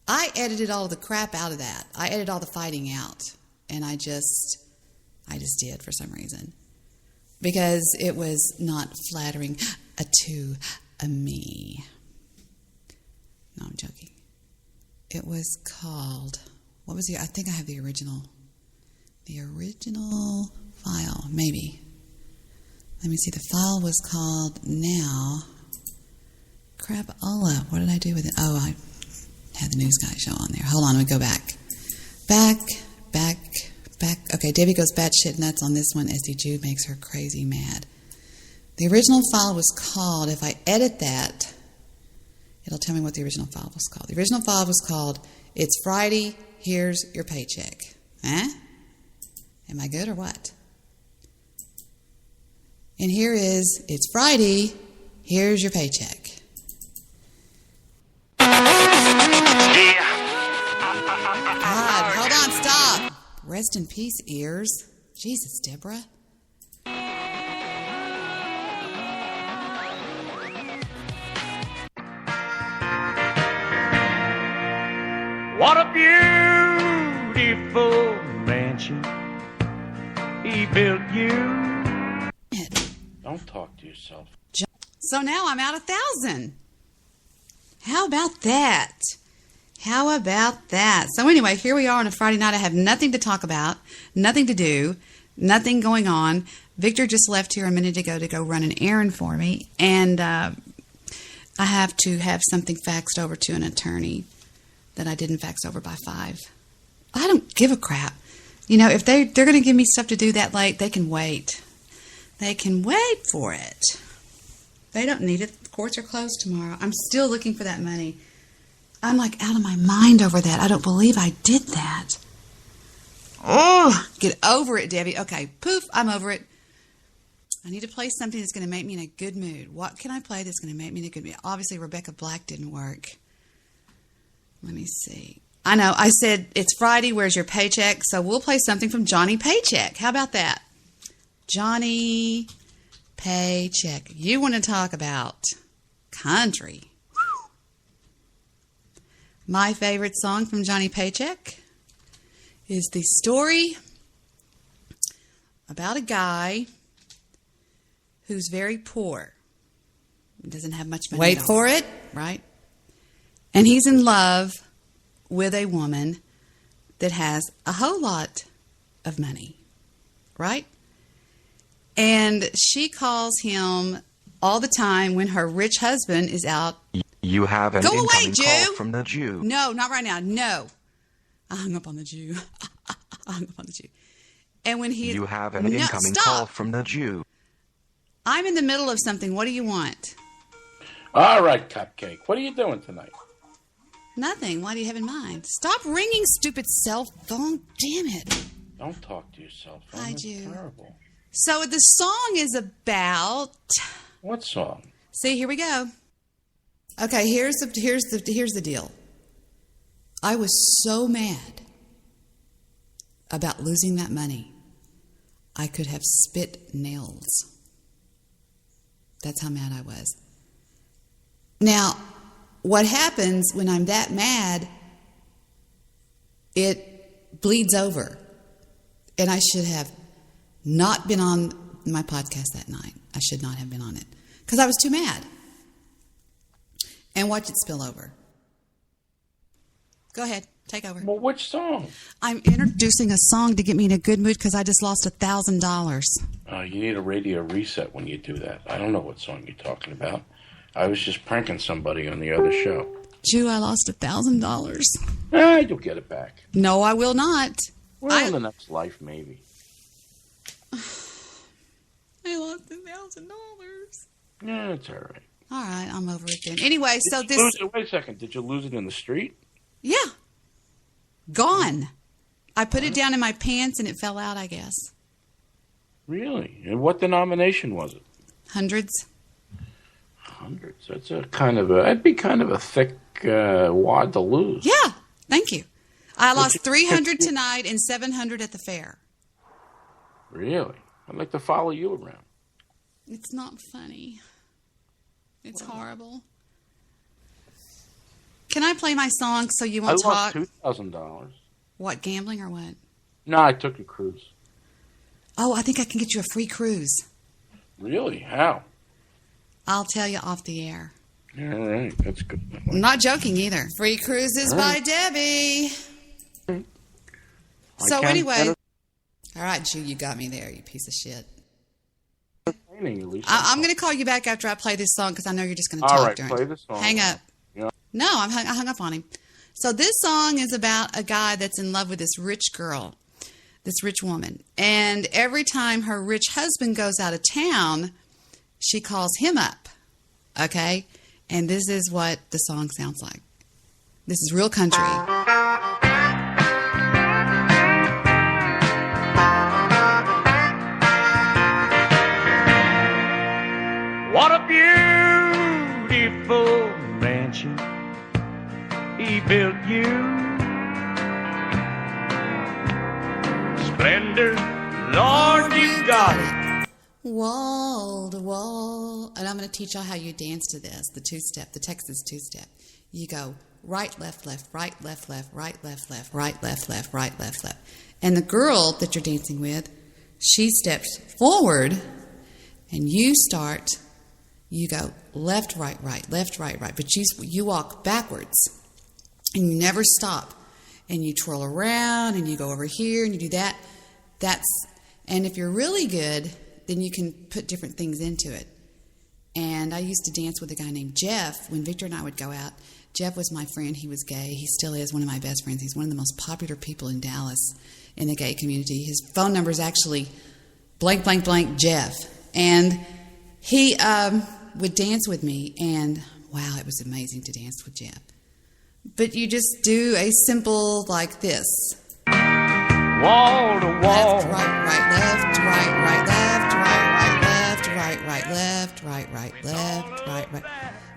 F: I edited all of the crap out of that. I edited all the fighting out, and I just did for some reason because it was not flattering to me. No, I'm joking. It was called, what was I think I have the original file, maybe. Let me see, the file was called Now. Crapola, what did I do with it? Oh, I had the news guy show on there. Hold on, let me go back. Back. Okay, Debbie goes batshit nuts on this one. SD Jude makes her crazy mad. The original file was called, if I edit that, it'll tell me what the original file was called. The original file was called, It's Friday, Here's Your Paycheck. Huh? Am I good or what? And here is, It's Friday, Here's Your Paycheck. God, hold on, stop. Rest in peace, ears. Jesus, Deborah.
A: What a beautiful mansion he built you. Don't talk to yourself.
F: So now I'm out 1,000. How about that? How about that? So anyway, here we are on a Friday night. I have nothing to talk about, nothing to do, Nothing going on. Victor just left here a minute ago to go run an errand for me, and I have to have something faxed over to an attorney that I didn't fax over by 5. I don't give a crap. You know, if they're going to give me stuff to do that late, they can wait. They can wait for it. They don't need it. The courts are closed tomorrow. I'm still looking for that money. I'm like out of my mind over that. I don't believe I did that. Oh, get over it, Debbie. Okay, poof, I'm over it. I need to play something that's going to make me in a good mood. What can I play that's going to make me in a good mood? Obviously, Rebecca Black didn't work. Let me see. I know, I said, it's Friday, where's your paycheck? So we'll play something from Johnny Paycheck. How about that? Johnny Paycheck. You want to talk about country. Whew. My favorite song from Johnny Paycheck is the story about a guy who's very poor. Doesn't have much money. Wait for it. Right? And he's in love with a woman that has a whole lot of money. Right? And she calls him all the time when her rich husband is out.
I: You have an incoming call from the Jew.
F: No, not right now. No. I hung up on the Jew. I hung up on the Jew. And when he...
I: You have an incoming call from the Jew.
F: I'm in the middle of something. What do you want?
K: All right, Cupcake. What are you doing tonight?
F: Nothing. What do you have in mind? Stop ringing, stupid cell phone. Damn it.
K: Don't talk to yourself.
F: I
K: That's
F: do.
K: terrible.
F: So the song is about...
K: What song?
F: See, here we go. Okay, here's the deal. I was so mad about losing that money. I could have spit nails. That's how mad I was. Now, what happens when I'm that mad, it bleeds over. And I should have not been on my podcast that night. I should not have been on it because I was too mad. And watch it spill over. Go ahead. Take over.
K: Well, which song?
F: I'm introducing a song to get me in a good mood because I just lost $1,000.
K: You need a radio reset when you do that. I don't know what song you're talking about. I was just pranking somebody on the other show.
F: Jew, I lost
K: $1,000. You'll get it back.
F: No, I will not.
K: Well, in the next life, maybe.
F: I lost $1,000.
K: Yeah, it's all right.
F: All right, I'm over it then. Anyway, so this...
K: Wait a second. Did you lose it in the street?
F: Yeah. Gone. I put it down in my pants and it fell out, I guess.
K: Really? And what denomination was it?
F: Hundreds.
K: Hundreds. That's that'd be kind of a thick wad to lose.
F: Yeah. Thank you. I lost 300 tonight and 700 at the fair.
K: Really? I'd like to follow you around.
F: It's not funny. It's horrible. Can I play my song so you won't talk?
K: I lost $2,000.
F: What, gambling or what?
K: No, I took a cruise.
F: Oh, I think I can get you a free cruise.
K: Really? How?
F: I'll tell you off the air.
K: All right, that's good.
F: I'm not joking either. Free cruises by Debbie. So anyway, all right, Jew, you got me there, you piece of shit. I'm going to call you back after I play this song because I know you're just going to talk
K: all right,
F: during
K: play
F: it.
K: the song.
F: Hang up.
K: Yeah.
F: No, I hung up on him. So this song is about a guy that's in love with this rich girl, this rich woman. And every time her rich husband goes out of town, she calls him up. Okay? And this is what the song sounds like. This is real country.
A: What a beautiful mansion he built you. Splendor, Lord, you got it.
F: Wall to wall. And I'm going to teach y'all how you dance to this, the two-step, the Texas two-step. You go right, left, left, right, left, left, right, left, left, right, left, left, right, left, left. And the girl that you're dancing with, she steps forward and you go left, right, right, left, right, right. But you walk backwards and you never stop. And you twirl around and you go over here and you do that. And if you're really good, then you can put different things into it. And I used to dance with a guy named Jeff. When Victor and I would go out, Jeff was my friend. He was gay. He still is one of my best friends. He's one of the most popular people in Dallas in the gay community. His phone number is actually blank, blank, blank Jeff. And he would dance with me, and wow, it was amazing to dance with Jeff. But you just do a simple like this.
A: Wall to wall.
F: Left, right, right, left, right, right, left, right, right, left, right, right, left, right, right, left, right, right.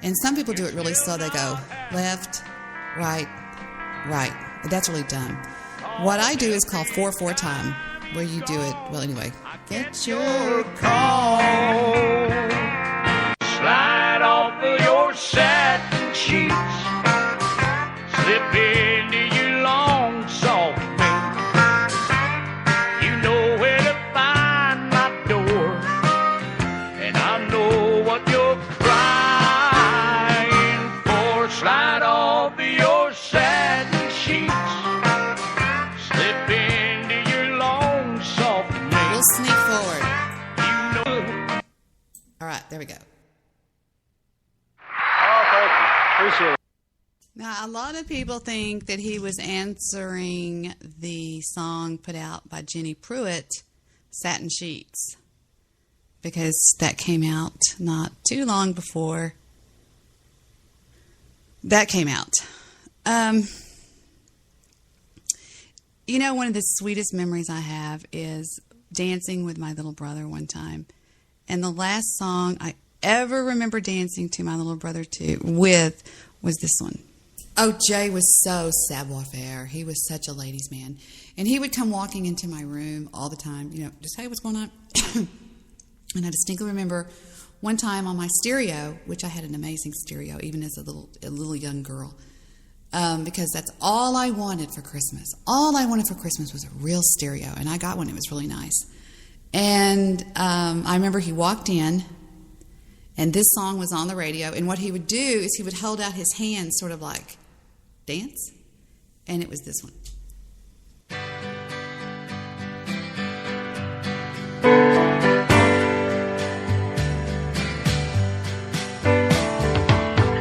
F: And some people do it really slow. They go left, right, right. That's really dumb. What I do is called 4/4 time, where you do it. Well, anyway, get your
A: call. Slide off of your satin sheets. Slip into your long soft mink. You know where to find my door, and I know what you're crying for. Slide off of your satin sheets. Slip into your long soft mink.
F: We'll sneak forward.
A: You know.
F: All right, there we go.
A: Oh, thank you. Appreciate it.
F: Now, a lot of people think that he was answering the song put out by Jenny Pruitt, Satin Sheets, because that came out not too long before that came out. You know, one of the sweetest memories I have is dancing with my little brother one time. And the last song I ever remember dancing to my little brother with was this one. Oh, Jay was so savoir-faire. He was such a ladies' man. And he would come walking into my room all the time, you know, just, hey, what's going on? And I distinctly remember one time on my stereo, which I had an amazing stereo, even as a little young girl, because that's all I wanted for Christmas. All I wanted for Christmas was a real stereo, and I got one. It was really nice. And I remember he walked in, and this song was on the radio, and what he would do is he would hold out his hands sort of like, dance, and it was this one.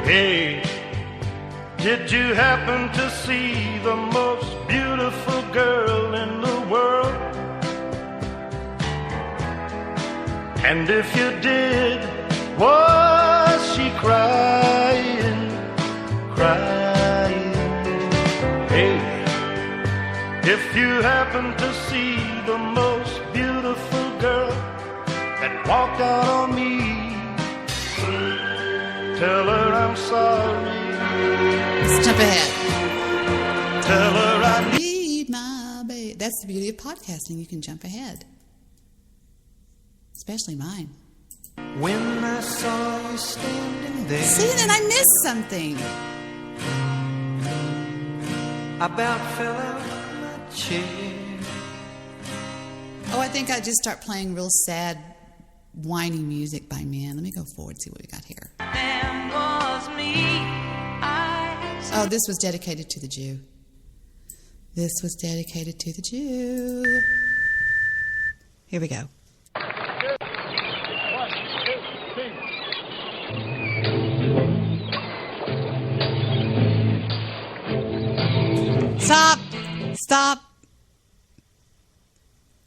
A: Hey, did you happen to see the most beautiful girl in the world? And if you did, was she crying, crying? Hey, if you happen to see the most beautiful girl that walked out on me, tell her I'm sorry.
F: Let's jump ahead.
A: Tell her I
F: need my baby. That's the beauty of podcasting. You can jump ahead. Especially mine.
N: When I saw you standing there.
F: See, then I missed something.
N: I about fell out of my chair.
F: Oh, I think I just start playing real sad, whiny music by men. Let me go forward and see what we got here. Oh, this was dedicated to the Jew. This was dedicated to the Jew. Here we go. Stop! Stop!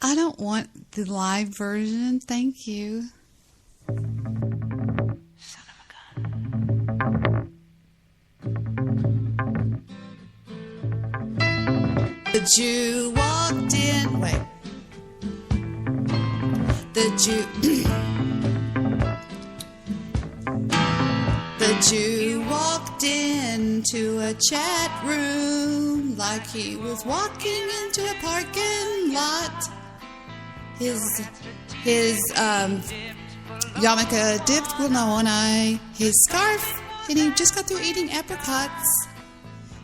F: I don't want the live version. Thank you. Son of a gun. The Jew walked in. Wait. The Jew walked into a chat room like he was walking into a parking lot. His yarmulke dipped with one eye, his scarf, and he just got through eating apricots.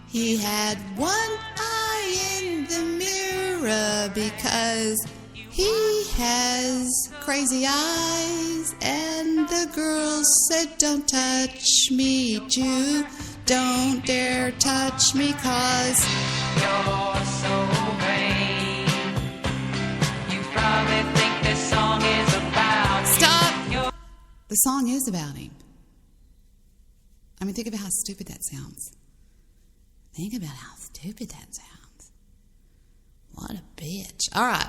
F: He had one eye in the mirror because he has crazy eyes, and the girl said, "Don't touch me, Jew, don't dare touch me, 'cause
O: you're so vain. You probably think
F: The song is about him. I mean, think about how stupid that sounds. Think about how stupid that sounds. What a bitch. All right.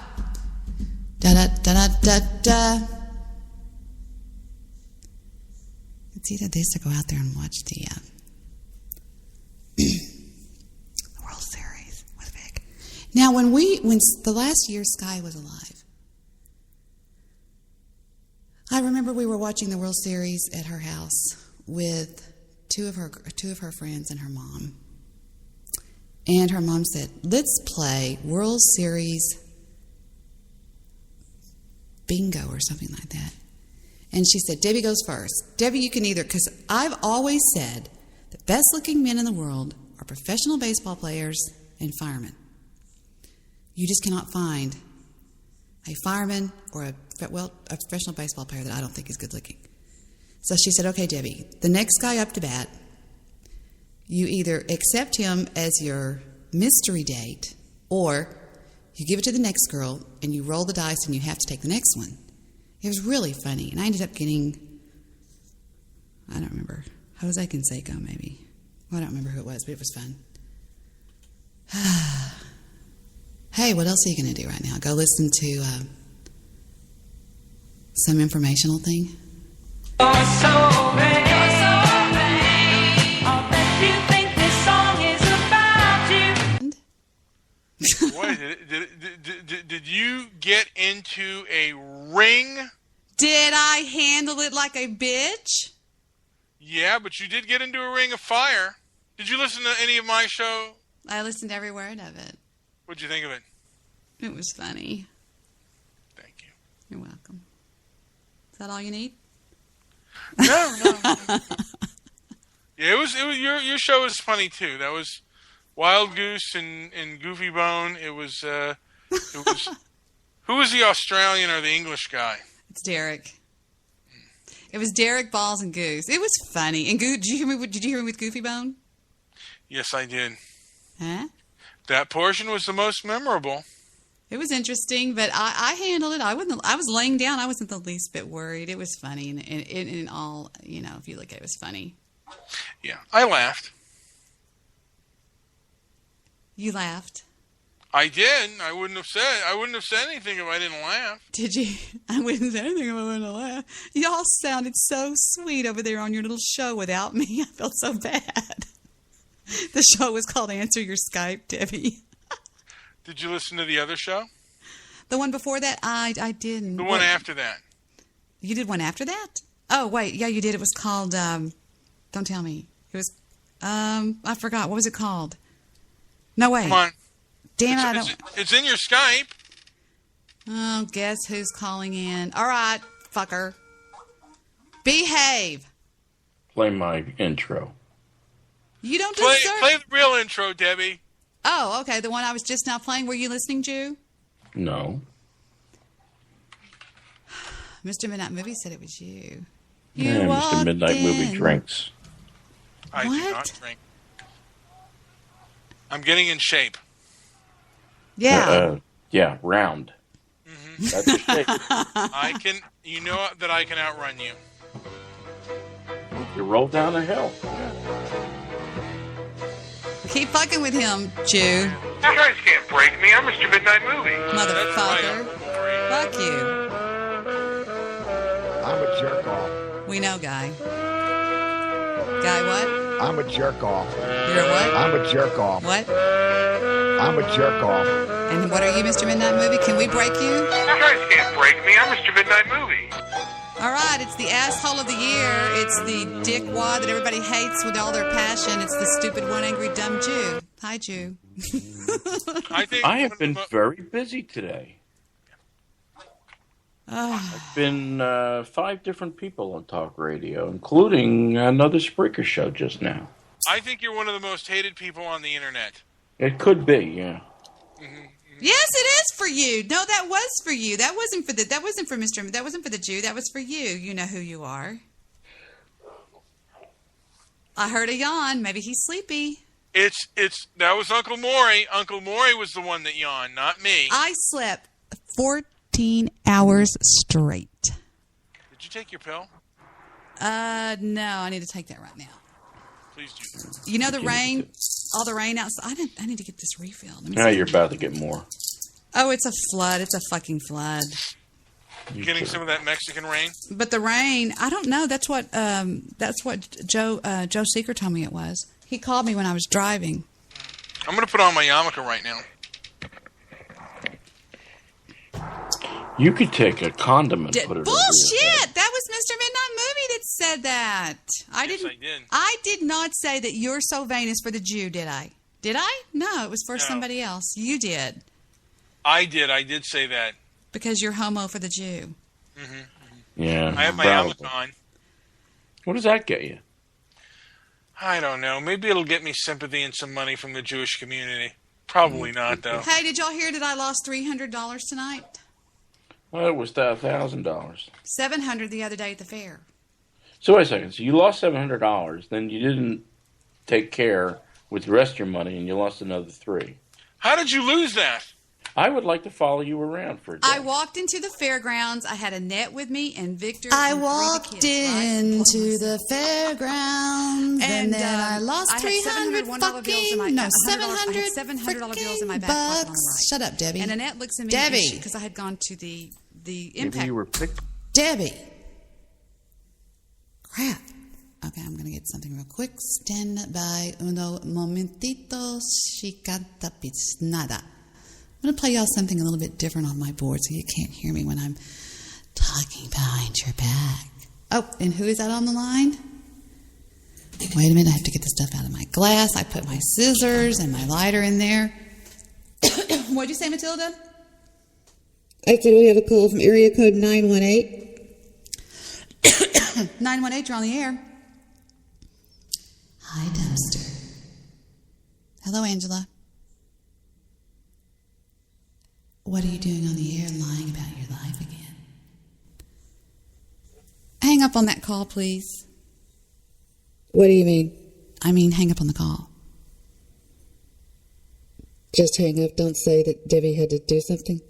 F: Da-da-da-da-da-da. It's either this or go out there and watch the World Series with Vic. Now, when the last year Sky was alive, I remember we were watching the World Series at her house with two of her friends and her mom. And her mom said, "Let's play World Series bingo," or something like that. And she said, "Debbie goes first. Debbie, you can either," because I've always said the best looking men in the world are professional baseball players and firemen. You just cannot find a fireman or a professional baseball player that I don't think is good looking. So she said, "Okay, Debbie, the next guy up to bat, you either accept him as your mystery date or you give it to the next girl and you roll the dice and you have to take the next one." It was really funny. And I ended up getting, I don't remember, Jose Canseco maybe. Well, I don't remember who it was, but it was fun. Hey, what else are you going to do right now? Go listen to some informational thing?
O: What, did you get into a ring?
F: Did I handle it like a bitch?
O: Yeah, but you did get into a ring of fire. Did you listen to any of my show?
F: I listened to every word of it.
O: What'd you think of it?
F: It was funny.
O: Thank you.
F: You're welcome. Is that all you need?
O: No. Yeah, it was your show was funny too. That was Wild Goose and Goofy Bone. It was who was the Australian or the English guy?
F: It's Derek. It was Derek, Balls, and Goose. It was funny. And did you hear me with Goofy Bone?
O: Yes, I did.
F: Huh?
O: That portion was the most memorable.
F: It was interesting, but I handled it. I was laying down. I wasn't the least bit worried. It was funny, and in all, if you look at it, it was funny.
O: Yeah, I laughed.
F: You laughed.
O: I did. I wouldn't have said anything if I didn't laugh.
F: Did you? I wouldn't say anything if I wouldn't laugh. Y'all sounded so sweet over there on your little show without me. I felt so bad. The show was called Answer Your Skype, Debbie.
O: Did you listen to the other show?
F: The one before that? I didn't.
O: The one after that.
F: You did one after that? Oh, wait. Yeah, you did. It was called, don't tell me. It was, I forgot. What was it called? No, wait.
O: Come on.
F: Damn it,
O: it's in your Skype.
F: Oh, guess who's calling in? All right, fucker. Behave.
K: Play my intro.
F: You don't
O: play the real intro, Debbie.
F: Oh, okay. The one I was just now playing. Were you listening, Jew?
K: No.
F: Mr. Midnight Movie said it was you.
K: Yeah, Mr. Midnight Movie drinks.
O: I do not drink. I'm getting in shape.
F: Yeah.
K: Yeah, round.
O: Mm-hmm.
K: That's a shape.
O: I can outrun you.
K: You roll down a hill.
F: Keep fucking with him, Jew.
M: You guys can't break me. I'm Mr. Midnight Movie.
F: Motherfucker. Fuck you.
Q: I'm a jerk off.
F: We know, Guy. Guy what?
Q: I'm a jerk off.
F: You're a what?
Q: I'm a jerk off.
F: What?
Q: I'm a jerk off.
F: And what are you, Mr. Midnight Movie? Can we break you?
M: You guys can't break me. I'm Mr. Midnight Movie.
F: All right, it's the asshole of the year. It's the dickwad that everybody hates with all their passion. It's the stupid one angry dumb Jew. Hi, Jew.
K: I have been very busy today. I've been 5 different people on talk radio, including another Spreaker show just now.
O: I think you're one of the most hated people on the internet.
K: It could be, yeah.
O: Mm-hmm.
F: Yes, it is for you. No, that was for you. That wasn't for Mr. That wasn't for the Jew. That was for you. You know who you are. I heard a yawn. Maybe he's sleepy.
O: That was Uncle Maury. Uncle Maury was the one that yawned, not me.
F: I slept 14 hours straight.
O: Did you take your pill?
F: No, I need to take that right now.
O: Please do.
F: You know the rain, all the rain outside. I need to get this refilled.
K: Now you're about to get more.
F: Oh, it's a flood. It's a fucking flood.
O: Getting some of that Mexican rain.
F: But the rain, I don't know. That's what Joe Seeker told me it was. He called me when I was driving.
O: I'm going to put on my yarmulke right now.
K: You could take a condom and put it over your head.
F: Bullshit! That was Mr. Midnight Movie that said that. I did. I did not say that you're so vain is for the Jew, did I? Did I? No, it was for somebody else. You did.
O: I did say that.
F: Because you're homo for the Jew.
K: Yeah.
O: I have my yarmulke on.
K: What does that get you?
O: I don't know. Maybe it'll get me sympathy and some money from the Jewish community. Probably not, though.
F: Hey, did y'all hear that I lost $300 tonight?
K: Well, it was $1,000.
F: $700 the other day at the fair.
K: So wait a second. So you lost $700, then you didn't take care with the rest of your money, and you lost another $300.
O: How did you lose that?
K: I would like to follow you around for a day.
F: I walked into the fairgrounds. I had a net with me and Victor.
E: I walked into the fairgrounds and then I lost 300 fucking, no, 700
F: $700 bills in my back
E: bucks.
F: pocket on the right.
E: Shut up, Debbie.
F: And Annette looks at me
E: Debbie,
F: because I had gone to the
I: Maybe
F: impact.
I: you were picked.
E: Debbie. Crap. Okay, I'm going to get something real quick. Stand by uno momentito, chicata piznada. I'm going to play y'all something a little bit different on my board so you can't hear me when I'm talking behind your back. Oh, and who is that on the line? Wait a minute, I have to get the stuff out of my glass. I put my scissors and my lighter in there. What'd you say, Matilda?
B: I said we have a call from area code 918.
F: 918, you're on the air.
E: Hi, Dumpster.
F: Hello, Angela.
E: What are you doing on the air lying about your life again?
F: Hang up on that call, please.
B: What do you mean?
F: I mean, hang up on the call.
B: Just hang up. Don't say that Debbie had to do something.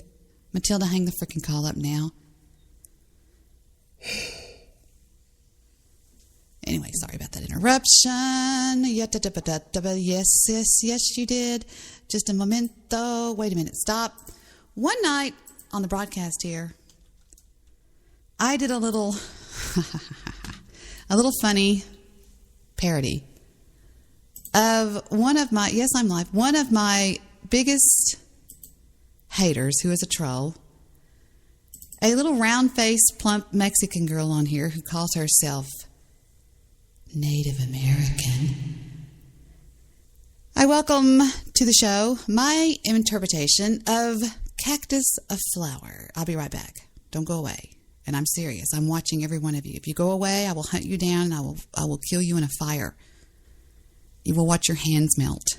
F: Matilda, hang the freaking call up now. Anyway, sorry about that interruption. Yes, you did. Just a momento. Wait a minute. Stop. One night on the broadcast here, I did a little funny parody of one of my, yes, I'm live, one of my biggest haters, who is a troll, a little round-faced, plump Mexican girl on here who calls herself Native American. I welcome to the show my interpretation of Cactus of Flower. I'll be right back. Don't go away. And I'm serious. I'm watching every one of you. If you go away, I will hunt you down and I will kill you in a fire. You will watch your hands melt.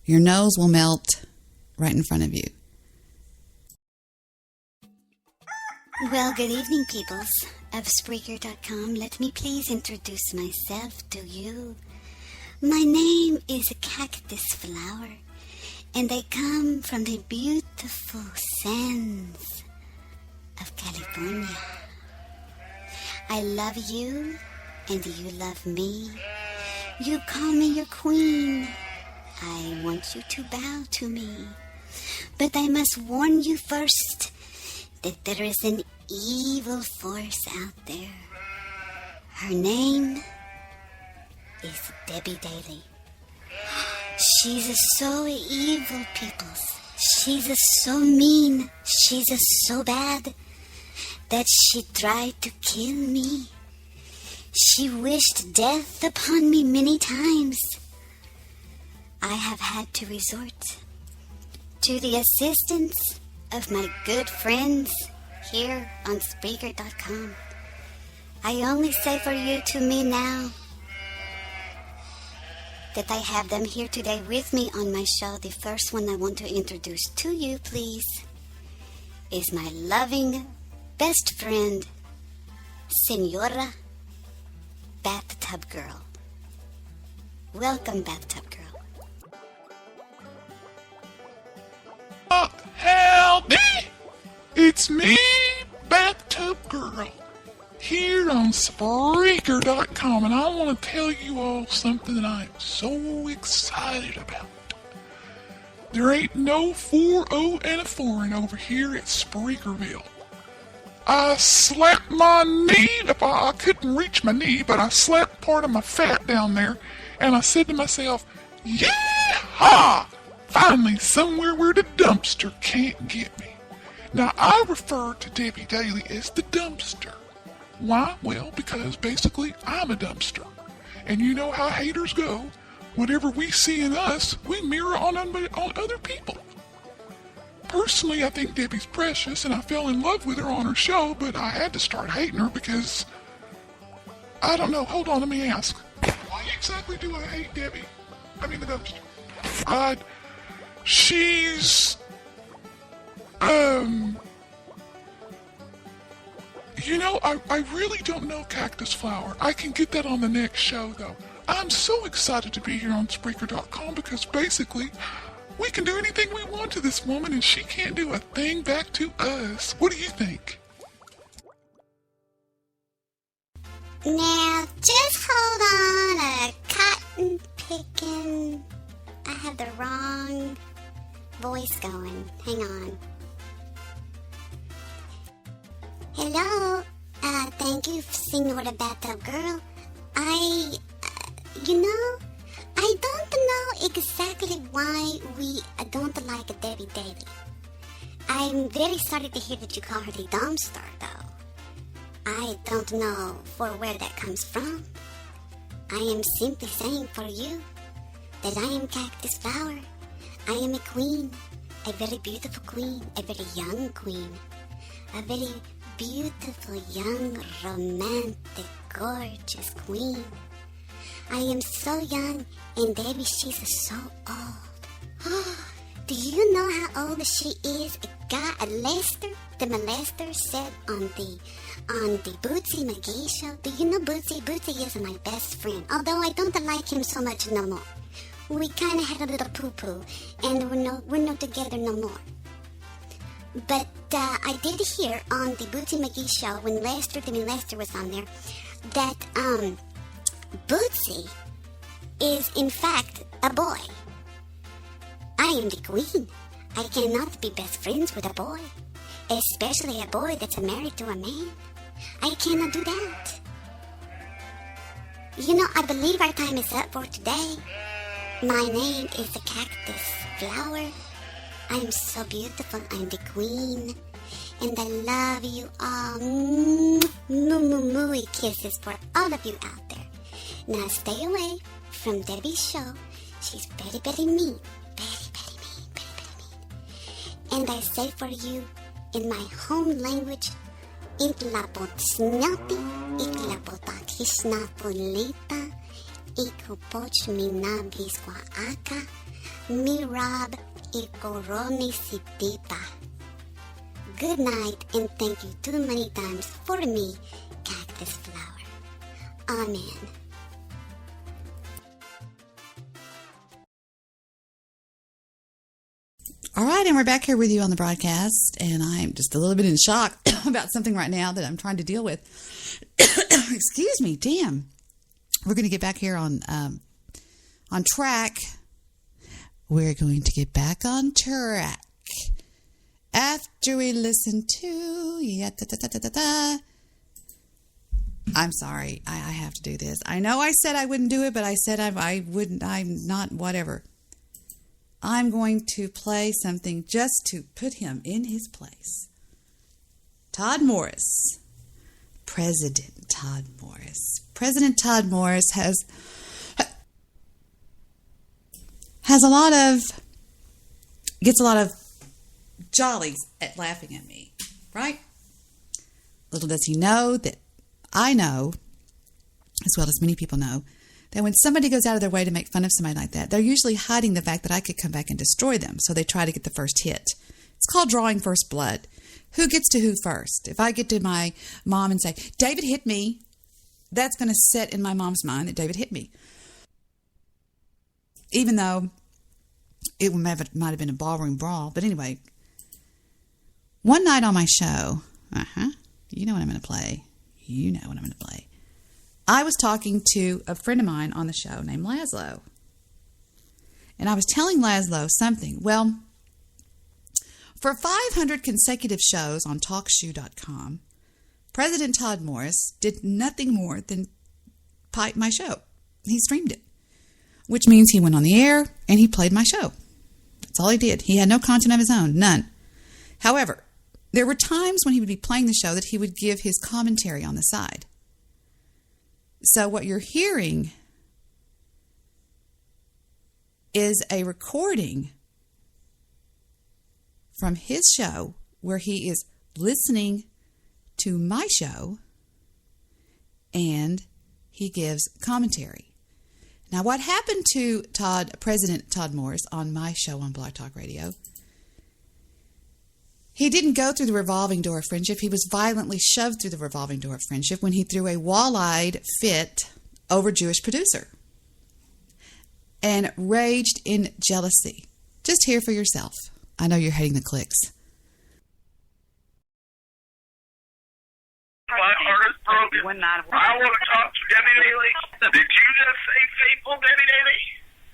F: Your nose will melt right in front of you.
P: Well, good evening, peoples of Spreaker.com. Let me please introduce myself to you. My name is Cactus Flower, and I come from the beautiful sands of California. I love you, and you love me. You call me your queen. I want you to bow to me. But I must warn you first that there is an evil force out there. Her name is Debbie Daly. She's so evil, peoples. She's so mean. She's so bad that she tried to kill me. She wished death upon me many times. I have had to resort to the assistance of my good friends here on Spreaker.com. I only say for you to me now that I have them here today with me on my show. The first one I want to introduce to you, please, is my loving best friend, Senora Bathtub Girl. Welcome, Bathtub Girl.
R: Help me! It's me, Bathtub Girl.
D: here on Spreaker.com, and I want to tell you all something that I am so excited about. There ain't no 4-0 and a foreign over here at Spreakerville. I slapped my knee. I couldn't reach my knee, but I slapped part of my fat down there, and I said to myself, yeah-ha! Finally, somewhere where the dumpster can't get me. Now, I refer to Debbie Daly as the dumpster. Why? Well, because basically I'm a dumpster. And you know how haters go. Whatever we see in us, we mirror on other people. Personally, I think Debbie's precious, and I fell in love with her on her show, but I had to start hating her because... I don't know. Hold on, let me ask. Why exactly do I hate Debbie? I mean the dumpster. She's... You know, I really don't know Cactus Flower. I can get that on the next show, though. I'm so excited to be here on Spreaker.com because basically, we can do anything we want to this woman and she can't do a thing back to us. What do you think?
P: Now, just hold on a cotton picking. I have the wrong voice going. Hang on. Hello. Thank you, Senora Bathtub Girl. I don't know exactly why we don't like Debbie Daly. I'm very sorry to hear that you call her the dumpster, though. I don't know for where that comes from. I am simply saying for you that I am Cactus Flower. I am a queen, a very beautiful queen, a very young queen, a very beautiful, young, romantic, gorgeous queen. I am so young, and Debbie, she's so old. Do you know how old she is? Lester, the molester, said on the Bootsy McGee show. Do you know Bootsy? Bootsy is my best friend, although I don't like him so much no more. We kind of had a little poo-poo, and we're not together no more. But I did hear on the Bootsy McGee show when Lester was on there that Bootsy is in fact a boy. I am the queen. I cannot be best friends with a boy, especially a boy that's married to a man. I cannot do that. You know, I believe our time is up for today. My name is the Cactus Flower. I'm so beautiful. I'm the queen. And I love you all. Moo kisses for all of you out there. Now stay away from Debbie's show. She's very, very mean. Very, very mean. Very, very mean. And I say for you, in my home language, Itlapot snappy, itlapot akishnapulita, ikupoch minabis kwaaka, mirab ikoromi sitita. Good night, and thank you too many times for me, Cactus Flower. Amen.
F: All right, and we're back here with you on the broadcast, and I'm just a little bit in shock about something right now that I'm trying to deal with. Excuse me, damn. We're going to get back here on track. We're going to get back on track after we listen to I'm sorry, I have to do this. I know I said I wouldn't do it, but I said I wouldn't. I'm not. Whatever. I'm going to play something just to put him in his place. Todd Morris. President Todd Morris. President Todd Morris has gets a lot of jollies at laughing at me, right? Little does he know that I know, as well as many people know, that when somebody goes out of their way to make fun of somebody like that, they're usually hiding the fact that I could come back and destroy them, so they try to get the first hit. It's called drawing first blood. Who gets to who first? If I get to my mom and say, David hit me, that's going to set in my mom's mind that David hit me. Even though it might have been a ballroom brawl. But anyway, one night on my show, you know what I'm going to play. You know what I'm going to play. I was talking to a friend of mine on the show named Laszlo. And I was telling Laszlo something. Well, for 500 consecutive shows on TalkShoe.com, President Todd Morris did nothing more than pipe my show. He streamed it, which means he went on the air and he played my show. That's all he did. He had no content of his own, none. However, there were times when he would be playing the show that he would give his commentary on the side. So what you're hearing is a recording from his show where he is listening to my show and he gives commentary. Now, what happened to President Todd Morris on my show on Blog Talk Radio, he didn't go through the revolving door of friendship. He was violently shoved through the revolving door of friendship when he threw a wall-eyed fit over Jewish producer and raged in jealousy. Just hear for yourself. I know you're hating the clicks.
G: My heart is broken. I want to talk to Debbie Daly. Did you just say faithful, Debbie Daly?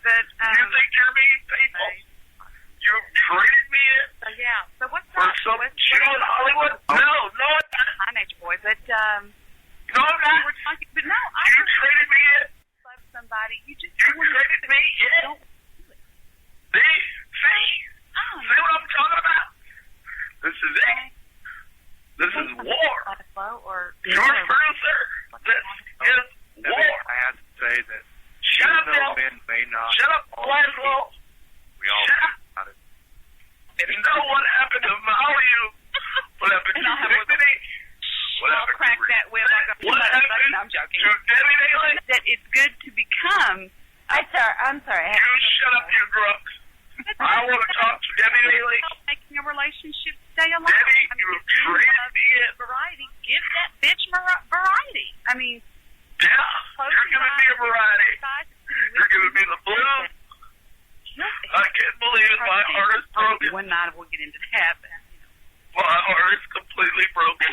G: You think you're being faithful? You traded me in for some Jew in Hollywood? No,
R: I Nature Boy, but
G: no, I'm not.
R: But no,
G: you traded me in.
R: Love somebody. You
G: traded me in. See what I'm talking about? This is it. This is war. George producer, this is war.
U: I have to say that
G: Shut up, Bill.
U: men may not.
G: Shut up, Laszlo.
U: We all
G: Shut up.
U: about it.
G: You know what happened to Maui? What happened to Dignity? What happened
R: crack that whip like a
G: What happened
R: I'm joking.
G: to Debbie Daly?
R: That it's good to become. I'm sorry.
G: You shut up, you drunks. I want to talk to Debbie Daly.
R: Making a relationship stay alive.
G: Debbie, you traded me in.
R: Variety. Give that bitch variety. I mean,
G: yeah, you're giving me a variety. You're giving me the blues. I can't believe it. My heart is broken.
R: One night we'll get into that.
G: My heart is completely broken.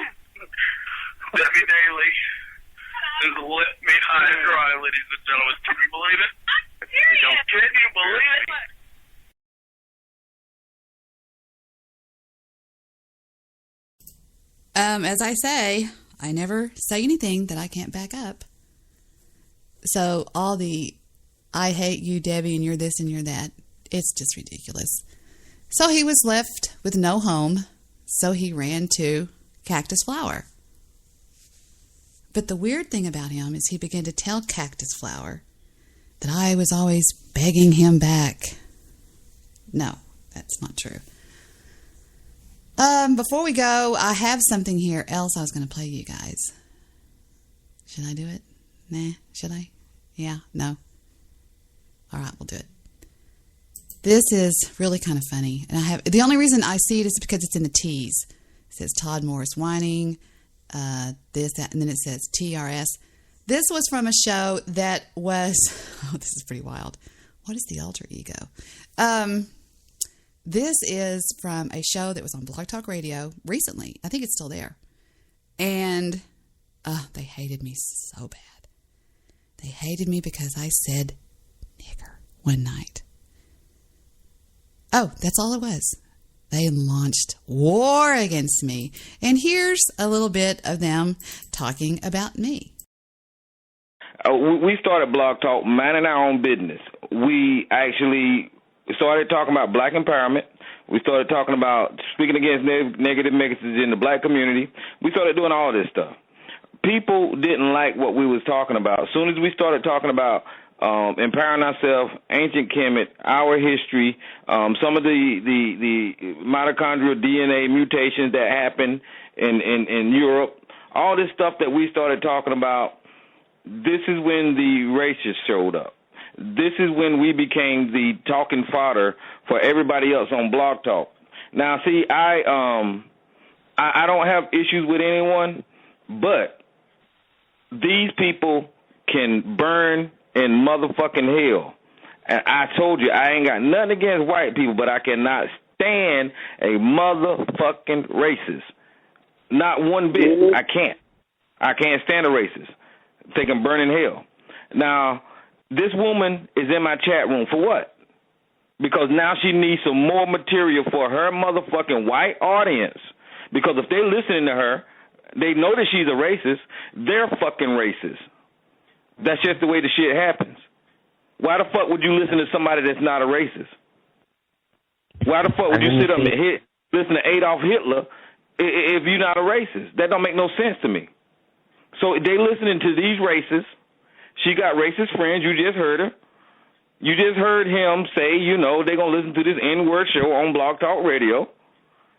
G: Debbie Daly has left me high and dry, ladies and gentlemen. Can you believe it? Can you believe it?
F: As I say, I never say anything that I can't back up. So all the I hate you, Debbie, and you're this and you're that, it's just ridiculous. So he was left with no home, so he ran to Cactus Flower. But the weird thing about him is he began to tell Cactus Flower that I was always begging him back. No, that's not true. Before we go, I have something here else I was going to play you guys. Should I do it? Nah, should I? Yeah, no. All right, we'll do it. This is really kind of funny. And the only reason I see it is because it's in the T's. It says Todd Morris whining, this, that, and then it says TRS. This was from a show that was, this is pretty wild. What is the alter ego? This is from a show that was on Blog Talk Radio recently. I think it's still there. And they hated me so bad. They hated me because I said nigger one night. Oh, that's all it was. They launched war against me. And here's a little bit of them talking about me.
X: We started Blog Talk minding our own business. We actually started talking about black empowerment. We started talking about speaking against negative messages in the black community. We started doing all this stuff. People didn't like what we was talking about. As soon as we started talking about empowering ourselves, ancient Kemet, our history, some of the mitochondrial DNA mutations that happened in Europe, all this stuff that we started talking about, this is when the racists showed up. This is when we became the talking fodder for everybody else on Blog Talk. Now, see, I don't have issues with anyone, but these people can burn in motherfucking hell. And I told you, I ain't got nothing against white people, but I cannot stand a motherfucking racist. Not one bit. I can't. I can't stand a racist. They can burn in hell. Now, this woman is in my chat room for what? Because now she needs some more material for her motherfucking white audience. Because if they're listening to her, they know that she's a racist. They're fucking racist. That's just the way the shit happens. Why the fuck would you listen to somebody that's not a racist? Why the fuck would you sit up and listen to Adolf Hitler if you're not a racist? That don't make no sense to me. So they listening to these racists. She got racist friends. You just heard her. You just heard him say, you know, they're going to listen to this N-word show on Blog Talk Radio.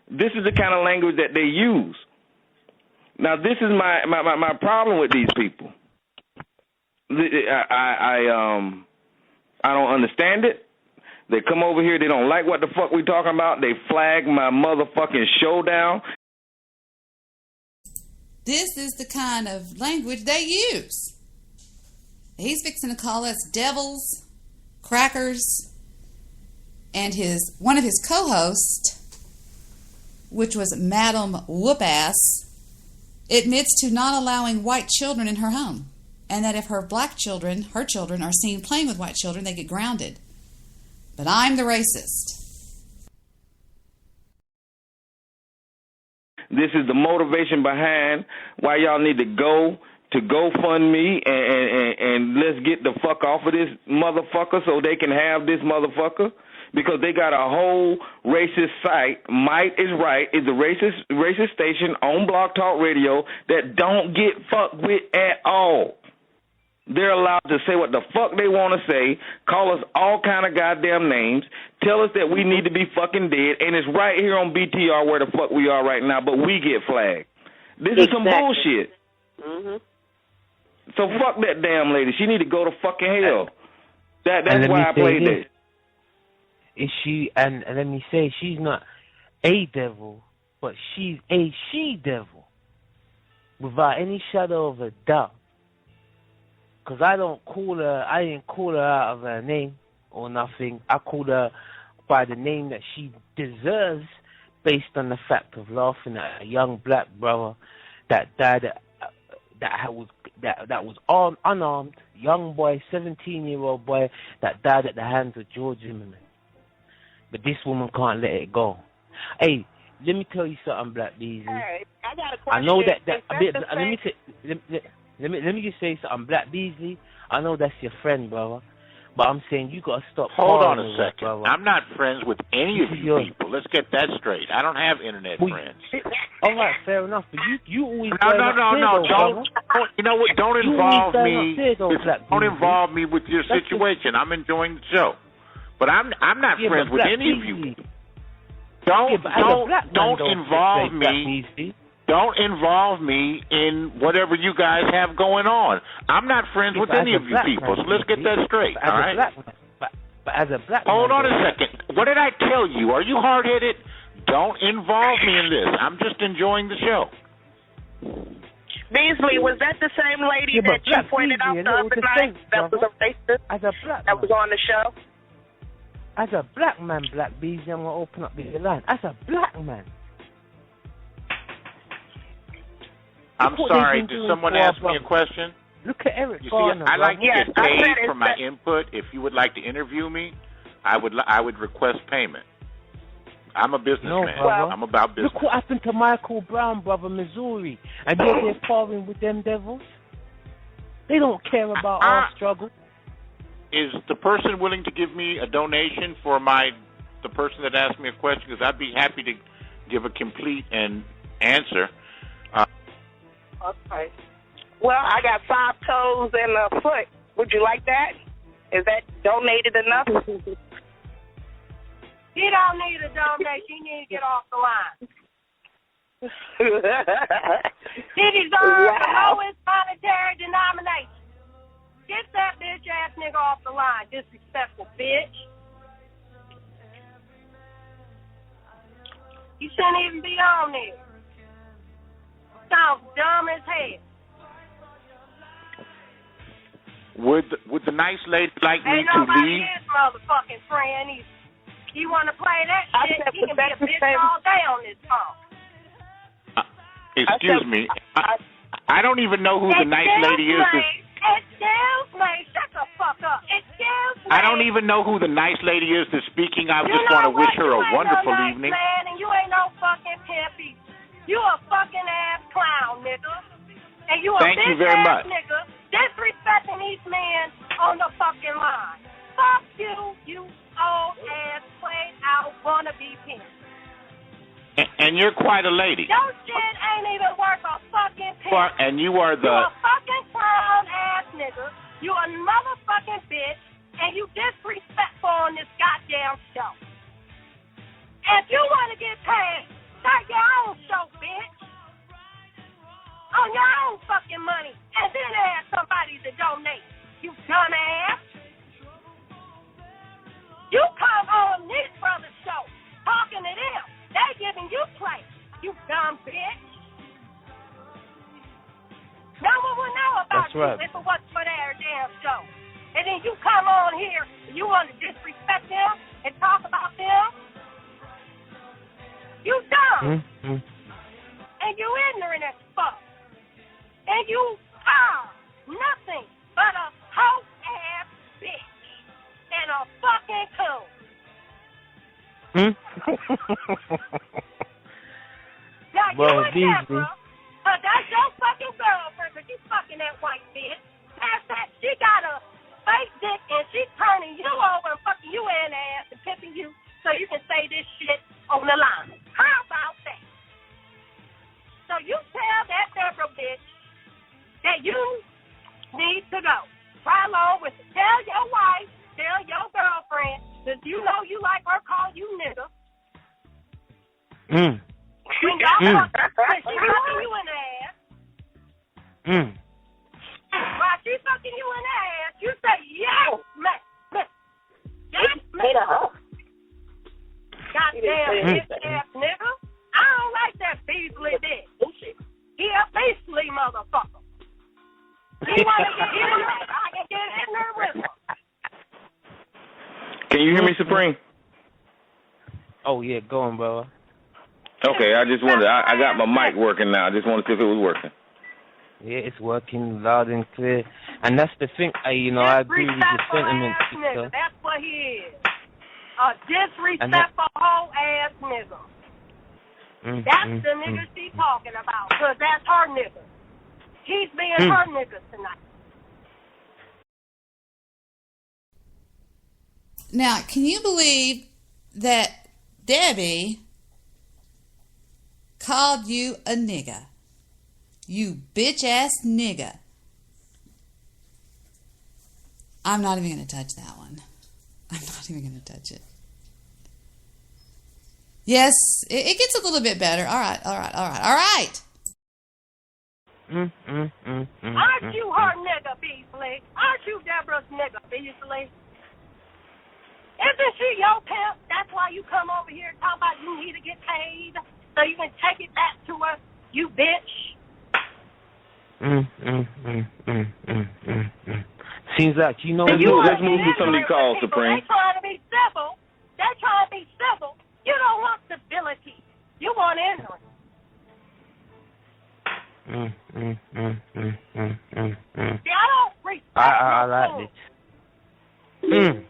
X: This is the kind of language that they use. Now, this is my problem with these people. I don't understand it. They come over here. They don't like what the fuck we talking about. They flag my motherfucking show down.
F: This is the kind of language they use. He's fixing to call us devils, crackers, and one of his co-hosts, which was Madam Whoop-Ass, admits to not allowing white children in her home, and that if her children, are seen playing with white children, they get grounded. But I'm the racist.
X: This is the motivation behind why y'all need to go to GoFundMe and let's get the fuck off of this motherfucker so they can have this motherfucker, because they got a whole racist site. Might is Right is a racist station on Blog Talk Radio that don't get fucked with at all. They're allowed to say what the fuck they want to say, call us all kind of goddamn names, tell us that we need to be fucking dead, and it's right here on BTR where the fuck we are right now, but we get flagged. This is some bullshit.
J: Mm-hmm.
X: So fuck that damn lady. She need to go to fucking hell. That's why I played this.
J: Is she, and let me say, she's not a devil, but she's a she-devil, without any shadow of a doubt. Because I didn't call her out of her name or nothing. I called her by the name that she deserves, based on the fact of laughing at a young black brother that died, that was unarmed, young boy, 17-year-old boy, that died at the hands of George Zimmerman. But this woman can't let it go. Hey, let me tell you something, Black Beezy.
R: Hey, I got a question.
J: I know let me just say something, Black Beasley. I know that's your friend, brother, but I'm saying you gotta stop.
S: Hold on a second. I'm not friends with any of you people. Let's get that straight. I don't have internet friends.
J: All right, fair enough. But you always
S: no. Don't. You know what? Don't involve me. Don't involve me with your situation. I'm enjoying the show, but I'm not friends with any of you. Don't involve me. Don't involve me in whatever you guys have going on. I'm not friends with any of you people, so let's get that straight, all right?
J: But as a black
S: Hold on a second. What did I tell you? Are you hard-headed? Don't involve me in this. I'm just enjoying the show.
R: Beasley, was that the same lady that you pointed out the other night that was a racist that was on the show?
J: As a black man, Black Beasley, I'm going to open up the line. As a black man.
S: I'm sorry, did someone ask me a question?
J: Look at Eric.
S: You see, I like to get paid for my input. If you would like to interview me, I would request payment. I'm a businessman. I'm about business.
J: Look what happened to Michael Brown, brother, Missouri. And they're following with them devils. They don't care about our struggle.
S: Is the person willing to give me a donation for the person that asked me a question? Because I'd be happy to give a complete answer.
R: Okay. Well, I got 5 toes and a foot. Would you like that? Is that donated enough?
V: He don't need a donation. He need to get off the line. He deserves the lowest monetary denomination. Get that bitch ass nigga off the line, disrespectful bitch. You shouldn't even be on there. Sounds dumb as hell.
S: Would the nice lady like me to leave?
V: Ain't nobody his motherfucking friend. You want to play that shit, he can be a bitch all day on this phone.
S: Excuse me. I don't even know who the nice lady is.
V: Excuse me. Shut the fuck up. Excuse me.
S: I don't even know who the nice lady is that's speaking. I just want to wish her a wonderful evening.
V: Man, and you ain't no fucking pimpy. You a fucking ass clown, nigga. And you a
S: Thank you very much.
V: nigga disrespecting these men on the fucking line. Fuck you, you old ass played out wannabe pimp.
S: And you're quite a lady.
V: Your shit ain't even worth a fucking pimp.
S: And you are
V: You a fucking clown ass nigga. You a motherfucking bitch. And you disrespectful on this goddamn show. And if you want to get paid, start your own show, bitch. On your own fucking money. And then ask somebody to donate. You dumbass. You come on this brother's show talking to them. They giving you play. You dumb bitch. No one would know about you if it wasn't for their damn show. And then you come on here and you want to disrespect them and talk about them. You dumb. And you ignorant as fuck. And you are nothing but a hoe ass bitch. And a fucking coon. Now
J: Well,
V: you and Deborah, that's your fucking girlfriend, but you fucking that white bitch. Past that, she got a fake dick and she's turning you over and fucking you in the ass and pimping you so you can say this shit on the line. How about that? So you tell that Deborah bitch that you need to go. Right along with it. Tell your wife, tell your girlfriend, because you know you like her call you nigga. When y'all she fucking you in the ass. While she fucking you in the ass, you say, yes, man. Yes, man. Goddamn bitch ass nigga. I don't like that beastly bitch. He a beastly motherfucker. He want to get in there, I can get in there with him.
X: Can you hear me, Supreme?
J: Oh, yeah, go on, brother.
X: Okay, I just wanted, I got my mic working now. I just wanted to see if it was working.
J: Yeah, it's working loud and clear. And that's the thing, I agree with your sentiments.
V: Nigga, that's what he is. A disrespectful whole ass nigga. That's the nigga she's talking about, because that's her nigga. He's being her nigga tonight.
F: Now, can you believe that Debbie called you a nigga? You bitch-ass nigga. I'm not even going to touch that one. I'm not even going to touch it. Yes, it gets a little bit better. All right.
V: Aren't you her nigga, Beasley? Aren't you Deborah's nigga, Beasley? Isn't she your pimp? That's why you come over here and talk about you need to get paid so you can take it back to her, you bitch.
J: Seems like let's
X: move to some of these calls, Supreme.
V: They trying to be civil. They're trying to be civil. You don't want stability. You want ignorance. See, I don't respect
J: I like it.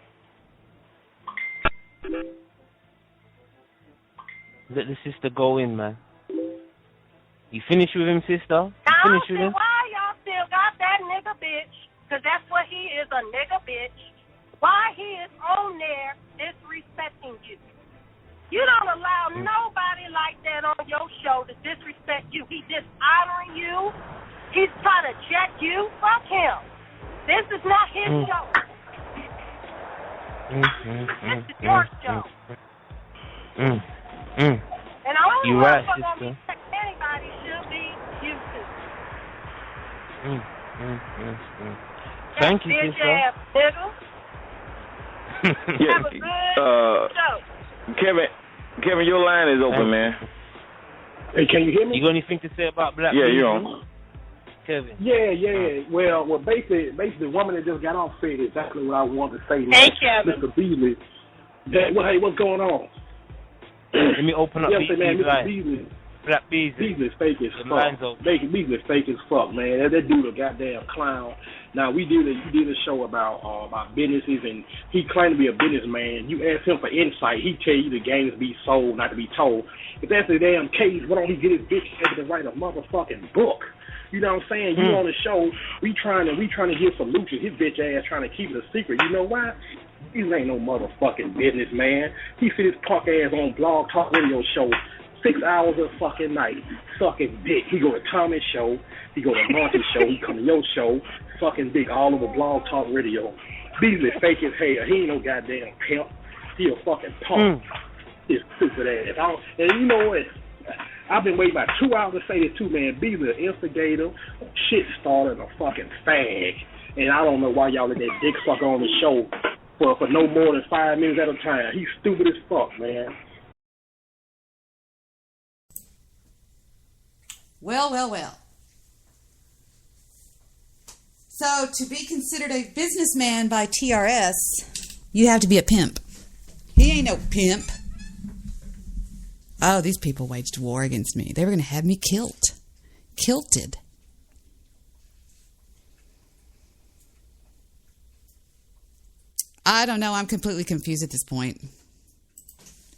J: Let the sister go in, man. You finished with him, sister? You finished with him?
V: Why y'all still got that nigga bitch? Because that's what he is, a nigga bitch. Why he is on there disrespecting you. You don't allow nobody like that on your show to disrespect you. He dishonoring you. He's trying to check you. Fuck him. This is not his show. This is your show. And I don't know if I'm going to be anybody should be you two.
J: Thank you, sister.
V: Ass nigga. Have a good show.
X: Kevin, your line is open, man.
C: Hey, can you hear me?
J: You got anything to say about Black
X: Yeah,
J: people?
X: you're on.
J: Kevin.
C: Yeah. Well, basically, the woman that just got off said exactly what I wanted to say.
V: Hey, Kevin.
C: Mr. Beasley. Hey, what's going on?
J: Let me open up
C: Mr.
J: Beasley's line.
C: Beasley. Beasley fake as fuck. Beasley fake as fuck, man. That dude a goddamn clown. Now you did a show about businesses, and he claimed to be a businessman. You ask him for insight, he tell you the games be sold, not to be told. If that's the damn case, why don't he get his bitch able to write a motherfucking book? You know what I'm saying? You on the show, we trying to get solutions. His bitch ass trying to keep it a secret. You know why? He ain't no motherfucking businessman. He sit his punk ass on Blog Talk Radio show 6 hours a fucking night, sucking dick. He go to Tommy's show, he go to Monty's show, he come to your show, sucking dick all over Blog Talk Radio. Beasley fake as hell. He ain't no goddamn pimp. He a fucking punk. His stupid ass. And you know what? I've been waiting about 2 hours to say this too, man. Beasley an instigator, a shit starter, and a fucking fag. And I don't know why y'all let that dick sucker on the show for no more than 5 minutes at a time. He's stupid as fuck, man.
F: Well. So, to be considered a businessman by TRS, you have to be a pimp. He ain't no pimp. Oh, these people waged war against me. They were going to have me kilted. I don't know. I'm completely confused at this point.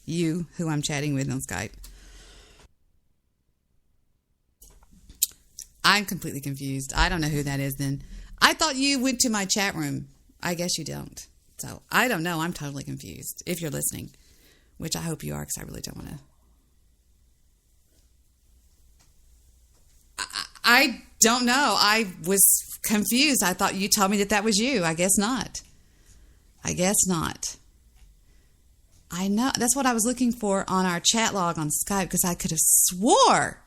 F: You, who I'm chatting with on Skype. I'm completely confused. I don't know who that is then. I thought you went to my chat room. I guess you don't. So, I don't know. I'm totally confused. If you're listening. Which I hope you are, because I really don't want to. I don't know. I was confused. I thought you told me that was you. I guess not. I know. That's what I was looking for on our chat log on Skype, because I could have swore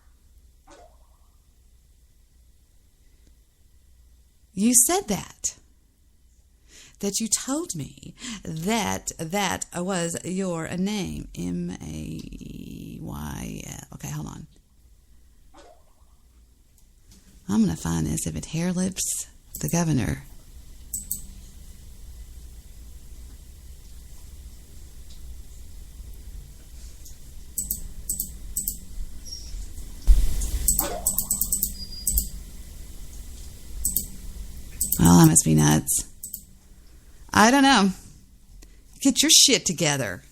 F: you said that you told me that was your name. M-A-Y-L. Okay, hold on. I'm going to find this. If it hair lips the governor. Well, I must be nuts. I don't know. Get your shit together.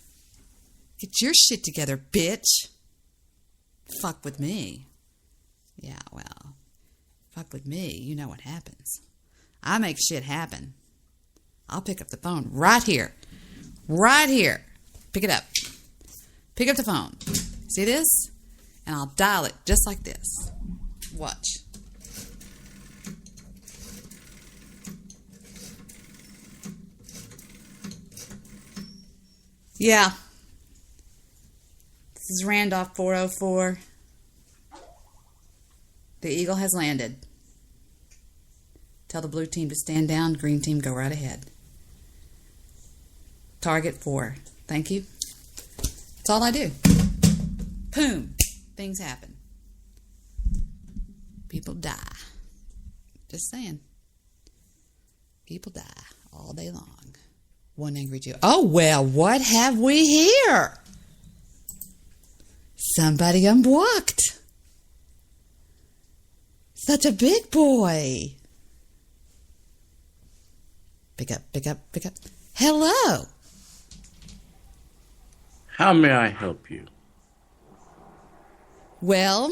F: Get your shit together, bitch. Fuck with me. Yeah, well, fuck with me. You know what happens. I make shit happen. I'll pick up the phone right here. Right here. Pick it up. Pick up the phone. See this? And I'll dial it just like this. Watch. Yeah. This is Randolph 404. The Eagle has landed. Tell the blue team to stand down. Green team, go right ahead. Target 4. Thank you. That's all I do. Boom. Things happen. People die. Just saying. People die all day long. One angry Jew. Oh, well, what have we here? Somebody unblocked. Such a big boy. Pick up, pick up, pick up. Hello.
K: How may I help you?
F: Well,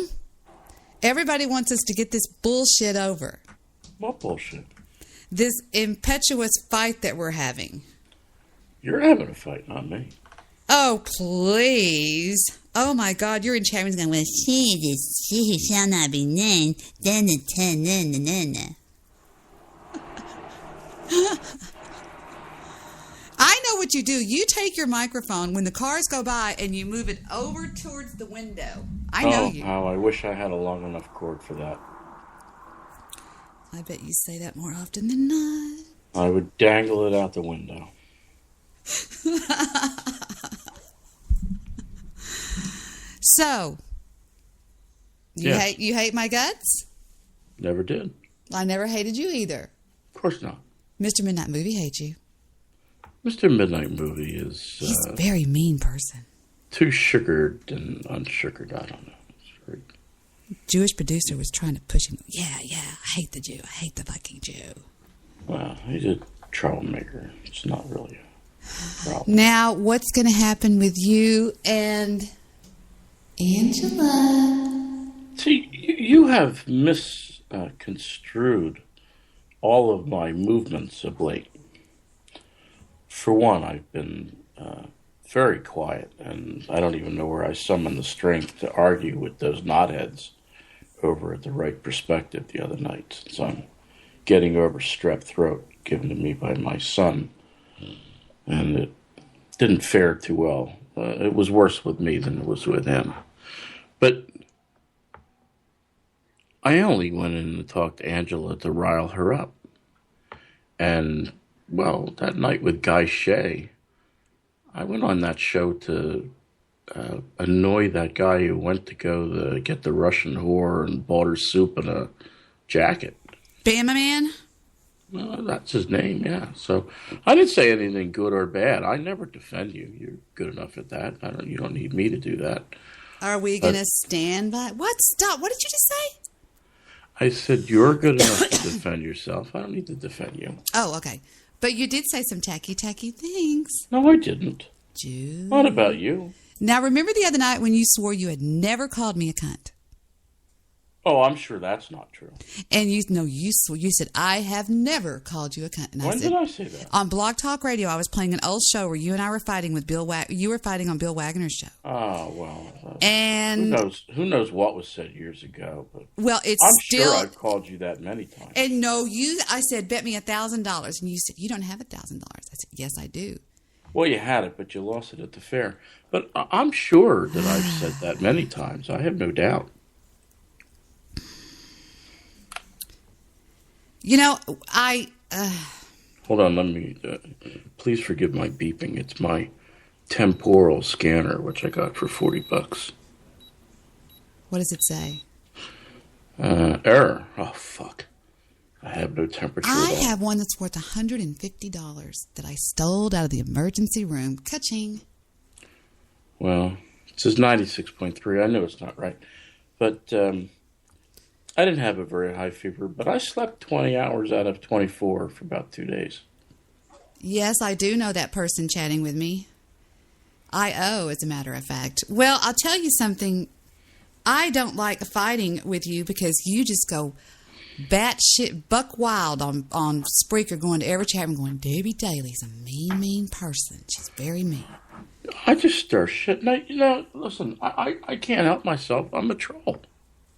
F: everybody wants us to get this bullshit over.
K: What bullshit?
F: This impetuous fight that we're having.
K: You're having a fight, not me.
F: Oh, please. Oh, my God. You're in chat rooms going, well, she shall not be named. I know what you do. You take your microphone when the cars go by and you move it over towards the window. I know you.
K: Oh, I wish I had a long enough cord for that.
F: I bet you say that more often than not.
K: I would dangle it out the window.
F: So, you hate my guts?
K: Never did.
F: I never hated you either.
K: Of course not.
F: Mr. Midnight Movie hates you.
K: Mr. Midnight Movie is...
F: He's a very mean person.
K: Too sugared and unsugared. I don't know. freak.
F: Jewish producer was trying to push him. Yeah, I hate the Jew. I hate the fucking Jew.
K: Well, he's a troublemaker. It's not really a problem.
F: Now, what's going to happen with you and Angela?
K: See, you have misconstrued all of my movements of late. For one, I've been very quiet, and I don't even know where I summoned the strength to argue with those knotheads over at the Right Perspective the other night, since I'm getting over strep throat given to me by my son, and it didn't fare too well. It was worse with me than it was with him. But I only went in to talk to Angela to rile her up. And, well, that night with Guy Shea, I went on that show to annoy that guy who went to go to get the Russian whore and bought her soup in a jacket.
F: Bama Man?
K: Well, that's his name, yeah. So I didn't say anything good or bad. I never defend you. You're good enough at that. You don't need me to do that.
F: Are we going to stand by? What? Stop. What did you just say?
K: I said you're good enough to defend yourself. I don't need to defend you.
F: Oh, okay. But you did say some tacky things.
K: No, I didn't.
F: Jew.
K: What about you?
F: Now, remember the other night when you swore you had never called me a cunt?
K: Oh, I'm sure that's not true.
F: And you said, I have never called you a cunt. And
K: when did I say that?
F: On Blog Talk Radio, I was playing an old show where you and I were fighting with you were fighting on Bill Wagner's show.
K: Oh, well.
F: And
K: who knows what was said years ago. But
F: well, it's
K: I'm
F: still...
K: sure I've called you that many times.
F: And no, I said, bet me $1,000. And you said, you don't have $1,000. I said, yes, I do.
K: Well, you had it, but you lost it at the fair. But I'm sure that I've said that many times. I have no doubt.
F: You know,
K: Hold on, let me... please forgive my beeping. It's my temporal scanner, which I got for $40.
F: What does it say?
K: Error. Oh, fuck. I have no temperature at all.
F: I have one that's worth $150 that I stole out of the emergency room. Ka-ching.
K: Well, it says 96.3. I know it's not right. But I didn't have a very high fever, but I slept 20 hours out of 24 for about 2 days.
F: Yes, I do know that person chatting with me. I.O., as a matter of fact. Well, I'll tell you something. I don't like fighting with you because you just go batshit buck wild on Spreaker, going to every chat room going, Debbie Daly's a mean person. She's very mean.
K: I just stir shit. Now, listen, I can't help myself. I'm a troll.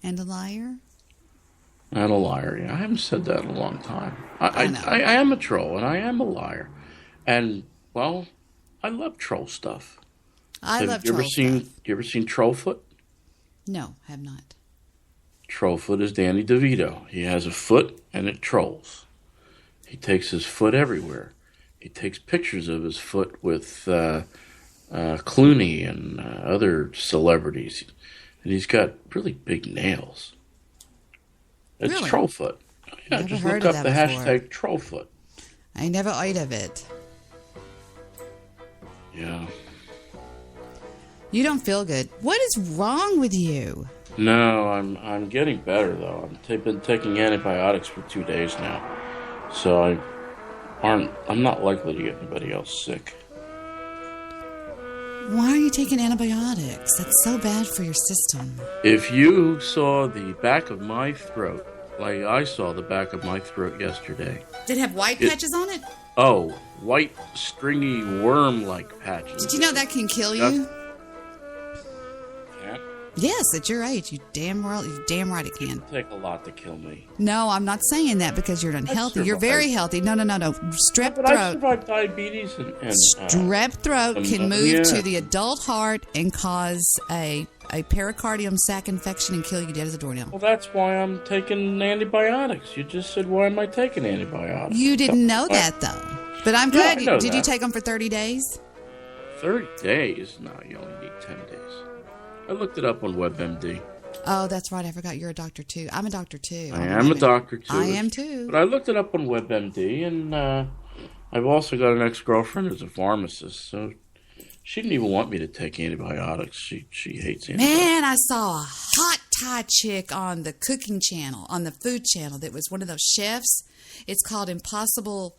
F: And a liar?
K: And a liar, yeah. I haven't said that in a long time. I am a troll, and I am a liar. And, well, I love troll stuff.
F: I love troll stuff.
K: You ever seen Trollfoot?
F: No, have not.
K: Trollfoot is Danny DeVito. He has a foot, and it trolls. He takes his foot everywhere. He takes pictures of his foot with Clooney and other celebrities. And he's got really big nails. It's
F: really?
K: Trollfoot. Yeah,
F: never
K: just
F: heard
K: look
F: of
K: up
F: that
K: the
F: before.
K: hashtag Trollfoot.
F: I never heard of it.
K: Yeah.
F: You don't feel good. What is wrong with you?
K: No, I'm getting better though. I've been taking antibiotics for 2 days now, so I'm not likely to get anybody else sick.
F: Why are you taking antibiotics? That's so bad for your system.
K: If you saw the back of my throat, like I saw the back of my throat yesterday.
F: Did it have white patches on it?
K: Oh, white, stringy, worm-like patches.
F: Did you know that can kill you?
K: Yeah.
F: Yes, at your age, you damn right it can.
K: It'll take a lot to kill me.
F: No, I'm not saying that because you're unhealthy. You're very healthy. No. Strep
K: But
F: throat.
K: I survived diabetes and
F: Strep throat can move to the adult heart and cause a pericardium sac infection and kill you dead as a doornail.
K: Well, that's why I'm taking antibiotics. You just said, why am I taking antibiotics?
F: You didn't know that, though. But I'm glad.
K: Yeah,
F: Did you take them for 30 days?
K: 30 days? No, you only need 10 days. I looked it up on WebMD.
F: Oh, that's right. I forgot you're a doctor, too. I'm a doctor, too.
K: I am a doctor, too.
F: I am, too.
K: But I looked it up on WebMD, and I've also got an ex-girlfriend who's a pharmacist, so She didn't even want me to take antibiotics. She hates antibiotics.
F: Man, I saw a hot Thai chick on the cooking channel, on the food channel, that was one of those chefs. It's called Impossible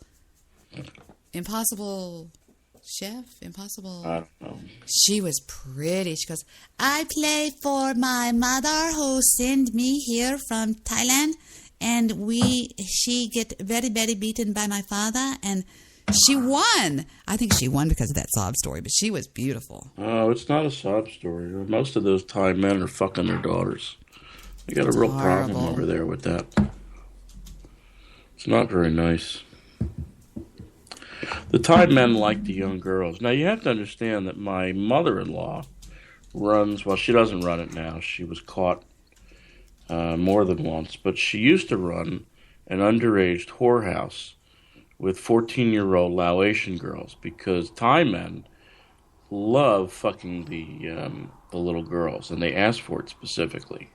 F: Chef? Impossible?
K: I don't know.
F: She was pretty. She goes, I play for my mother who sent me here from Thailand, and she get very, very beaten by my father, and she won. I think she won because of that sob story, but she was beautiful.
K: Oh, it's not a sob story. Most of those Thai men are fucking their daughters. They got a real problem over there with that. It's not very nice. The Thai men like the young girls. Now, you have to understand that my mother-in-law runs, well, she doesn't run it now. She was caught more than once. But she used to run an underage whorehouse with 14-year-old Laotian girls because Thai men love fucking the little girls, and they ask for it specifically.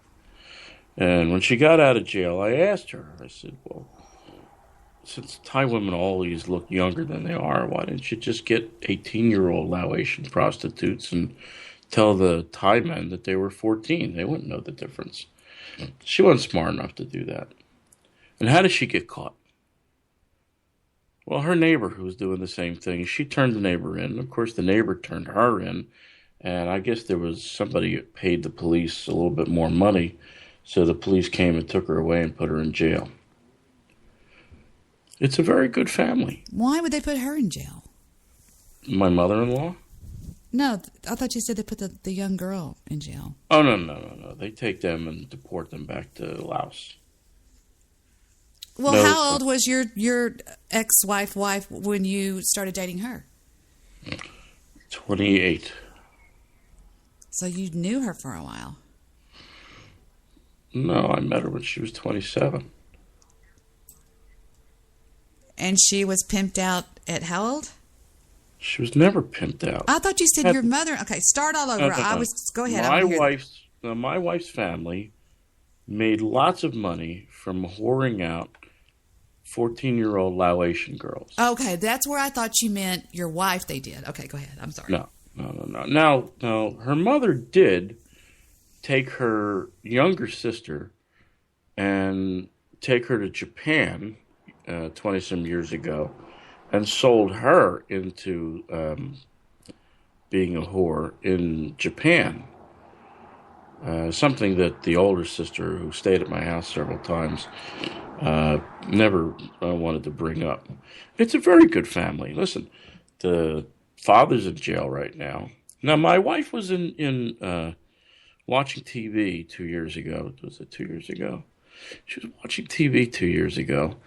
K: And when she got out of jail, I asked her, I said, well, since Thai women always look younger than they are, why didn't you just get 18-year-old Laotian prostitutes and tell the Thai men that they were 14? They wouldn't know the difference. She wasn't smart enough to do that. And how did she get caught? Well, her neighbor, who was doing the same thing, she turned the neighbor in. Of course, the neighbor turned her in. And I guess there was somebody who paid the police a little bit more money. So the police came and took her away and put her in jail. It's a very good family.
F: Why would they put her in jail?
K: My mother-in-law?
F: No, I thought you said they put the young girl in jail.
K: Oh, no. They take them and deport them back to Laos.
F: Well, no, how old was your ex-wife when you started dating her?
K: 28.
F: So you knew her for a while.
K: No, I met her when she was 27.
F: And she was pimped out at how old?
K: She was never pimped out.
F: I thought you said your mother. Okay, start all over.
K: No.
F: Go ahead.
K: My wife's family made lots of money from whoring out 14-year-old Laotian girls.
F: Okay, that's where I thought you meant your wife. They did. Okay, go ahead. I'm sorry.
K: No. Now, her mother did take her younger sister and take her to Japan 20-some years ago and sold her into being a whore in Japan. Something that the older sister, who stayed at my house several times, never wanted to bring up. It's a very good family. Listen, the father's in jail right now. Now, my wife was in watching TV 2 years ago. Was it 2 years ago? She was watching TV 2 years ago.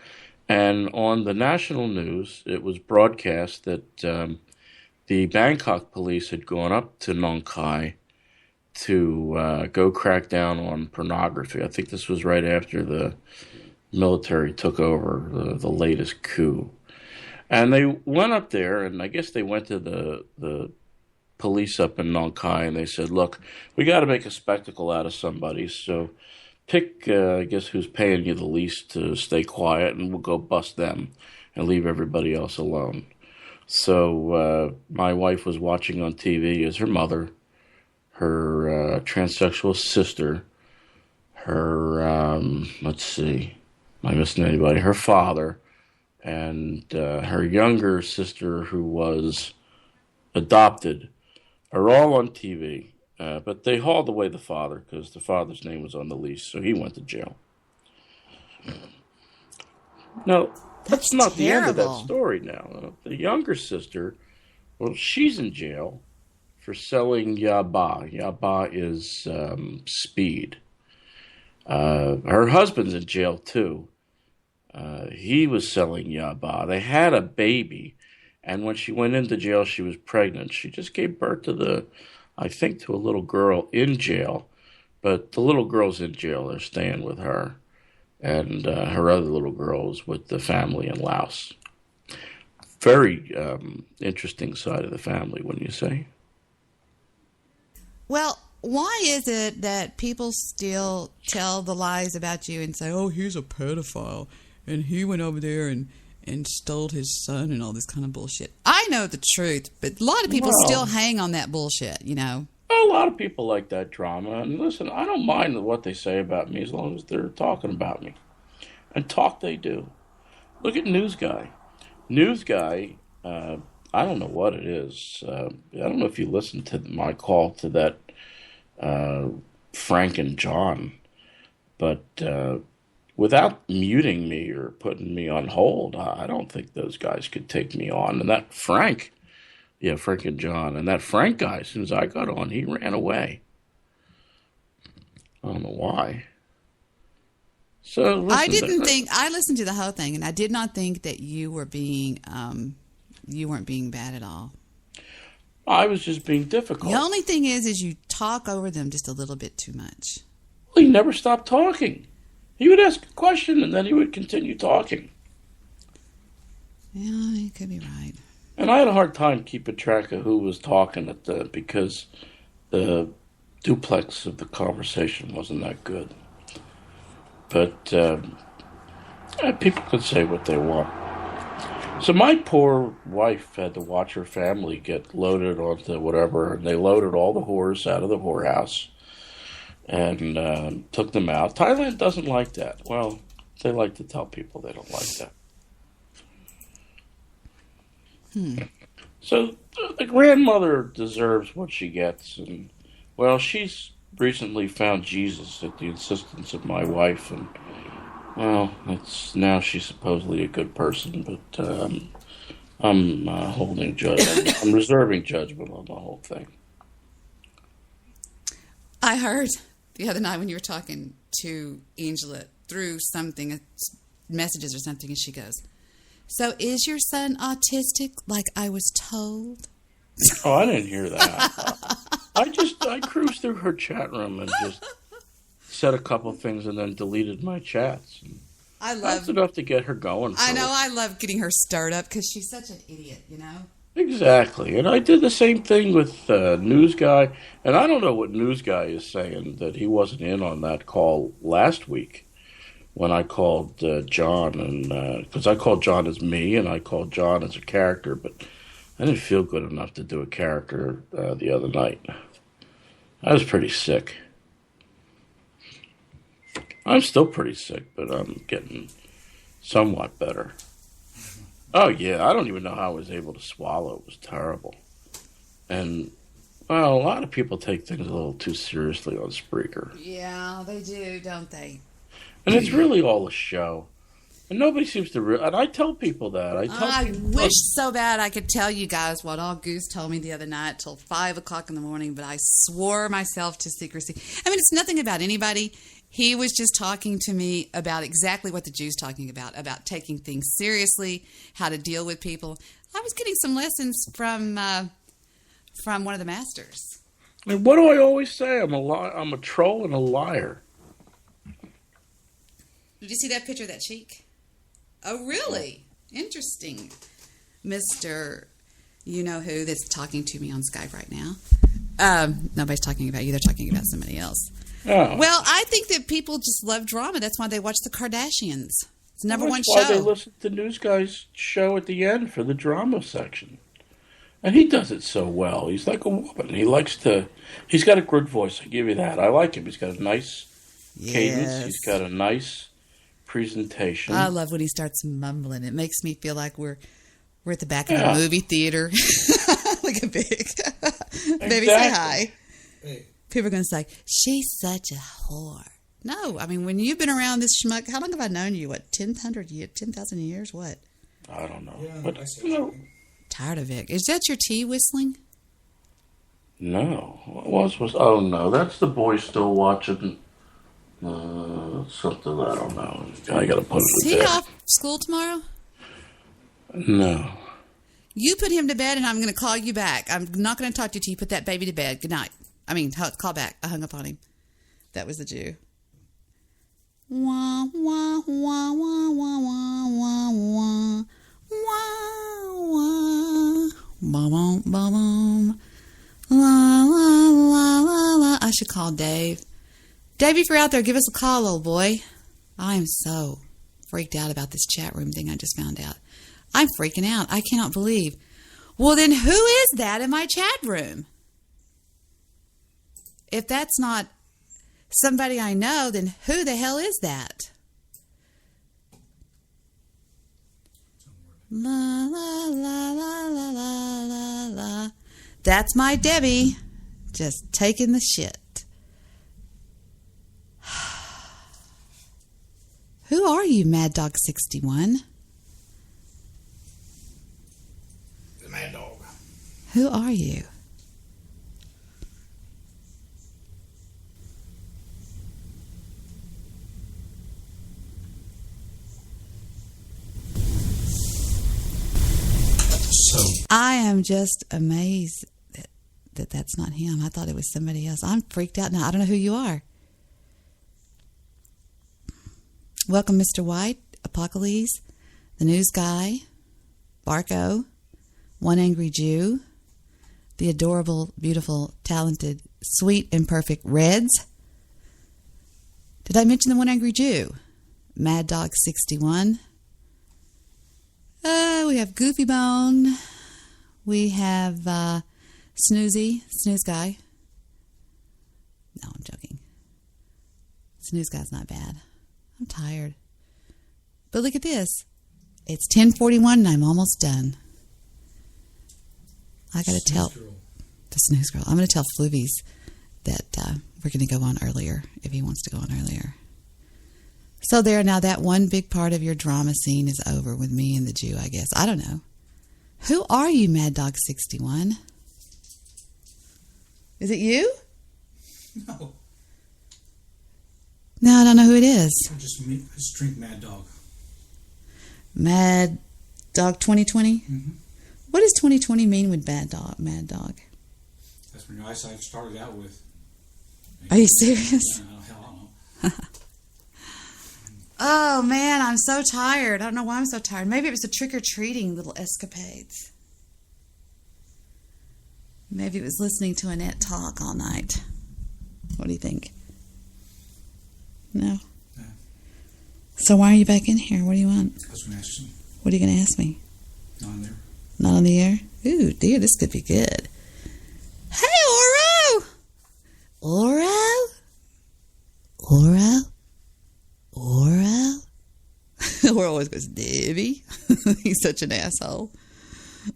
K: And on the national news, it was broadcast that the Bangkok police had gone up to Nong Khai to go crack down on pornography. I think this was right after the military took over, the latest coup. And they went up there, and I guess they went to the police up in Nong Khai, and they said, look, we got to make a spectacle out of somebody, so pick, I guess, who's paying you the least to stay quiet, and we'll go bust them and leave everybody else alone. So my wife was watching on TV as her mother, her transsexual sister, her, let's see, am I missing anybody? Her father, and her younger sister, who was adopted, are all on TV. But they hauled away the father because the father's name was on the lease, so he went to jail. Now, that's not the end of that story now. The younger sister, well, she's in jail for selling yaba. Yaba is speed. Her husband's in jail, too. He was selling yaba. They had a baby, and when she went into jail, she was pregnant. She just gave birth to I think to a little girl in jail, but the little girl's in jail. They're staying with her, and her other little girl is with the family in Laos. Very interesting side of the family, wouldn't you say?
F: Well, why is it that people still tell the lies about you and say, oh, he's a pedophile, and he went over there and and stole his son and all this kind of bullshit. I know the truth, but a lot of people still hang on that bullshit, you know.
K: A lot of people like that drama. And listen, I don't mind what they say about me as long as they're talking about me. And talk they do. Look at News Guy. News Guy, I don't know what it is. I don't know if you listened to my call to that Frank and John. But without muting me or putting me on hold, I don't think those guys could take me on. And that Frank... Yeah, Frank and John. And that Frank guy, as soon as I got on, he ran away. I don't know why. So listen,
F: I listened to the whole thing, and I did not think that you were being, you weren't being bad at all.
K: I was just being difficult.
F: The only thing is you talk over them just a little bit too much.
K: Well, he never stopped talking. He would ask a question, and then he would continue talking.
F: Yeah, you could be right.
K: And I had a hard time keeping track of who was talking because the duplex of the conversation wasn't that good. But people could say what they want. So my poor wife had to watch her family get loaded onto whatever, and they loaded all the whores out of the whorehouse and took them out. Thailand doesn't like that. Well, they like to tell people they don't like that. So the grandmother deserves what she gets, and well, she's recently found Jesus at the insistence of my wife, and well, now she's supposedly a good person, but I'm holding judgment. I'm reserving judgment on the whole thing.
F: I heard the other night when you were talking to Angela through something, messages or something, and she goes, "So is your son autistic like I was told?"
K: Oh, I didn't hear that. I cruised through her chat room and just said a couple things and then deleted my chats. That's enough to get her going.
F: I know. I love getting her stirred up because she's such an idiot, you know?
K: Exactly. And I did the same thing with News Guy. And I don't know what News Guy is saying, that he wasn't in on that call last week when I called John. And because I called John as me and I called John as a character, but I didn't feel good enough to do a character the other night. I was pretty sick. I'm still pretty sick, but I'm getting somewhat better. Oh, yeah, I don't even know how I was able to swallow. It was terrible. And, well, a lot of people take things a little too seriously on Spreaker.
F: Yeah, they do, don't they?
K: And it's really all a show. And nobody seems to... and I tell people that.
F: I wish so bad I could tell you guys what all Goose told me the other night till 5 o'clock in the morning, but I swore myself to secrecy. I mean, it's nothing about anybody. He was just talking to me about exactly what the Jew's talking about taking things seriously, how to deal with people. I was getting some lessons from one of the masters.
K: And what do I always say? I'm a troll and a liar.
F: Did you see that picture of that cheek? Oh, really? Interesting. Mr. You-know-who that's talking to me on Skype right now. Nobody's talking about you. They're talking about somebody else.
K: Oh.
F: Well, I think that people just love drama. That's why they watch the Kardashians. It's number one show.
K: That's why they listen to News Guy's show at the end for the drama section. And he does it so well. He's like a woman. He's got a good voice. I give you that. I like him. He's got a nice cadence. He's got a nice presentation.
F: I love when he starts mumbling. It makes me feel like we're at the back of a movie theater. Like a big baby, say hi. Hey. People are going to say, she's such a whore. No, I mean, when you've been around this schmuck, how long have I known you? What, 10,000 years? What?
K: I don't know.
F: Yeah, but, tired of it. Is that your tea whistling?
K: No. Oh, no. That's the boy still watching something. I don't know. I got to put it
F: in bed. Is he off school tomorrow?
K: No.
F: You put him to bed, and I'm going to call you back. I'm not going to talk to you till you put that baby to bed. Good night. Call back. I hung up on him. That was the Jew. Wah, wah, wah, wah, wah, wah, wah, wah, wah, wah. Ba-bum, ba-bum. La, la, la, la, la. I should call Dave. Dave, if you're out there, give us a call, old boy. I am so freaked out about this chat room thing I just found out. I'm freaking out. I cannot believe. Well, then who is that in my chat room? If that's not somebody I know, then who the hell is that? La, la, la, la, la, la, la, la. That's my Debbie. Just taking the shit. Who are you, Mad Dog 61?
H: The Mad Dog.
F: Who are you?
H: So
F: I am just amazed that that's not him. I thought it was somebody else. I'm freaked out now. I don't know who you are. Welcome, Mr. White, Apocalypse, the News Guy, Barco, One Angry Jew, the adorable, beautiful, talented, sweet, and perfect Reds. Did I mention the One Angry Jew? Mad Dog 61. We have Goofy Bone. We have Snoozy, Snooze Guy. No, I'm joking. Snooze Guy's not bad. I'm tired. But look at this. It's 10:41 and I'm almost done. I got to tell the Snooze Girl. I'm going to tell Floovies that we're going to go on earlier if he wants to go on earlier. So there, now that one big part of your drama scene is over with me and the Jew, I guess. I don't know. Who are you, Mad Dog 61? Is it you?
H: No.
F: No, I don't know who it is.
H: I just drink Mad Dog.
F: Mad Dog 2020?
H: Mm-hmm.
F: What does 2020 mean with Mad Dog?
H: That's when I started out with.
F: Are you serious?
H: Hell, I don't know.
F: Oh, man, I'm so tired. I don't know why I'm so tired. Maybe it was the trick-or-treating little escapades. Maybe it was listening to Annette talk all night. What do you think? No?
H: No.
F: So why are you back in here? What do you want?
H: I was going to ask you.
F: What are you going to ask me?
H: Not on there.
F: Not on the air? Ooh, dear, this could be good. Hey, Oro! Oro? Oro? Oro? Oro always goes, Debbie. He's such an asshole.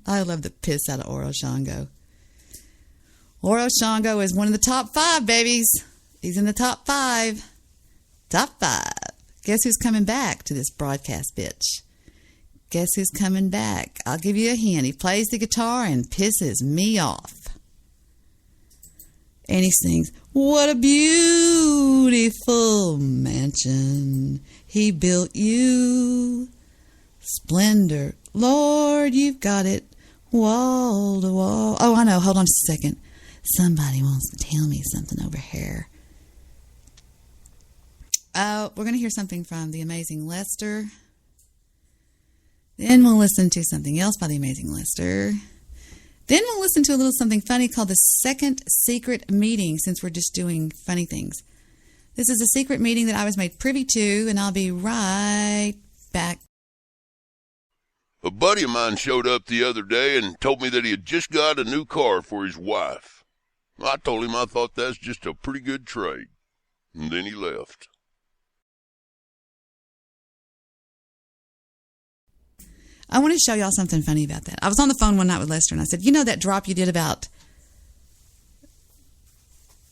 F: I love the piss out of Oro Shango. Oro Shango is one of the top 5, babies. He's in the top 5. Top 5. Guess who's coming back to this broadcast, bitch? Guess who's coming back? I'll give you a hint. He plays the guitar and pisses me off. And he sings, what a beautiful mansion he built you. Splendor, Lord, you've got it wall to wall. Oh, I know. Hold on just a second. Somebody wants to tell me something over here. We're going to hear something from the Amazing Lester. Then we'll listen to something else by the Amazing Lester. Then we'll listen to a little something funny called the Second Secret Meeting, since we're just doing funny things. This is a secret meeting that I was made privy to, and I'll be right back.
L: A buddy of mine showed up the other day and told me that he had just got a new car for his wife. I told him I thought that's just a pretty good trade. And then he left.
F: I want to show y'all something funny about that. I was on the phone one night with Lester, and I said, you know that drop you did about...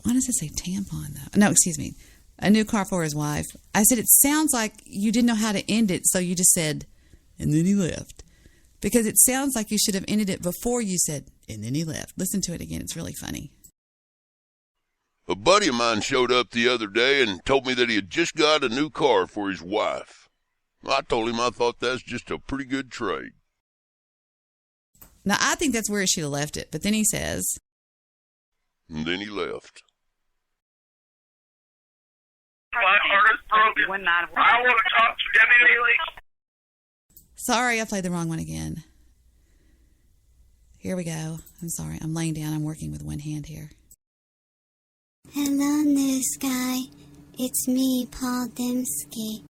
F: Why does it say tampon, though? No, excuse me. A new car for his wife. I said, it sounds like you didn't know how to end it, so you just said, and then he left. Because it sounds like you should have ended it before you said, and then he left. Listen to it again. It's really funny.
L: A buddy of mine showed up the other day and told me that he had just got a new car for his wife. I told him I thought that's just a pretty good trade.
F: Now, I think that's where he should have left it. But then he says...
L: And then he left.
G: My heart is broken. I want to talk to Debbie Daly.
F: Sorry, I played the wrong one again. Here we go. I'm sorry. I'm laying down. I'm working with one hand here.
P: Hello, news guy. It's me, Paul Dembski.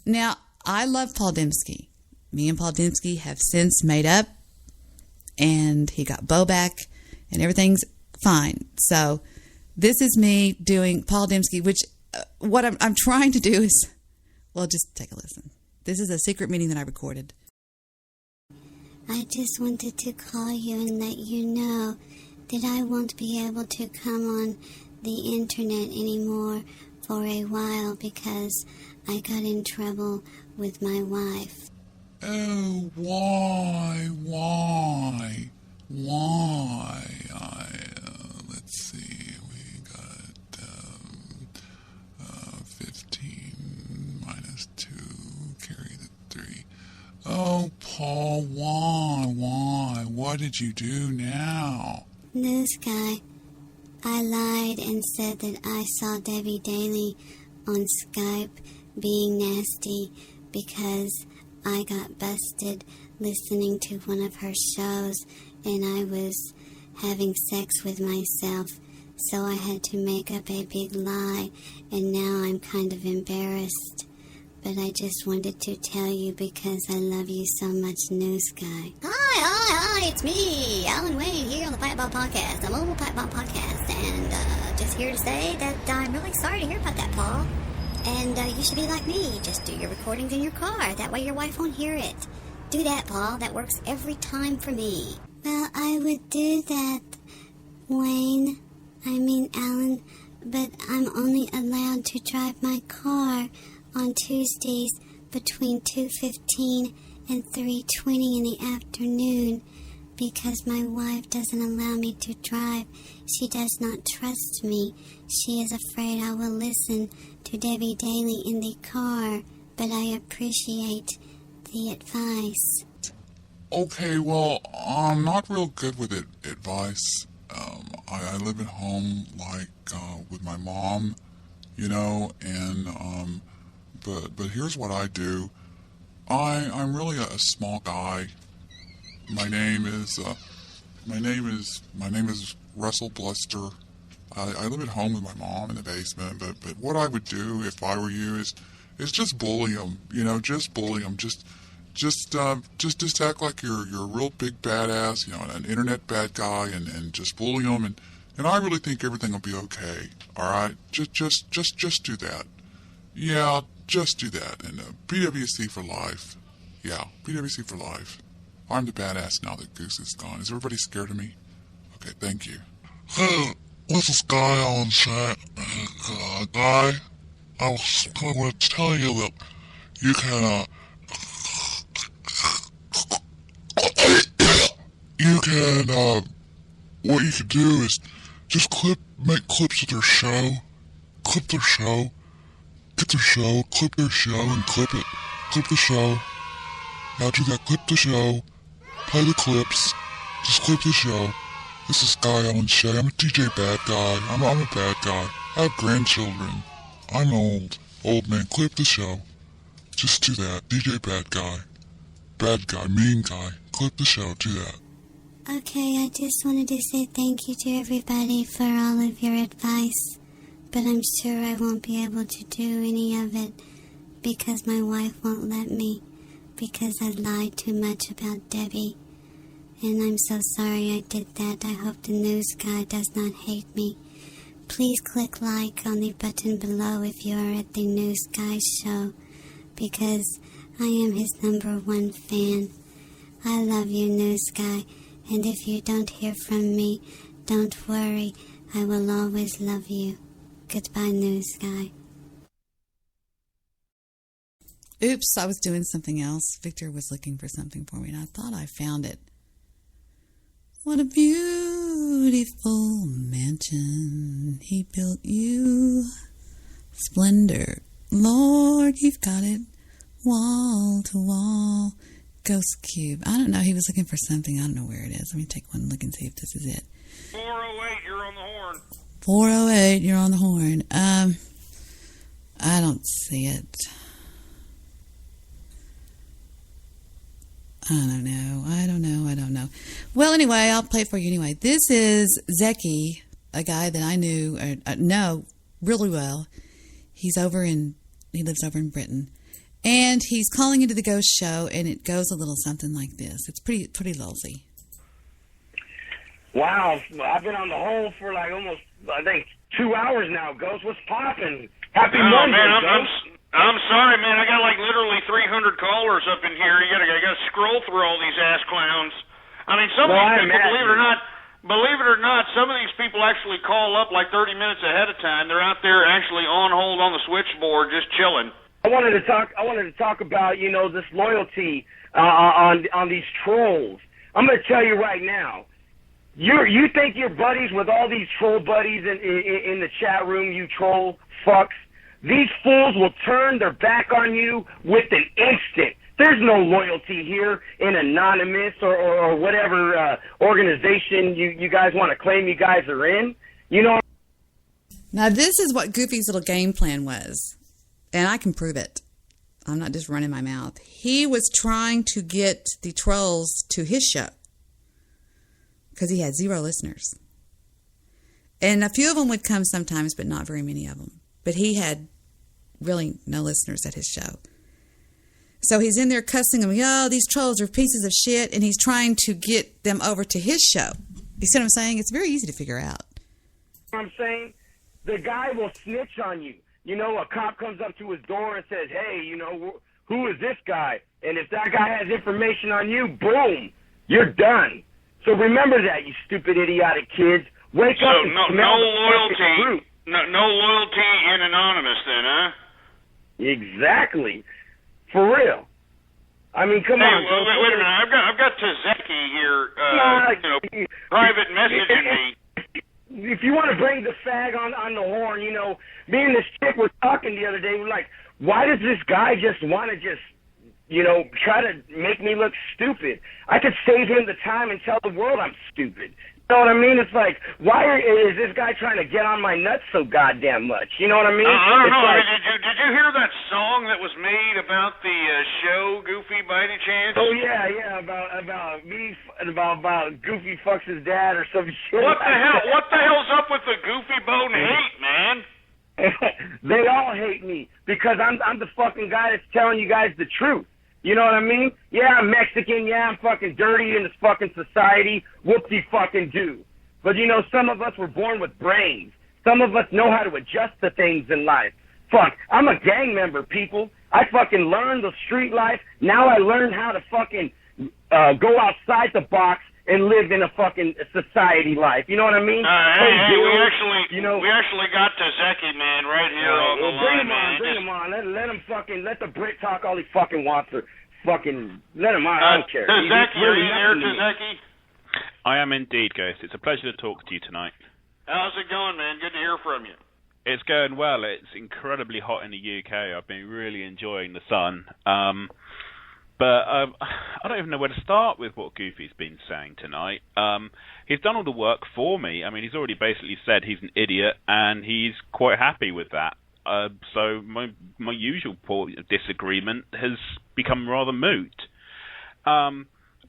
F: Now, I love Paul Dembski. Me and Paul Dembski have since made up, and he got Bo back, and everything's fine. So this is me doing Paul Dembski, which what I'm trying to do is, well, just take a listen. This is a secret meeting that I recorded.
P: I just wanted to call you and let you know that I won't be able to come on the internet anymore for a while because I got in trouble with my wife.
D: Oh, why? Let's see, we got 15 minus 2, carry the 3. Oh, Paul, why? What did you do now?
P: News guy, I lied and said that I saw Debbie Daly on Skype being nasty because I got busted listening to one of her shows and I was having sex with myself, so I had to make up a big lie, and now I'm kind of embarrassed. But I just wanted to tell you because I love you so much, News Guy.
A: Hi, it's me, Alan Wayne, here on the Pipe Bomb Podcast, the Mobile Pipe Bomb Podcast, and just here to say that I'm really sorry to hear about that, Paul. And you should be like me, just do your recordings in your car, that way your wife won't hear it. Do that, Paul, that works every time for me.
P: Well, I would do that, Wayne. I mean, Alan, but I'm only allowed to drive my car on Tuesdays between 2:15 and 3:20 in the afternoon because my wife doesn't allow me to drive. She does not trust me. She is afraid I will listen to Debbie Daly in the car, but I appreciate the advice.
D: Okay, well, I'm not real good with advice. I live at home, like, with my mom, you know, and, but here's what I do. I'm really a small guy. My name is Russell Bluster. I live at home with my mom in the basement, but what I would do if I were you is just bully them, you know, just bully them, just act like you're a real big badass, you know, an internet bad guy, and just bully them, and I really think everything will be okay. All right, just do that. Yeah, just do that, and BWC for life. Yeah, BWC for life. I'm the badass now that Goose is gone. Is everybody scared of me? Okay, thank you.
N: Hey, this is Guy on chat. Guy, I was going to tell you that you can, what you can do is just make clips of their show, clip their show, get their show, clip their show, and clip it. Clip the show. Now do that, clip the show, play the clips, just clip the show. This is Guy Allen Shea. I'm a DJ bad guy. I'm a bad guy. I have grandchildren. I'm old man. Clip the show. Just do that. DJ bad guy. Bad guy, mean guy. Clip the show. Do that.
P: Okay, I just wanted to say thank you to everybody for all of your advice, but I'm sure I won't be able to do any of it because my wife won't let me, because I lied too much about Debbie. And I'm so sorry I did that. I hope the news guy does not hate me. Please click like on the button below if you are at the news guy show, because I am his #1 fan. I love you, news guy, and if you don't hear from me, don't worry. I will always love you. Goodbye, news guy.
F: Oops, I was doing something else. Victor was looking for something for me, and I thought I found it. What a beautiful mansion he built you. Splendor. Lord, you've got it. Wall to wall. Ghost cube. I don't know. He was looking for something. I don't know where it is. Let me take one look and see if this is it.
O: 408, you're on the horn.
F: 408, you're on the horn. I don't see it. I don't know. Well, anyway, I'll play it for you anyway. This is Zeki, a guy that I know really well. He lives over in Britain. And he's calling into the ghost show, and it goes a little something like this. It's pretty lousy.
M: Wow, I've been on the hole for like almost, I think, 2 hours now, Ghost. What's poppin'? Happy Monday,
Q: man,
M: Ghost.
Q: I'm sorry, man. I got like literally 300 callers up in here. I got to scroll through all these ass clowns. I mean, some of these people, believe it or not, some of these people actually call up like 30 minutes ahead of time. They're out there actually on hold on the switchboard, just chilling.
M: I wanted to talk about, you know, this loyalty on these trolls. I'm going to tell you right now. You think you're buddies with all these troll buddies in the chat room, you troll fucks? These fools will turn their back on you with an instant. There's no loyalty here in Anonymous or whatever organization you guys want to claim you guys are in. You know.
F: Now, this is what Goofy's little game plan was, and I can prove it. I'm not just running my mouth. He was trying to get the trolls to his show because he had 0 listeners. And a few of them would come sometimes, but not very many of them. But he had really no listeners at his show. So he's in there cussing them, oh, these trolls are pieces of shit, and he's trying to get them over to his show. You see what I'm saying? It's very easy to figure out.
M: You know what I'm saying? The guy will snitch on you. You know, a cop comes up to his door and says, hey, you know, who is this guy? And if that guy has information on you, boom, you're done. So remember that, you stupid, idiotic kids. Wake up and smell the fucking fruit.
Q: No loyalty in Anonymous then, huh?
M: Exactly. For real. I mean, come on.
Q: Wait a minute. I've got Tazeki here, private messaging me.
M: If you want to bring the fag on the horn, you know, me and this chick were talking the other day. We're like, why does this guy just want to try to make me look stupid? I could save him the time and tell the world I'm stupid. You know what I mean? It's like, why is this guy trying to get on my nuts so goddamn much? You know what I mean?
Q: I don't know.
M: Like,
Q: did you hear that song that was made about the show, Goofy, by any chance?
M: Oh yeah, about Goofy fucks his dad or some shit.
Q: What the hell's up with the Goofy bone hate, man?
M: They all hate me because I'm the fucking guy that's telling you guys the truth. You know what I mean? Yeah, I'm Mexican. Yeah, I'm fucking dirty in this fucking society. Whoop-de-fucking-do. But, you know, some of us were born with brains. Some of us know how to adjust to things in life. Fuck, I'm a gang member, people. I fucking learned the street life. Now I learned how to fucking go outside the box and live in a fucking society life. You know what I mean?
Q: Hey, we actually got Tazeki, man, right here on the line.
M: Bring him on. Let the Brit talk all he fucking wants, or fucking let him on. I don't care.
Q: Tazeki, are you there, Tazeki?
T: I am indeed, Ghost. It's a pleasure to talk to you tonight.
Q: How's it going, man? Good to hear from you.
T: It's going well. It's incredibly hot in the UK. I've been really enjoying the sun. But I don't even know where to start with what Goofy's been saying tonight. He's done all the work for me. I mean, he's already basically said he's an idiot, and he's quite happy with that. So my usual disagreement has become rather moot.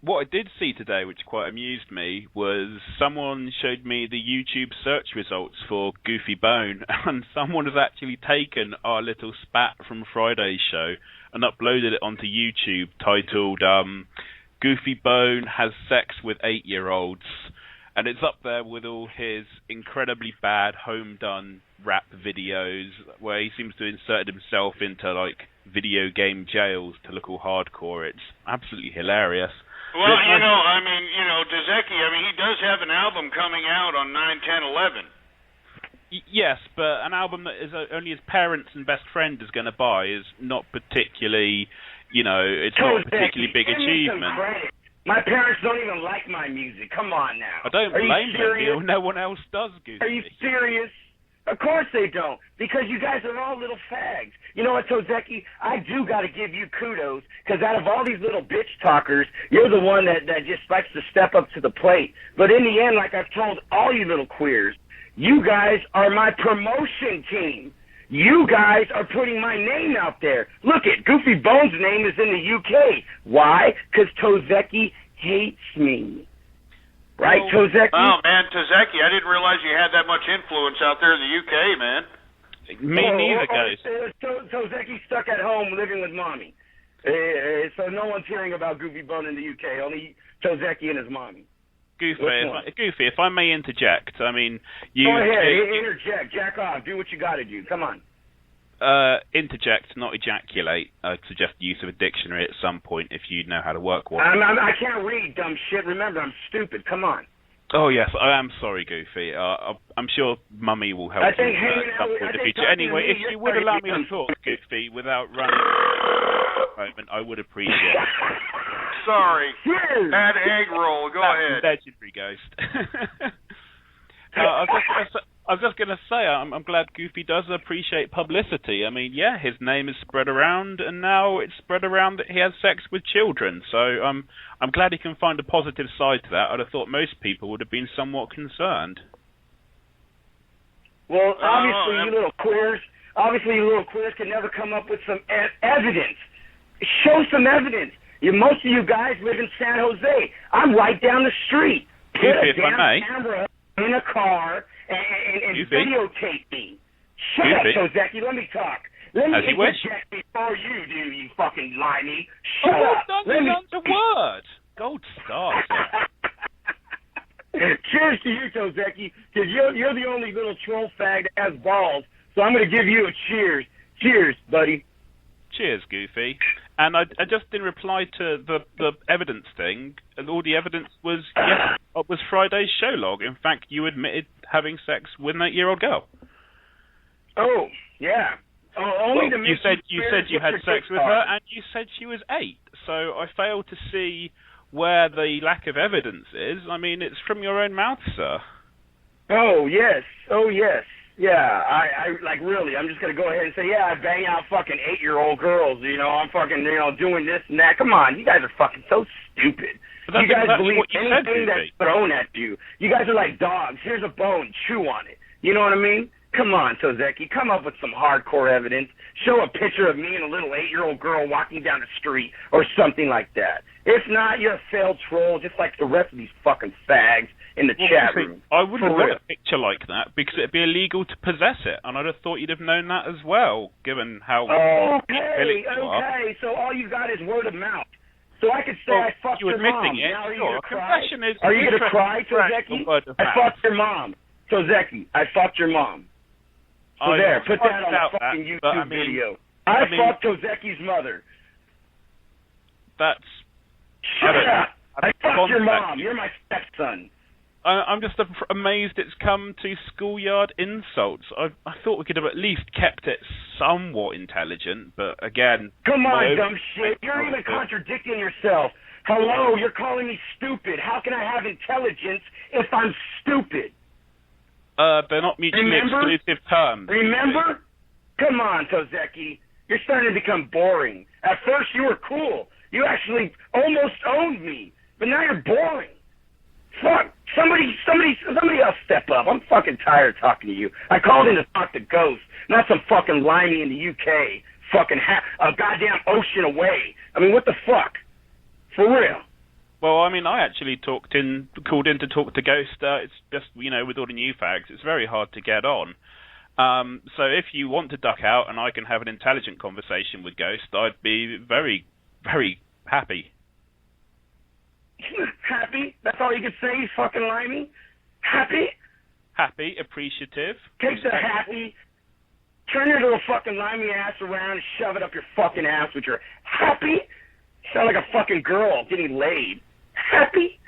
T: What I did see today, which quite amused me, was someone showed me the YouTube search results for Goofy Bone, and someone has actually taken our little spat from Friday's show and uploaded it onto YouTube, titled Goofy Bone Has Sex with 8-Year-Olds. And it's up there with all his incredibly bad home-done rap videos, where he seems to have inserted himself into, like, video game jails to look all hardcore. It's absolutely hilarious.
Q: Well, Tazeki, he does have an album coming out on 9/10/11.
T: Yes, but an album that is only his parents and best friend is going to buy is not particularly, it's not a particularly big achievement.
M: My parents don't even like my music. Come on now.
T: I don't blame them. No one else does, Goofy.
M: Are you serious? Of course they don't, because you guys are all little fags. You know what, Tozeki? I do got to give you kudos, because out of all these little bitch talkers, you're the one that just likes to step up to the plate. But in the end, like I've told all you little queers, you guys are my promotion team. You guys are putting my name out there. Look it, Goofy Bones' name is in the UK. Why? Because Tozeki hates me. Right, Tozeki?
Q: Oh, man, Tazeki, I didn't realize you had that much influence out there in the UK, man.
T: Me neither, Ghost.
M: So Zeki's stuck at home living with mommy. So no one's hearing about Goofy Bone in the UK. Only Tozeki and his mommy.
T: Goofy, if I may interject, I mean, you...
M: Go ahead, interject, jack off, do what you gotta do, come on.
T: Interject, not ejaculate. I'd suggest the use of a dictionary at some point if you know how to work one.
M: I can't read, dumb shit, remember, I'm stupid, come on.
T: Oh, yes, I am sorry, Goofy. I'm sure Mummy will help you at some point in the future. Anyway, if you would allow me to talk, Goofy, without running a moment, I would appreciate it.
Q: Sorry. Add egg roll. Go ahead.
T: Legendary Ghost. I was just going to say, I'm glad Goofy does appreciate publicity. I mean, yeah, his name is spread around, and now it's spread around that he has sex with children. So I'm glad he can find a positive side to that. I'd have thought most people would have been somewhat concerned.
M: Well, obviously, you little queers can never come up with some evidence. Show some evidence. Most of you guys live in San Jose. I'm right down the street. Put a damn camera in a car and videotape me. Shut up, Tozeki. Let me talk. Let me interject before you do, you fucking limey. Shut up.
T: Let me the word. Gold star.
M: Cheers to you, Tozeki, because you're the only little troll fag that has balls. So I'm going to give you a cheers. Cheers, buddy.
T: Cheers, Goofy. And I just in reply to the evidence thing, and all the evidence was Friday's show log. In fact, you admitted having sex with an 8-year-old girl.
M: Oh, yeah. Only
T: you said you had sex with her, and you said she was 8. So I fail to see where the lack of evidence is. I mean, it's from your own mouth, sir.
M: Oh, yes. Yeah, I like really, I'm just going to go ahead and say, yeah, I bang out fucking 8-year-old girls, I'm fucking, doing this and that. Come on, you guys are fucking so stupid. You guys believe anything that's thrown at you. You guys are like dogs. Here's a bone, chew on it. You know what I mean? Come on, Tozeki, come up with some hardcore evidence. Show a picture of me and a little 8-year-old girl walking down the street or something like that. If not, you're a failed troll, just like the rest of these fucking fags in the chat room.
T: I wouldn't want a picture like that because it'd be illegal to possess it, and I'd have thought you'd have known that as well, given how...
M: Okay, so all you got is word of mouth. So I could say I fucked your mom. Now are you going to cry? Are you going to cry, Tozeki? I fucked your mom. Tozeki, I fucked your mom. So there, put that on a fucking YouTube video. I fucked Tozeki's mother.
T: That's...
M: Shut up! I fucked your mom. You're my stepson.
T: I'm just amazed it's come to schoolyard insults. I thought we could have at least kept it somewhat intelligent, but again...
M: Come on, dumb shit. You're even contradicting yourself. Hello, you're calling me stupid. How can I have intelligence if I'm stupid?
T: They're not mutually exclusive terms.
M: Remember? Come on, Tozeki. You're starting to become boring. At first you were cool. You actually almost owned me. But now you're boring. Fuck. Somebody else step up. I'm fucking tired of talking to you. I called in to talk to Ghost, not some fucking limey in the UK. Fucking a goddamn ocean away. I mean, what the fuck? For real.
T: Well, I mean, I actually called in to talk to Ghost. It's just, with all the new fags, it's very hard to get on. So if you want to duck out and I can have an intelligent conversation with Ghost, I'd be very, very happy.
M: Happy? That's all you can say, you fucking limey? Happy?
T: Happy, appreciative.
M: Take the happy, turn your little fucking limey ass around and shove it up your fucking ass with your happy? Sound like a fucking girl getting laid. Happy?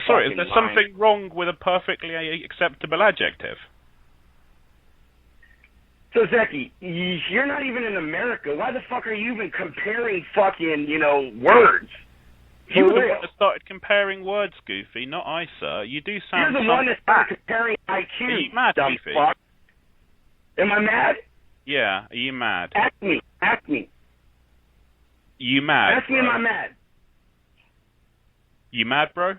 T: Sorry, is there something wrong with a perfectly acceptable adjective?
M: So, Zeki, you're not even in America. Why the fuck are you even comparing fucking, words?
T: You were the one that started comparing words, Goofy, not I, sir. You do sound...
M: You're the one that started comparing IQ,
T: Are you mad,
M: dumb
T: Goofy?
M: fuck. Am I mad?
T: Yeah, are you mad?
M: Ask me.
T: You mad,
M: Ask me, am I mad?
T: You mad, bro?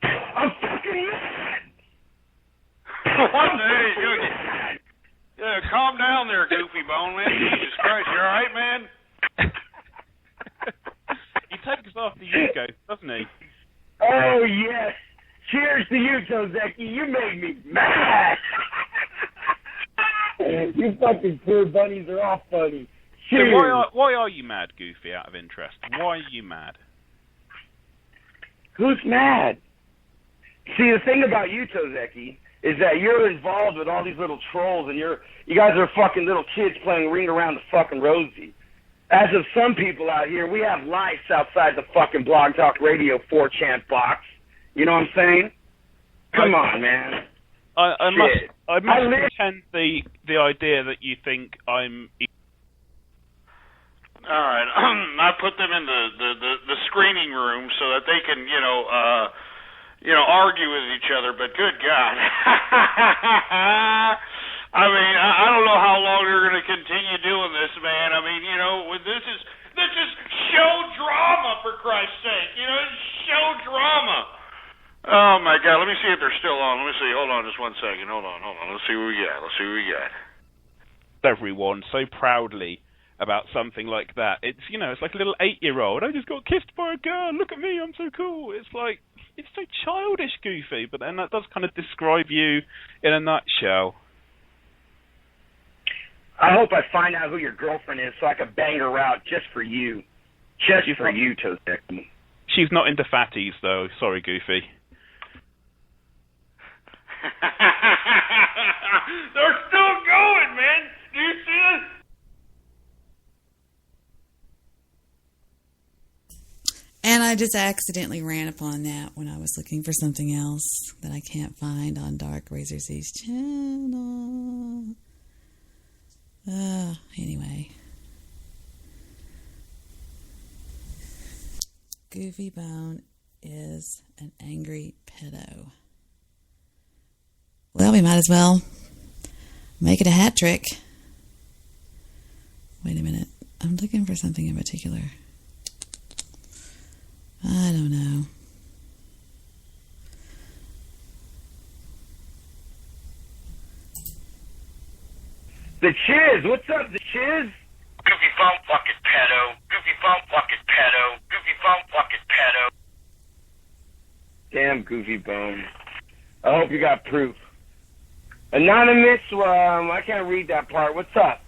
M: I'm fucking mad!
Q: Yeah, calm down there, Goofy Bone, man. Jesus Christ, you alright, man?
T: He takes after you, Ghost, doesn't he?
M: Oh, yes. Cheers to you, Tozeki. You made me mad. man. You fucking poor bunnies are all funny.
T: So
M: Cheers.
T: why are you mad, Goofy, out of interest? Why are you mad?
M: Who's mad? See, the thing about you, Tozeki, is that you're involved with all these little trolls, and you guys are fucking little kids playing ring around the fucking rosy. As of some people out here, we have lives outside the fucking Blog Talk Radio 4chan box. You know what I'm saying? Come on, man.
T: I must contend the idea that you think I'm.
Q: All right, I put them in the screening room so that they can, argue with each other. But good God, I mean, I don't know how long they're going to continue doing this, man. I mean, this is show drama, for Christ's sake. Show drama. Oh my God, let me see if they're still on. Let me see. Hold on, just 1 second. Hold on. Let's see what we got.
T: Everyone so proudly about something like that. It's it's like a little 8-year-old. I just got kissed by a girl. Look at me, I'm so cool. It's like it's so childish, Goofy. But then that does kind of describe you in a nutshell.
M: I hope I find out who your girlfriend is so I can bang her out just for you. Just for you, Tozeki.
T: She's not into fatties, though. Sorry, Goofy.
Q: They're still going, man. Do you see it?
F: And I just accidentally ran upon that when I was looking for something else that I can't find on Dark Razor Z's channel. Anyway. Goofy Bone is an angry pedo. Well, we might as well make it a hat trick. Wait a minute. I'm looking for something in particular. I don't know.
M: The Chiz, what's up, the Chiz?
B: Goofy Bone fucking pedo. Goofy Bone fucking pedo. Goofy Bone fucking pedo.
M: Damn, Goofy Bone. I hope you got proof. Anonymous, I can't read that part. What's up?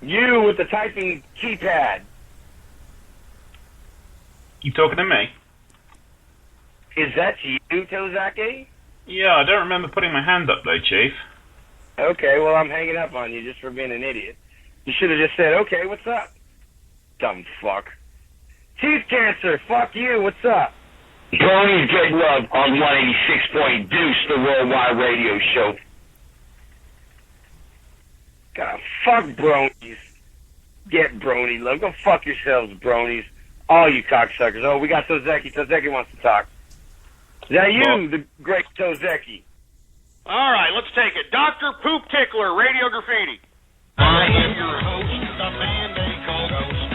M: You with the typing keypad.
T: You talking to me?
M: Is that you, Tozaki?
T: Yeah, I don't remember putting my hand up though, Chief.
M: Okay, well, I'm hanging up on you just for being an idiot. You should have just said, okay, what's up? Dumb fuck. Teeth cancer, fuck you, what's up?
B: Bronies get love on 186. Deuce, the worldwide radio show.
M: God, fuck bronies. Get brony love. Go fuck yourselves, bronies. All you cocksuckers. Oh, we got Tozeki. Tozeki wants to talk. Is that you, the great Tozeki?
Q: All right, let's take it. Dr. Poop Tickler, Radio Graffiti. I am your host, the man they call Ghost.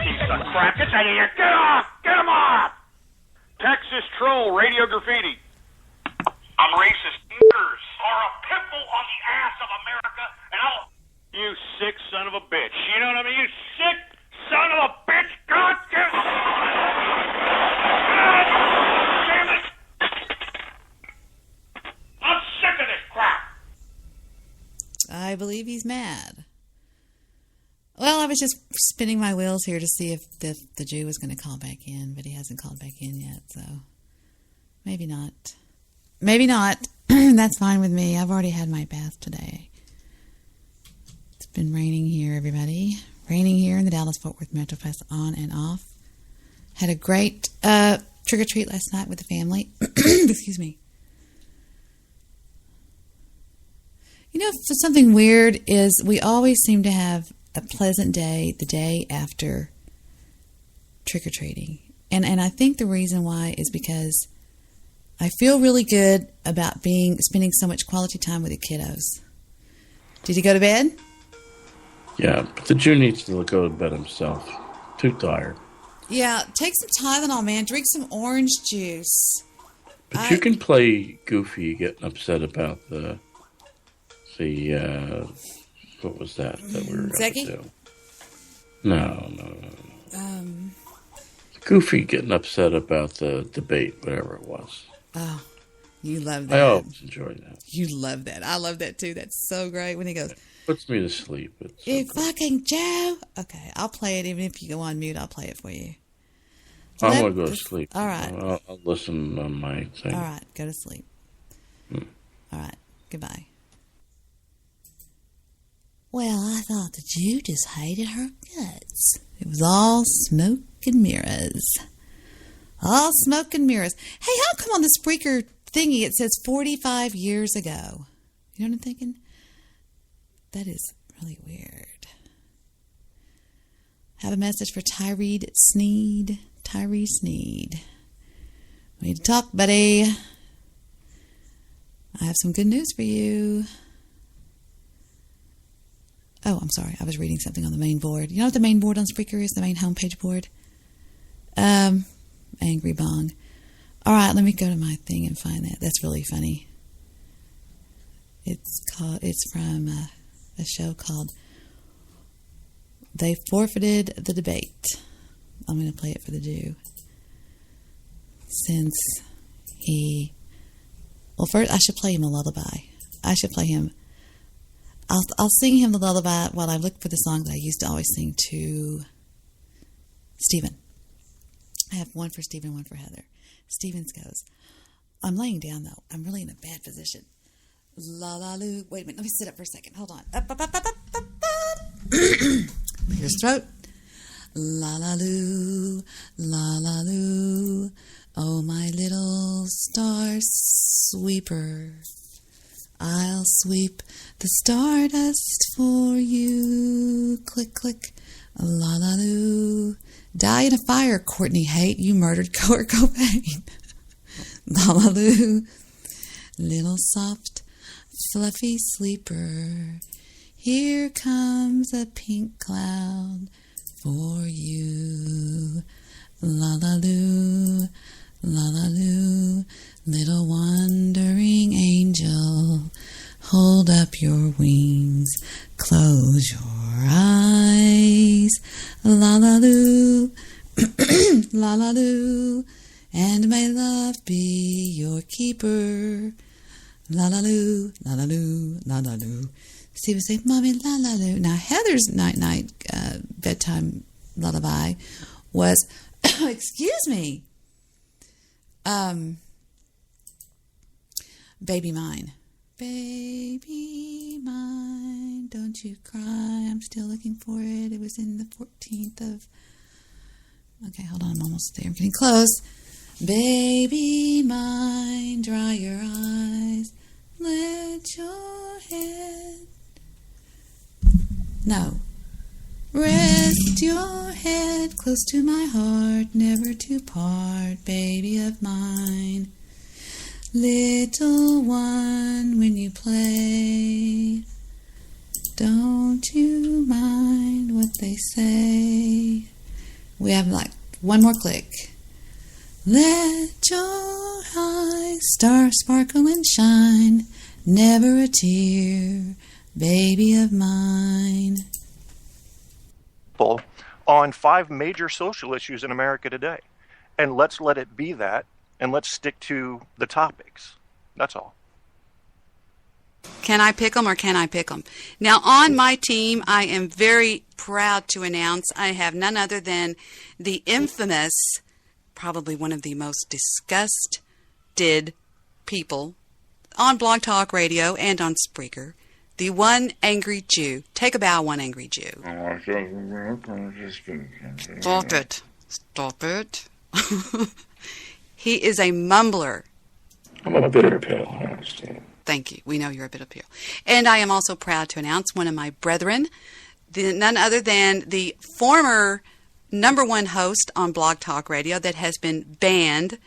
Q: Piece of crap. Get out of here. Get off. Get him off. Texas Troll, Radio Graffiti.
B: I'm racist. Are a pimple on the ass of America, and I'll...
Q: You sick son of a bitch. You know what I mean? You sick son of a bitch. God damn it. I'm sick of this crap.
F: I believe he's mad. Well, I was just spinning my wheels here to see if the Jew was going to call back in, but he hasn't called back in yet, so maybe not. Maybe not. That's fine with me. I've already had my bath today. It's been raining here, everybody. Raining here in the Dallas-Fort Worth Metroplex on and off. Had a great trick-or-treat last night with the family. Excuse me. You know, something weird is we always seem to have a pleasant day the day after trick-or-treating. And I think the reason why is because I feel really good about spending so much quality time with the kiddos. Did you go to bed?
K: Yeah, but the Jew needs to go to bed himself. Too tired.
F: Yeah, take some Tylenol, man. Drink some orange juice.
K: But you can play Goofy getting upset about the what was that we were going to do? No. Goofy getting upset about the debate, whatever it was.
F: Oh, you love that.
K: I always enjoy that.
F: You love that. I love that too. That's so great when he goes,
K: puts me to sleep. It's
F: you fucking Joe. Okay, I'll play it. Even if you go on mute, I'll play it for you.
K: I'm going to go to sleep.
F: All right.
K: I'll listen on my thing.
F: All right, go to sleep. All right, goodbye. Well, I thought the Jew just hated her guts. It was all smoke and mirrors. All smoke and mirrors. Hey, how come on the Spreaker thingy it says 45 years ago? You know what I'm thinking? That is really weird. Have a message for Tyree Sneed. Tyree Sneed. We need to talk, buddy. I have some good news for you. Oh, I'm sorry. I was reading something on the main board. You know what the main board on Spreaker is? The main homepage board? Angry Bong. All right, let me go to my thing and find that. That's really funny. It's from a show called They Forfeited the Debate. I'm going to play it for the Jew. Since he... Well, first, I should play him a lullaby. I should play him... I'll sing him the lullaby while I look for the song that I used to always sing to Stephen. I have one for Stephen, one for Heather. Stephen's goes, I'm laying down, though. I'm really in a bad position. La la loo. Wait a minute. Let me sit up for a second. Hold on. Up, up, up, up, up, up, up. Clear his throat. La la loo. La la loo. Oh, my little star sweeper. I'll sweep the stardust for you. Click, click. La la loo. Die in a fire, Courtney Haight. You murdered Kurt Cobain. La la loo. Little soft, fluffy sleeper. Here comes a pink cloud for you. La la loo. La la loo. Little wandering angel, hold up your wings, close your eyes. La la loo, la la loo, and may love be your keeper. La la loo, la la loo, la la loo. Steve would say, Mommy, la la loo. Now Heather's night bedtime lullaby was, excuse me, Baby Mine. Baby mine, don't you cry. I'm still looking for it. It was in the 14th of... Okay, hold on. I'm almost there. I'm getting close. Baby mine, dry your eyes. Let your head... No. Rest your head close to my heart, never to part, baby of mine. Little one, when you play, don't you mind what they say? We have like one more click. Let your eyes sparkle and shine, never a tear, baby of mine.
E: On 5 major social issues in America today. And let's let it be that, and let's stick to the topics. That's all.
F: Can I pick them or can I pick them? Now, on my team, I am very proud to announce I have none other than the infamous, probably one of the most disgusted people on Blog Talk Radio and on Spreaker, the one angry Jew. Take a bow, one angry Jew. Stop it. Stop it. He is a mumbler.
K: I'm a bitter pill, I understand.
F: Thank you. We know you're a bitter pill. And I am also proud to announce one of my brethren, none other than the former #1 host on Blog Talk Radio that has been banned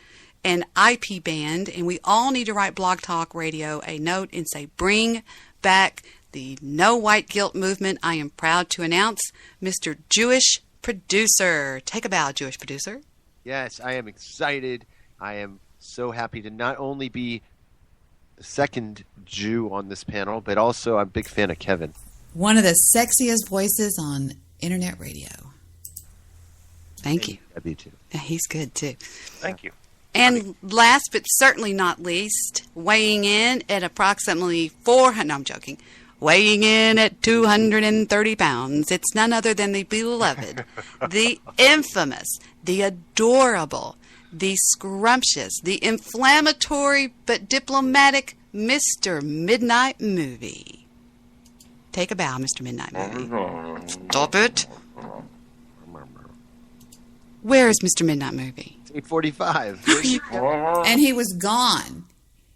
F: and IP banned, and we all need to write Blog Talk Radio a note and say, bring back the No White Guilt movement. I am proud to announce Mr. Jewish Producer. Take a bow, Jewish Producer.
I: Yes, I am excited. I am so happy to not only be the second Jew on this panel, but also I'm a big fan of Kevin.
F: One of the sexiest voices on internet radio. Thank you.
I: Debbie, too.
F: Yeah, he's good, too.
E: Thank you.
F: And last but certainly not least, weighing in at approximately 400, no, I'm joking, weighing in at 230 pounds, it's none other than the beloved, the infamous, the adorable, the scrumptious, the inflammatory but diplomatic Mr. Midnight Movie. Take a bow, Mr. Midnight Movie. Stop it. Where is Mr. Midnight Movie?
I: 8:45.
F: And he was gone.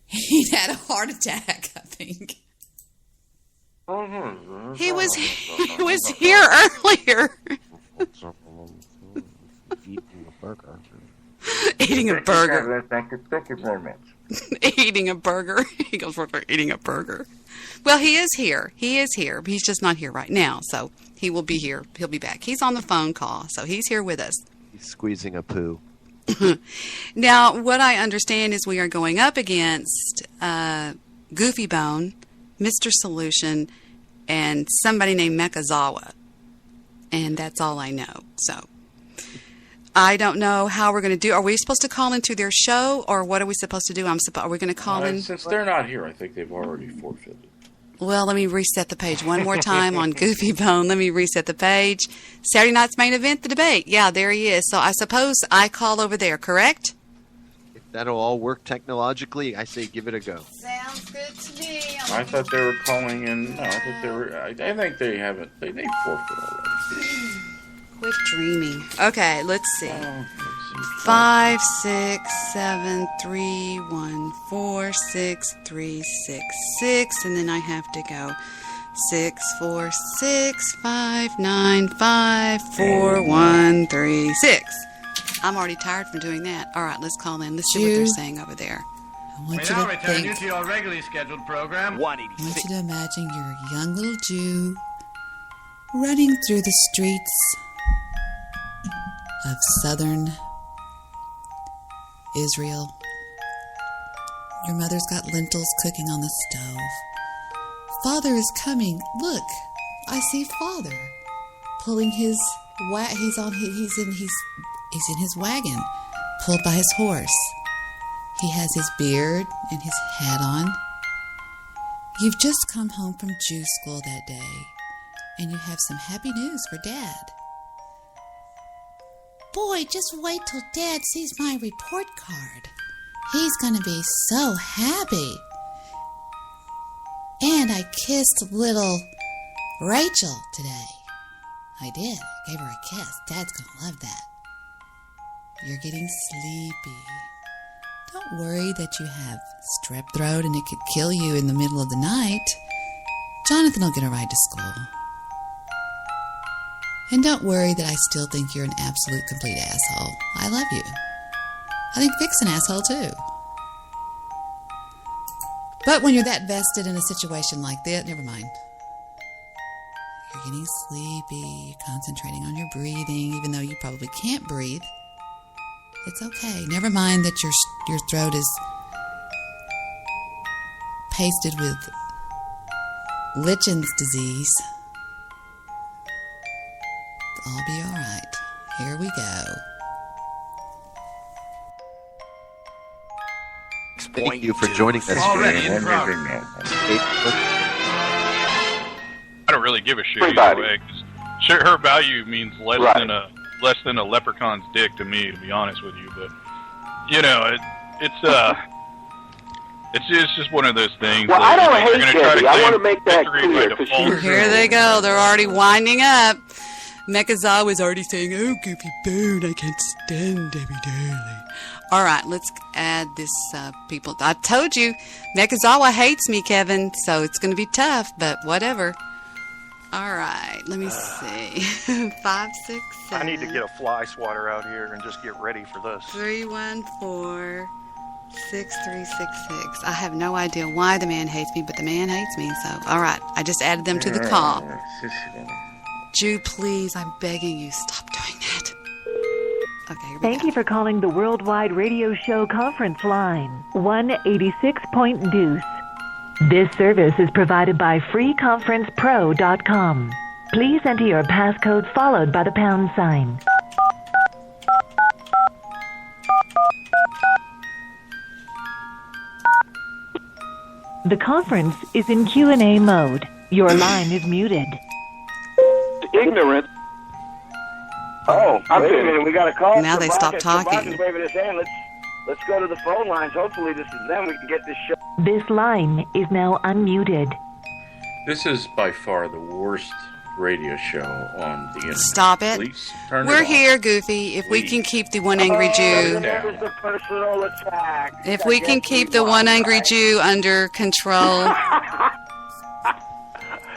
F: He'd had a heart attack, I think. He was here earlier. Eating a burger.
R: Thank you very much.
F: Eating a burger. He goes for eating a burger. Well, he is here. He is here. He's just not here right now. So he will be here. He'll be back. He's on the phone call. So he's here with us.
I: He's squeezing a poo.
F: Now, what I understand is we are going up against Goofy Bone, Mr. Solution, and somebody named Mekazawa. And that's all I know. So I don't know how we're going to do. Are we supposed to call into their show, or what are we supposed to do? Are we going to call in?
K: Since they're not here, I think they've already forfeited.
F: Well, let me reset the page one more time on Goofy Bone. Let me reset the page. Saturday night's main event, the debate. Yeah, there he is. So I suppose I call over there, correct?
I: If that'll all work technologically, I say give it a go.
F: Sounds good to me.
K: I thought they were calling in. No, I think they were. I think they haven't. They forfeit already.
F: Quit dreaming. Okay, let's see. 5, 6, 7, 3, 1, 4, 6, 3, 6, 6, and then I have to go 6, 4, 6, 5, 9, 5, 4, 1, 3, 6. I'm already tired from doing that. All right, let's call in. Let's see what they're saying over there. I want you to
S: return you to your regularly scheduled program.
F: I want you to imagine you're a young little Jew running through the streets of southern Israel. Your mother's got lentils cooking on the stove. Father is coming. Look, I see Father pulling his he's in his wagon, pulled by his horse. He has his beard and his hat on. You've just come home from Jew school that day, and you have some happy news for Dad. Boy, just wait till Dad sees my report card. He's going to be so happy. And I kissed little Rachel today. I did. I gave her a kiss. Dad's going to love that. You're getting sleepy. Don't worry that you have strep throat and it could kill you in the middle of the night. Jonathan will get a ride to school. And don't worry that I still think you're an absolute complete asshole. I love you. I think Vic's an asshole too. But when you're that vested in a situation like that, never mind. You're getting sleepy, you're concentrating on your breathing, even though you probably can't breathe. It's okay. Never mind that your throat is pasted with Lichen's disease. I'll be all right. Here we go.
I: Thank you for joining us.
U: I don't really give a shit either way. Her value means less than a leprechaun's dick to me, to be honest with you. But you know, it's just one of those things.
R: Well, I don't hate Debbie. I want to make that clear.
F: Here they go. They're already winding up. Mekazawa was already saying, "Oh, Goofy Bone, I can't stand Debbie Daly." All right, let's add this people. I told you, Mekazawa hates me, Kevin, so it's going to be tough, but whatever. All right, let me see. 5, 6, 7.
E: I need to get a fly swatter out here and just get ready for this.
F: 3, 1, 4, 6, 3, 6, 6. I have no idea why the man hates me, but the man hates me, so all right. I just added them to the call. Jew, please, I'm begging you, stop doing that. Okay, here we
W: Thank
F: go.
W: you for calling the Worldwide Radio Show conference line, 186.deuce. This service is provided by freeconferencepro.com. Please enter your passcode followed by the pound sign. The conference is in Q&A mode. Your line is muted.
R: Ignorant.
M: Oh, wait a minute. We got a call.
F: Now they stopped talking.
M: Is waving his hand. Let's go to the phone lines. Hopefully this is them. We can get this show.
W: This line is now unmuted.
K: This is by far the worst radio show on the internet.
F: Stop it.
K: Please turn
F: We're
K: it off.
F: here, Goofy. If we can keep the one angry Jew.
M: There's a personal attack.
F: If we can keep the one angry Jew under control.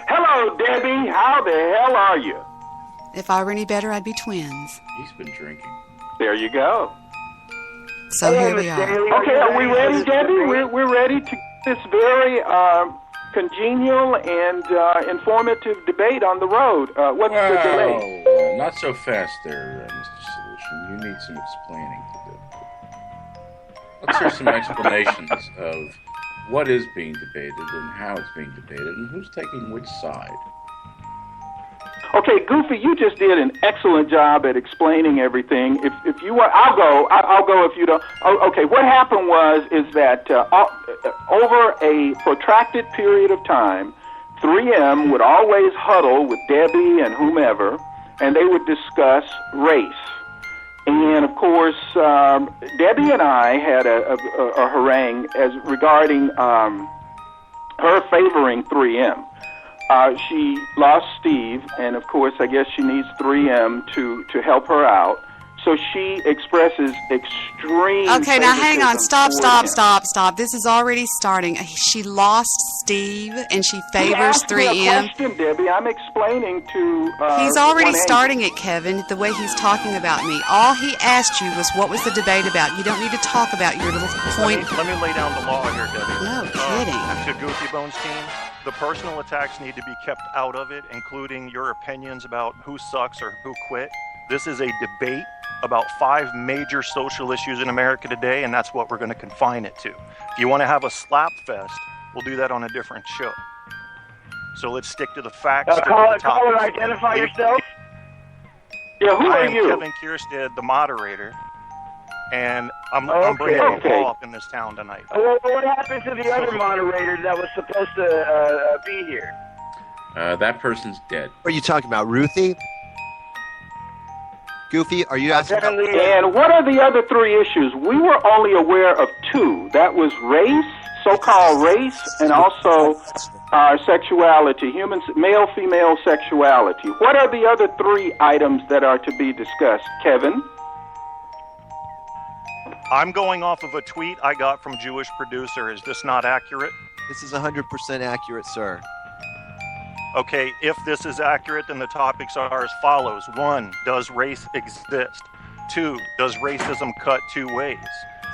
R: Hello, Debbie. How the hell are you?
F: If I were any better, I'd be twins.
K: He's been drinking.
R: There you go.
F: So here we are.
R: Okay, are we ready, Debbie? We're ready to this very congenial and informative debate on the road. What's the delay?
K: Not so fast there, Mr. Solution. You need some explaining to do. Let's hear some explanations of what is being debated and how it's being debated and who's taking which side.
R: Okay, Goofy, you just did an excellent job at explaining everything. If you want, I'll go if you don't. Okay, what happened is that over a protracted period of time, 3M would always huddle with Debbie and whomever, and they would discuss race. And of course, Debbie and I had a harangue regarding her favoring 3M. She lost Steve, and of course, I guess she needs 3M to help her out. So she expresses extreme.
F: Okay, now hang on. Stop.
R: favoritism
F: This is already starting. She lost Steve, and she favors 3M.
R: You asked me a question, Debbie. I'm explaining to.
F: He's already starting it, Kevin, the way he's talking about me. All he asked you was what was the debate about. You don't need to talk about your little point.
E: Let me lay down the law here, Debbie.
F: No kidding.
E: To Goofy Bones team, the personal attacks need to be kept out of it, including your opinions about who sucks or who quit. This is a debate about 5 major social issues in America today, and that's what we're going to confine it to. If you want to have a slap fest, we'll do that on a different show. So let's stick to the facts.
M: Caller, identify yourself.
R: Yeah, who are you?
E: I am Kevin Kierstead, the moderator, and I'm bringing a law up in this town tonight.
M: Well, what happened to the other moderator that was supposed to be here?
K: That person's dead.
I: What are you talking about, Ruthie? Goofy, are you asking?
R: And what are the other 3 issues? We were only aware of 2. That was race, so-called race, and also sexuality, male-female sexuality. What are the other 3 items that are to be discussed, Kevin?
E: I'm going off of a tweet I got from Jewish producer. Is this not accurate?
I: This is 100% accurate, sir.
E: Okay, if this is accurate, then the topics are as follows. 1, does race exist? 2, does racism cut 2 ways?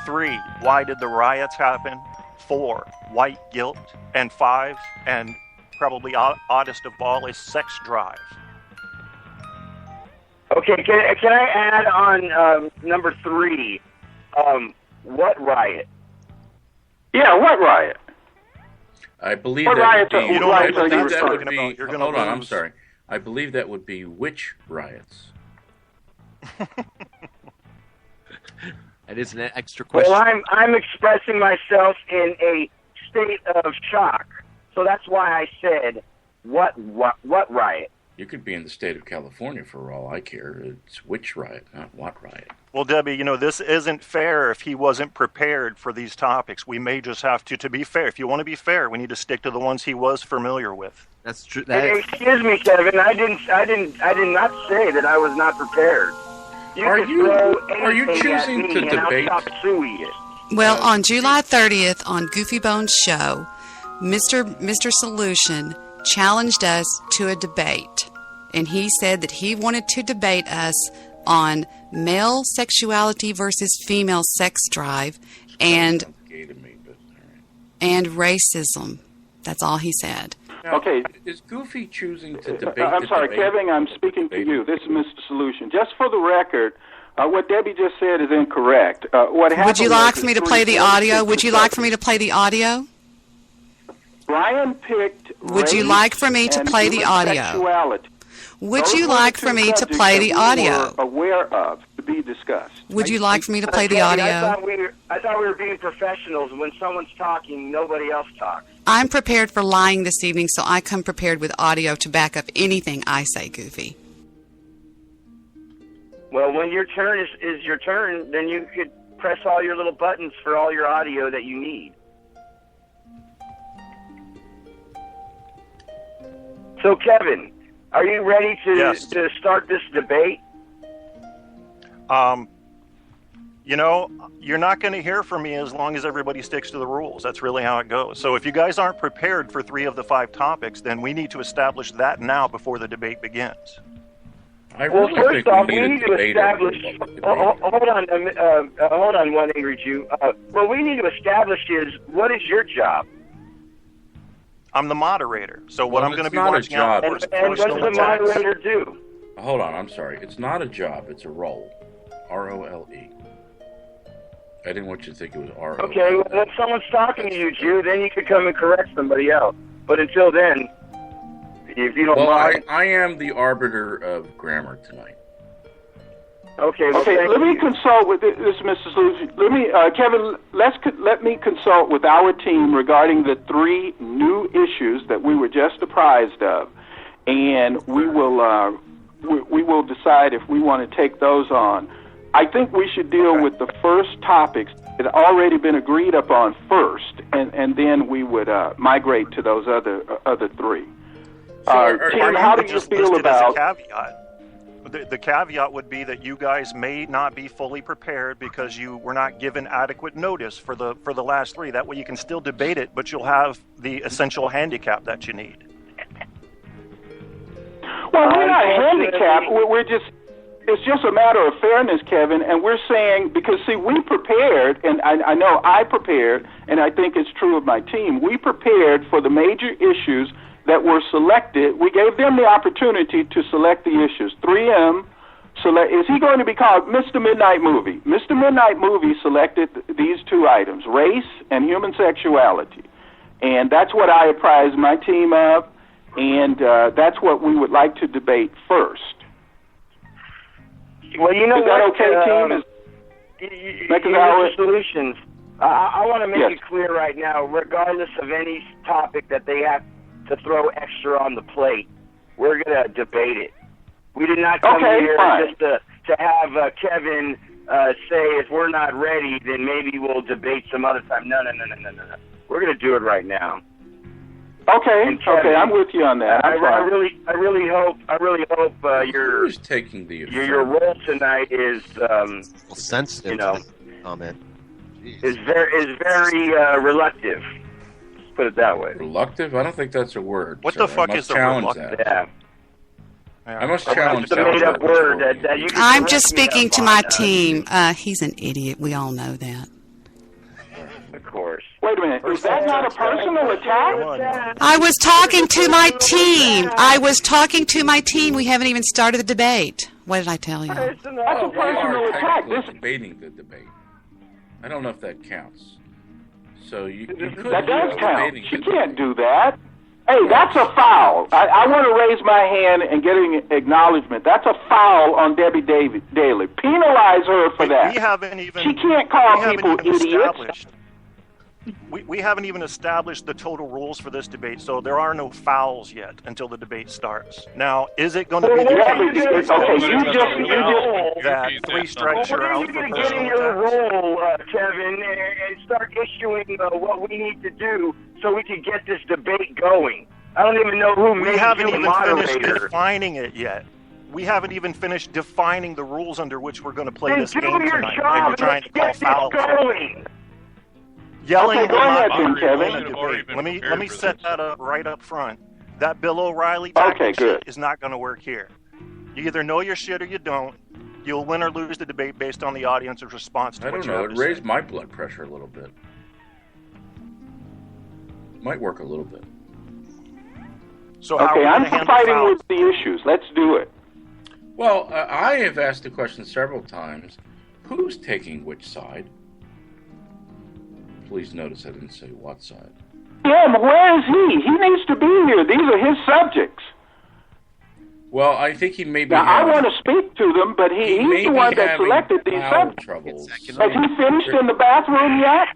E: 3, why did the riots happen? 4, white guilt. And 5, and probably oddest of all, is sex drive.
M: Okay, can I add on number 3? What riot?
R: Yeah, what riot?
K: I believe
R: what
K: that
R: riot?
K: would be.
R: What
K: I
R: riot are you
K: believe that would
R: referring
K: be.
E: You're
K: Hold
E: gonna
K: on, I'm
E: lose.
K: sorry. I believe that would be witch riots.
I: That is an extra question.
M: Well, I'm expressing myself in a state of shock, so that's why I said what riot.
K: You could be in the state of California for all I care. It's witch riot, not what riot.
E: Well, Debbie, this isn't fair if he wasn't prepared for these topics. We may just have to be fair. If you want to be fair, we need to stick to the ones he was familiar with.
I: That's true.
M: Hey, excuse me, Kevin. I did not say that I was not prepared.
K: Are you choosing to debate?
F: Well, on July 30th on Goofy Bones Show, Mr. Solution challenged us to a debate, and he said that he wanted to debate us on male sexuality versus female sex drive and racism. That's all he said.
K: Now,
R: okay.
K: Is Goofy choosing to debate?
R: I'm sorry, Kevin, I'm speaking to you. This is Mr. Solution. Just for the record, what Debbie just said is incorrect. What happened?
F: Would you like for me to play the audio? Would you like for me to play the audio?
R: Brian picked.
F: Would you like for me to play the audio? Would you like for me to play the audio?
R: Aware of. to be discussed.
F: Would you like for me to play the audio?
M: I thought we were being professionals. When someone's talking, nobody else talks.
F: I'm prepared for lying this evening, so I come prepared with audio to back up anything I say, Goofy.
M: Well, when your turn is your turn, then you could press all your little buttons for all your audio that you need. So, Kevin, are you ready to start this debate?
E: You know, you're not going to hear from me as long as everybody sticks to the rules. That's really how it goes. So if you guys aren't prepared for 3 of the 5 topics, then we need to establish that now before the debate begins.
M: Well, first off, we need to establish. Hold on, one angry Jew. What we need to establish is, what is your job?
E: I'm the moderator, so what I'm going to be watching
K: out
E: for is
M: and what does the moderator do?
K: Hold on, I'm sorry. It's not a job, it's a role. R-O-L-E. I didn't want you to think it was R-O-L-E.
M: Okay, well, if someone's talking to you, Jew, then you could come and correct somebody else. But until then, if you don't mind...
K: I am the arbiter of grammar tonight.
M: Okay, well,
R: let me consult with this, Mrs. Lucy. Kevin, let me consult with our team regarding the 3 new issues that we were just apprised of, and we will decide if we want to take those on. I think we should deal with the first topics that had already been agreed upon first, and then we would migrate to those other 3. Tim, how do you feel about...
E: The caveat would be that you guys may not be fully prepared because you were not given adequate notice for the last 3. That way you can still debate it, but you'll have the essential handicap that you need.
R: Well, we're not handicapped. It's just a matter of fairness, Kevin, and we're saying, because, see, we prepared, and I know I prepared, and I think it's true of my team, we prepared for the major issues that were selected. We gave them the opportunity to select the issues. 3M, is he going to be called Mr. Midnight Movie? Mr. Midnight Movie selected these 2 items, race and human sexuality. And that's what I apprised my team of, and that's what we would like to debate first.
M: Well, you know
R: is that okay, team?
M: Solutions. I want to make it clear right now, regardless of any topic that they have to throw extra on the plate, we're going to debate it. We did not come here just to have Kevin say, if we're not ready, then maybe we'll debate some other time. No. We're going to do it right now.
R: Okay, Kevin, I'm with you on that.
M: I really hope
K: Who's taking the
M: your role tonight is
I: sensitive.
M: You know,
I: comment
M: is very reluctant. Put it that way.
K: Reluctant? I don't think that's a word.
E: What the fuck is the reluctant?
M: Yeah.
K: I must challenge
M: that. It's a made-up word that you can
F: I'm just speaking to my team. He's an idiot. We all know that.
M: Of course.
R: Wait a minute. Is that not a personal attack?
F: I was talking to my team. We haven't even started the debate. What did I tell you?
R: That's a personal attack.
K: This debating the debate. I don't know if that counts. So you could
R: that does count. She can't do that. Hey, that's a foul. I want to raise my hand and get an acknowledgement. That's a foul on Debbie Daly. Penalize her for that. She can't call people idiots.
E: We haven't even established the total rules for this debate, so there are no fouls yet until the debate starts. Now, is it going to be the case? That 3 strikes you're out for personal attacks? When are you going to get in your role,
M: Kevin, and start issuing what we need to do so we can get this debate going? I don't even know who made you moderator.
E: Finished defining it yet. We haven't even finished defining the rules under which we're going to play this game tonight. And you're trying to call fouls. Yelling
R: okay, go ahead, Kevin.
E: Let me set that up right up front. That Bill O'Reilly shit is not going to work here. You either know your shit or you don't. You'll win or lose the debate based on the audience's response to what you have to say.
K: It raised my blood pressure a little bit. Might work a little bit.
E: So how
R: I'm fighting with the issues. Let's do it.
K: Well, I have asked the question several times. Who's taking which side? Please notice I didn't say what side.
R: Yeah, but where is he? He needs to be here. These are his subjects.
K: Well, I think he may be.
R: Now, I want to speak to them, but he's the one that selected these subjects. Has he finished in the bathroom yet?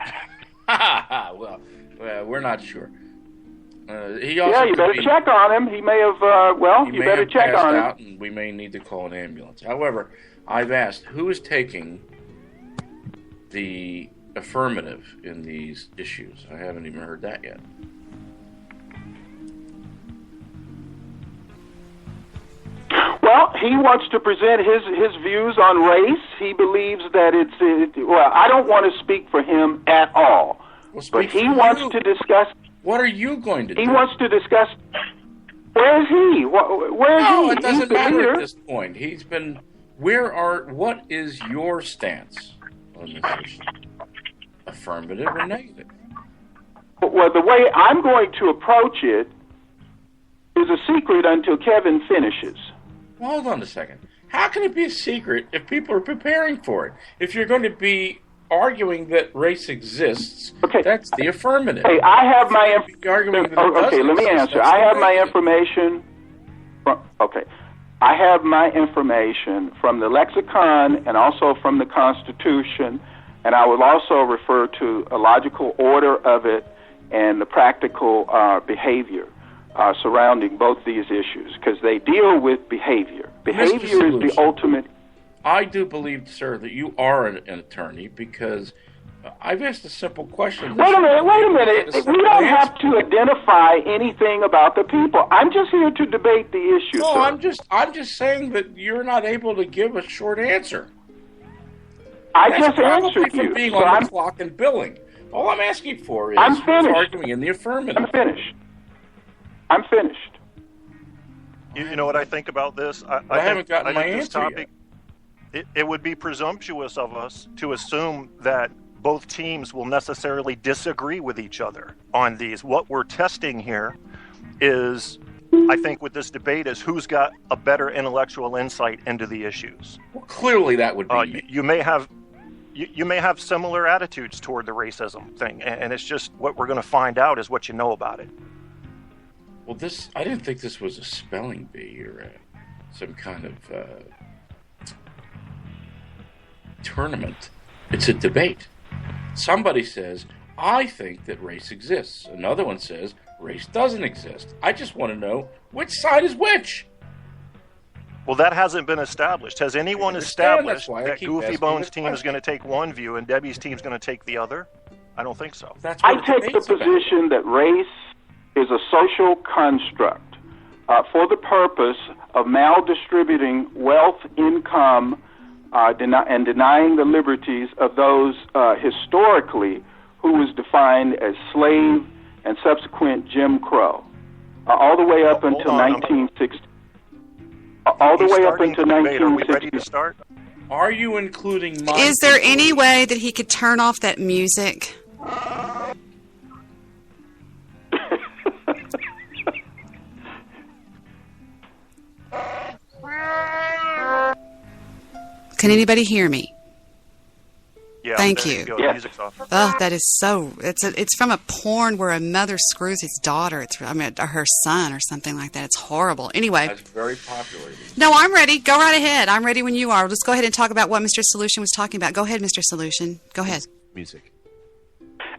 K: well, we're not sure. He also
R: you better check on him. He may have, you better check on him.
K: Out and we may need to call an ambulance. However, I've asked, who is taking the affirmative in these issues? I haven't even heard that yet.
R: Well, he wants to present his views on race. He believes that I don't want to speak for him at all. But he wants to discuss...
K: What are you going to do?
R: He wants to discuss... Where is he? Where is he?
K: It doesn't matter at this point. He's been... What is your stance on this issue? Affirmative or negative?
R: Well, the way I'm going to approach it is a secret until Kevin finishes.
K: Well, hold on a second. How can it be a secret if people are preparing for it? If you're going to be arguing that race exists, that's the affirmative.
R: Hey, I have my
K: let
R: me answer. I have my information. I have my information from the lexicon and also from the Constitution, and I will also refer to a logical order of it and the practical behavior surrounding both these issues, because they deal with behavior. Behavior is the ultimate.
K: I do believe, sir, that you are an attorney, because I've asked a simple question.
R: Wait a minute. We don't have to identify anything about the people. I'm just here to debate the issue,
K: No,
R: sir.
K: I'm just saying that you're not able to give a short answer.
R: I just answered you.
K: Being
R: So
K: on the clock and billing. All I'm asking for is
R: I'm finished.
K: arguing in the affirmative.
R: I'm finished.
E: You know what I think about this?
K: I haven't gotten my
E: this
K: answer
E: topic, it would be presumptuous of us to assume that both teams will necessarily disagree with each other on these. What we're testing here is, I think, with this debate, is who's got a better intellectual insight into the issues.
K: Well, clearly that would be me.
E: You may have similar attitudes toward the racism thing, and it's just what we're going to find out is what you know about it.
K: Well, I didn't think this was a spelling bee or some kind of tournament. It's a debate. Somebody says, I think that race exists. Another one says, race doesn't exist. I just want to know which side is which.
E: Well, that hasn't been established. Has anyone established that Goofy Bones' team is going to take one view and Debbie's team is going to take the other? I don't think so.
R: I take the position that race is a social construct for the purpose of maldistributing wealth, income, and denying the liberties of those historically who was defined as slave and subsequent Jim Crow, all the way up until 1960. All the way up until 1960.
E: Are we ready to start?
K: Are you including my...
F: Is there any way that he could turn off that music? Can anybody hear me?
E: Yeah,
F: Thank
E: there
F: you.
E: go. The music's off.
F: Oh, that is so. It's from a porn where a mother screws his daughter. Her son or something like that. It's horrible. Anyway.
K: That's very popular.
F: No, I'm ready. Go right ahead. I'm ready when you are. Let's go ahead and talk about what Mr. Solution was talking about. Go ahead, Mr. Solution. Go ahead.
I: Music.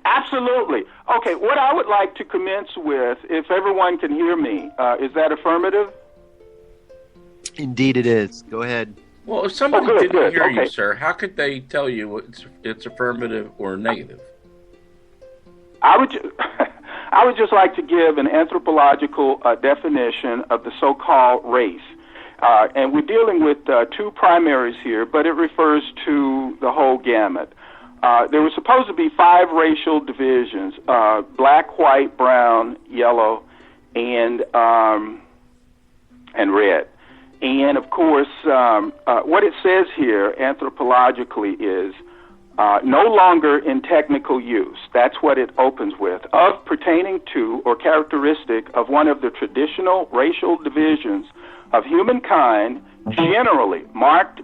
R: Absolutely. Okay, what I would like to commence with, if everyone can hear me, is that affirmative?
I: Indeed it is. Go ahead.
K: Well, if somebody didn't hear you, sir, how could they tell you it's affirmative or negative?
R: I would just like to give an anthropological definition of the so-called race. And we're dealing with two primaries here, but it refers to the whole gamut. There were supposed to be 5 racial divisions, black, white, brown, yellow, and red. And, of course, what it says here anthropologically is no longer in technical use. That's what it opens with. Of, pertaining to, or characteristic of one of the traditional racial divisions of humankind, generally marked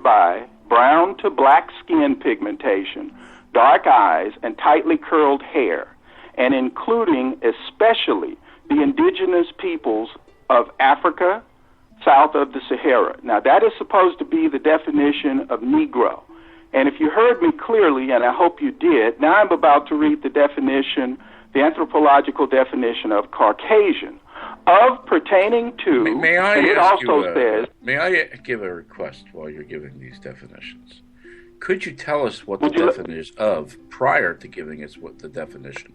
R: by brown to black skin pigmentation, dark eyes, and tightly curled hair, and including especially the indigenous peoples of Africa, south of the Sahara. Now, that is supposed to be the definition of Negro. And if you heard me clearly, and I hope you did, now I'm about to read the definition, the anthropological definition of Caucasian, of pertaining to,
K: May I
R: and it
K: ask
R: also
K: you,
R: says...
K: May I give a request while you're giving these definitions? Could you tell us what the definition is of prior to giving us what the definition?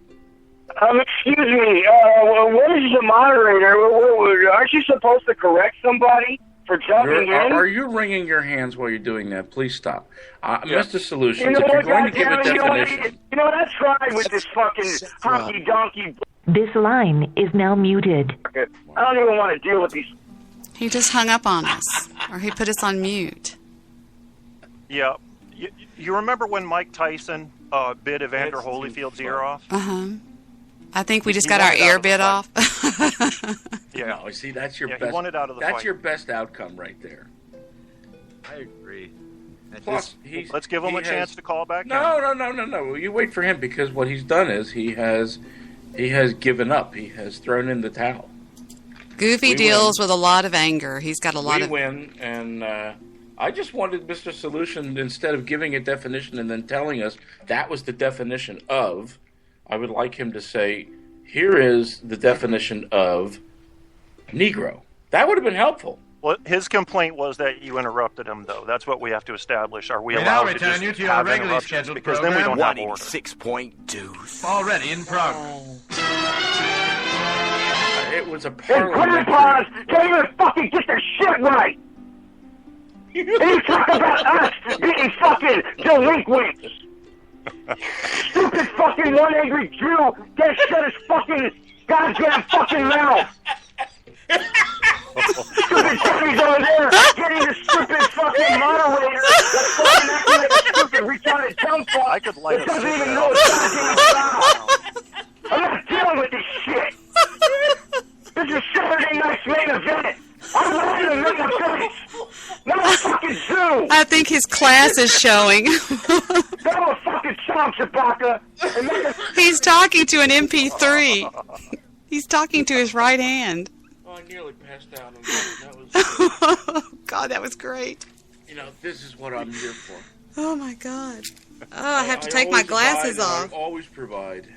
M: Excuse me, what is the moderator? Aren't you supposed to correct somebody for jumping in?
K: Are you wringing your hands while you're doing that? Please stop. Mr. Solutions,
M: You know
K: if you're
M: what,
K: going to give a
M: goddammit,
K: definition...
M: you know what, I tried with this fucking honky-donkey...
W: This line is now muted.
M: I don't even want to deal with these...
F: He just hung up on us, or he put us on mute.
E: Yeah. You remember when Mike Tyson bit Evander Holyfield's ear off?
F: Uh-huh. I think we just got our ear bit off.
K: Yeah, no, see, that's your
E: He
K: best.
E: wanted out of the
K: that's
E: fight.
K: your best outcome right there.
I: I agree.
K: Plus,
E: let's give him a chance to call back.
K: No. You wait for him, because what he's done is he has given up. He has thrown in the towel.
F: Goofy deals with a lot of anger. He's got a lot of...
K: We win, and I just wanted Mr. Solution, instead of giving a definition and then telling us that was the definition of, I would like him to say, here is the definition of Negro. That would have been helpful.
E: Well, his complaint was that you interrupted him, though. That's what we have to establish. Are we
S: We
E: allowed
S: now
E: to
S: return
E: just
S: you to your
E: have
S: regularly
E: interruptions?
S: scheduled
E: Because then we don't
S: program.
E: have order.
S: 186.2. Already in progress.
K: It was a
M: And grandpas can't even fucking get their shit right! And you talk about us being fucking delinquents! Stupid fucking one angry Jew can't shut his fucking goddamn fucking mouth! Stupid Jimmy's over there getting the stupid fucking moderator that's fucking acting like a stupid retarded dumb
E: I could light
M: that
E: a
M: doesn't even
E: cigarette
M: know
E: up.
M: his goddamn job! I'm not dealing with this shit! This is Saturday night's main event! I'm ready to make a finish! Not a fucking Jew!
F: I think his class is showing.
M: Go a fucking chomp, Chewbacca! And make a...
F: He's talking to an MP3. He's talking to his right hand.
K: Oh, I nearly passed out on that. That was...
F: God, that was great.
K: You know, this is what I'm here for.
F: Oh, my God. Oh, I have to take my glasses off.
K: I always provide.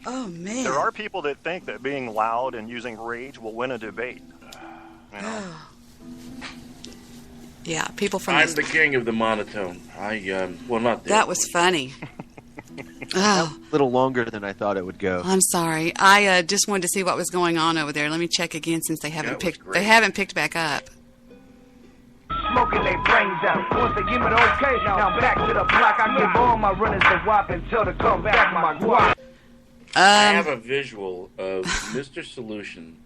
F: Oh, man.
E: There are people that think that being loud and using rage will win a debate. You know?
F: Yeah, people from...
K: I'm the king of the monotone. Well, not
F: That was funny. Oh.
I: A little longer than I thought it would go.
F: I'm sorry. I just wanted to see what was going on over there. Let me check again since they haven't picked back up.
S: Smoking their brains out. Once they give it okay, now back to the block. I give all my runners a whop until they come back my guap.
K: I have a visual of Mr. Solution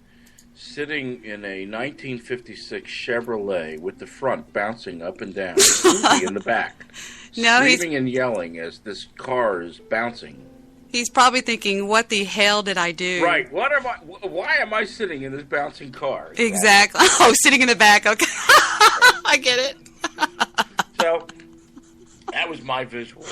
K: sitting in a 1956 Chevrolet with the front bouncing up and down, Goofy in the back, screaming and yelling as this car is bouncing.
F: He's probably thinking, what the hell did I do?
K: Right. Why am I sitting in this bouncing car?
F: Exactly. Oh, sitting in the back. Okay. I get it.
K: So, that was my visual.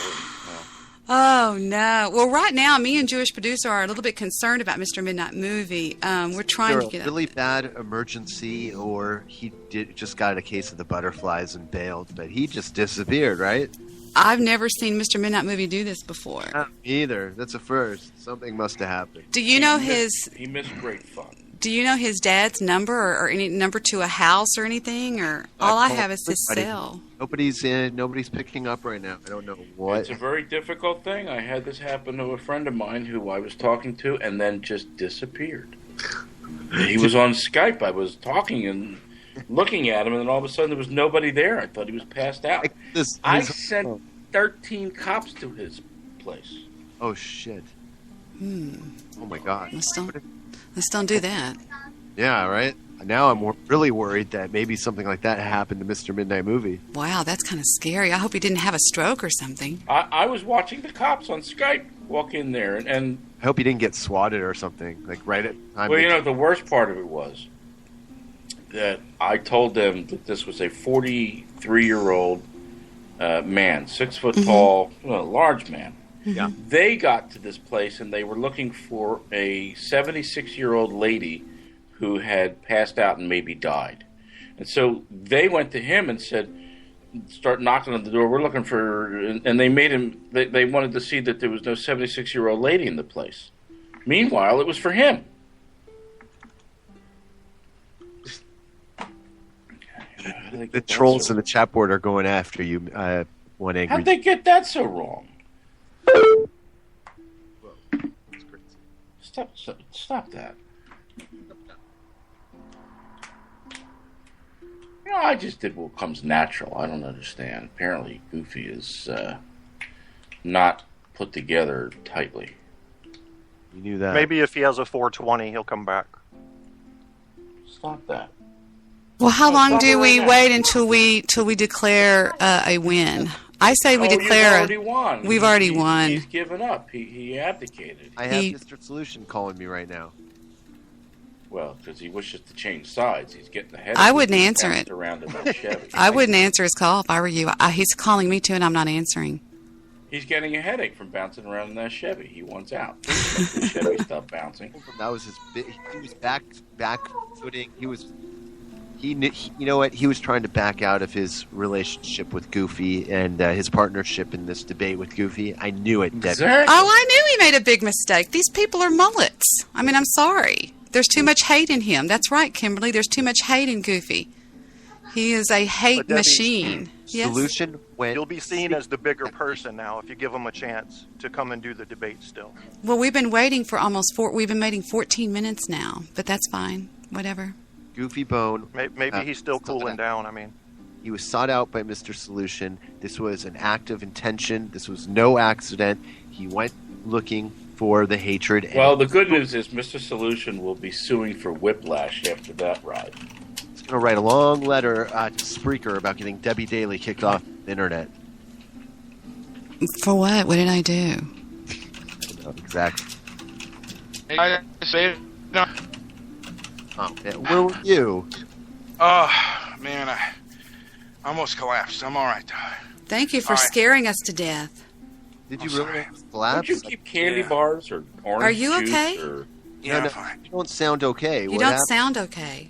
F: Oh, no. Well, right now, me and Jewish Producer are a little bit concerned about Mr. Midnight Movie. We're trying to get
I: a really bad emergency, or he just got a case of the butterflies and bailed, but he just disappeared, right?
F: I've never seen Mr. Midnight Movie do this before.
I: Not me either. That's a first. Something must have happened.
F: Do you know
K: He missed great fun.
F: Do you know his dad's number or any number to a house or anything? Or all I have is his cell.
I: Nobody's in. Nobody's picking up right now. I don't know what.
K: It's a very difficult thing. I had this happen to a friend of mine who I was talking to and then just disappeared. He was on Skype. I was talking and looking at him, and then all of a sudden there was nobody there. I thought he was passed out. I sent 13 cops to his place.
I: Oh, shit. Oh, my God.
F: Let's don't do that.
I: Yeah, right? Now I'm really worried that maybe something like that happened to Mr. Midnight Movie.
F: Wow, that's kind of scary. I hope he didn't have a stroke or something.
K: I was watching the cops on Skype walk in there, and
I: I hope he didn't get swatted or something, like right at time.
K: Well, you know, the worst part of it was that I told them that this was a 43-year-old man, 6 foot tall, large man.
I: Yeah.
K: They got to this place and they were looking for a 76-year-old lady who had passed out and maybe died. And so they went to him and said, start knocking on the door. We're looking for, and they made him, they wanted to see that there was no 76-year-old lady in the place. Meanwhile, it was for him.
I: The trolls in the chat board are going after you. One angry.
K: How'd they get that so wrong? Stop that. You know, I just did what comes natural. I don't understand. Apparently, Goofy is not put together tightly.
I: You knew that.
E: Maybe if he has a 420, he'll come back.
K: Stop that.
F: Well, how long do we wait until we declare a win? I say we declare.
K: You've already won.
F: We've already won.
K: He's given up. He abdicated.
I: I have Mr. Solution calling me right now.
K: Well, because he wishes to change sides. He's getting the head.
F: I wouldn't answer it.
K: Around in that Chevy.
F: I wouldn't answer his call if I were you. He's calling me too, and I'm not answering.
K: He's getting a headache from bouncing around in that Chevy. He wants out. The Chevy stopped bouncing.
I: That was his. He was back footing. He you know what? He was trying to back out of his relationship with Goofy and his partnership in this debate with Goofy. I knew it, Debbie.
F: Exactly. Oh, I knew he made a big mistake. These people are mullets. I mean, I'm sorry. There's too much hate in him. That's right, Kimberly. There's too much hate in Goofy. He is a hate machine.
I: Solution went.
E: You'll be seen as the bigger person now if you give him a chance to come and do the debate still.
F: Well, we've been waiting for we've been waiting 14 minutes now, but that's fine. Whatever.
I: Goofy Bone.
E: Maybe he's still cooling down. I mean,
I: he was sought out by Mr. Solution. This was an act of intention. This was no accident. He went looking for the hatred.
K: Well, the good news is Mr. Solution will be suing for whiplash after that ride.
I: He's going to write a long letter to Spreaker about getting Debbie Daly kicked off the internet.
F: For what? What did I do?
I: Exactly.
C: I say no.
I: Oh, man. Where were you?
C: Oh, man, I almost collapsed. I'm all right, though.
F: Thank you for scaring us to death.
I: Did you really collapse?
K: Don't you keep candy bars or orange
F: Are you
K: juice
F: okay?
K: Or...
C: Yeah,
I: I'm
C: fine.
I: You don't sound okay.
F: You don't sound okay.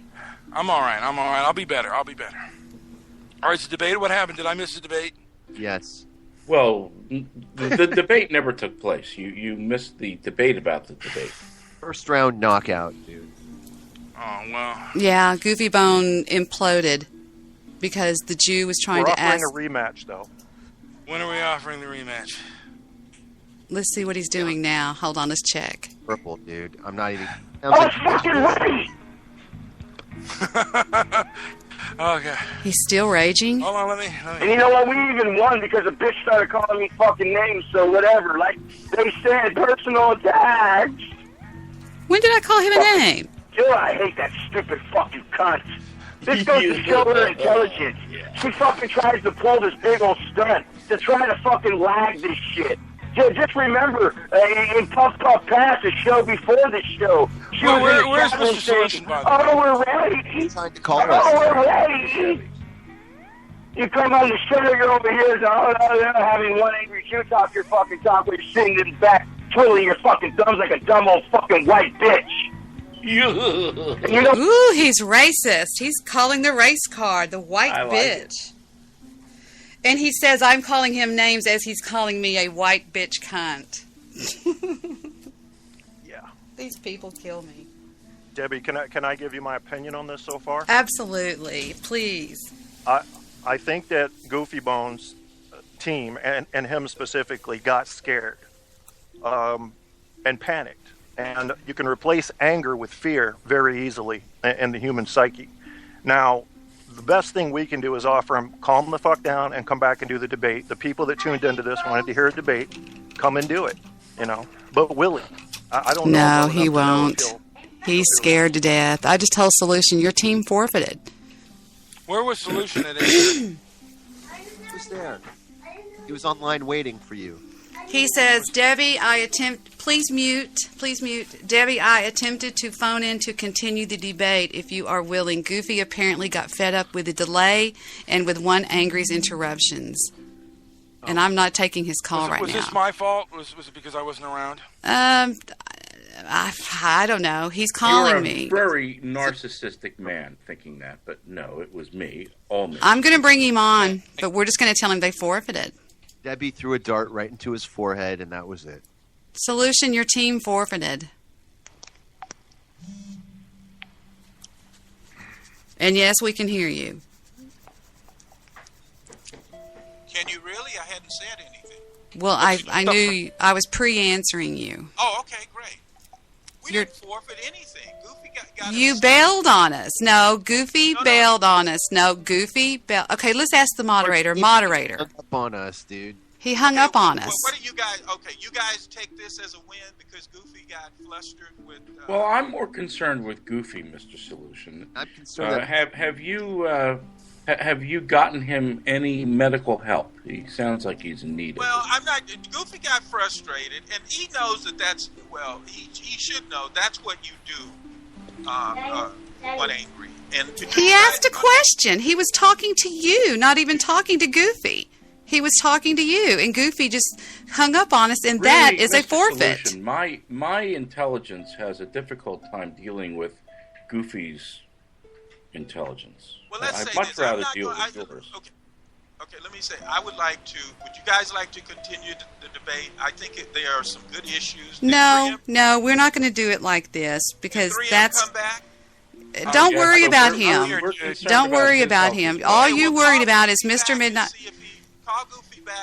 C: I'm all right. I'll be better. All right, it's a debate. What happened? Did I miss the debate?
I: Yes.
K: Well, the debate never took place. You missed the debate about the debate.
I: First round knockout, dude.
C: Oh, well.
F: Yeah, Goofy Bone imploded because the Jew was trying to ask.
E: We're offering a rematch, though.
C: When are we offering the rematch?
F: Let's see what he's doing now. Hold on, let's check.
I: Purple, dude. I'm not even.
M: Oh, it's fucking ready!
C: Okay.
F: He's still raging?
C: Hold on, let me.
M: And you know what? We even won because a bitch started calling me fucking names, so whatever. Like they said, personal attacks.
F: When did I call him a name?
M: Dude, I hate that stupid fucking cunt. This goes to show her intelligence. She fucking tries to pull this big old stunt to try to fucking lag this shit. Just remember, in Puff Puff Pass, the show before this show, she was in the
C: where's
M: chat room
C: Mr. Solution, by the way?
M: "Oh, we're ready. We're ready." You come on the show, you're over here, having one angry Jew talk your fucking talk, where you're sitting in the back, twiddling your fucking thumbs like a dumb old fucking white bitch.
F: Ooh, he's racist. He's calling the race card the white bitch. And he says I'm calling him names as he's calling me a white bitch cunt.
E: Yeah.
F: These people kill me.
E: Debbie, can I give you my opinion on this so far?
F: Absolutely. Please.
E: I think that Goofy Bones' team, and him specifically, got scared and panicked. And you can replace anger with fear very easily in the human psyche. Now, the best thing we can do is offer him, calm the fuck down and come back and do the debate. The people that tuned into this wanted to hear a debate. Come and do it, But will he? I don't know.
F: No, he won't. He's scared to death. I just told Solution, your team forfeited.
C: Where was Solution at?
I: He was there. He was online waiting for you.
F: He says, Debbie, please mute. Debbie, I attempted to phone in to continue the debate if you are willing. Goofy apparently got fed up with the delay and with one angry's interruptions. and I'm not taking his call right now.
C: Was this my fault? Was it because I wasn't around?
F: I don't know. He's calling me.
K: You're a very narcissistic man thinking that, but no, it was me. All me.
F: I'm going to bring him on, but we're just going to tell him they forfeited.
I: Debbie threw a dart right into his forehead, and that was it.
F: Solution, your team forfeited. And yes, we can hear you.
H: Can you really? I hadn't said anything.
F: Well, I knew I was pre-answering you.
H: Oh, okay, great. We didn't forfeit anything. Goofy got
F: You bailed on us. No, Goofy bailed on us. No, Goofy bailed. Okay, let's ask the moderator. Moderator.
I: Hung up on us, dude.
F: He hung up on us.
H: What do you guys? Okay, you guys take this as a win because Goofy got flustered with.
K: Well, I'm more concerned with Goofy, Mr. Solution.
I: I'm concerned.
K: Have you gotten him any medical help? He sounds like he's in need of it.
H: Well, I'm not. Goofy got frustrated, and he knows that's. Well, he should know that's what you do. When angry, and
F: he asked a question. He was talking to you, not even talking to Goofy. He was talking to you, and Goofy just hung up on us, and really, that is Mr. a forfeit.
K: Solution, my intelligence has a difficult time dealing with Goofy's intelligence.
H: Well, let's
K: I'd
H: say
K: much
H: this.
K: rather deal with yours.
H: Okay, let me say, I would like to. Would you guys like to continue the debate? I think there are some good issues.
F: No, we're not going to do it like this because that's.
H: Come back?
F: Don't worry about him. Don't worry about him. All you worried about is Mr. Midnight.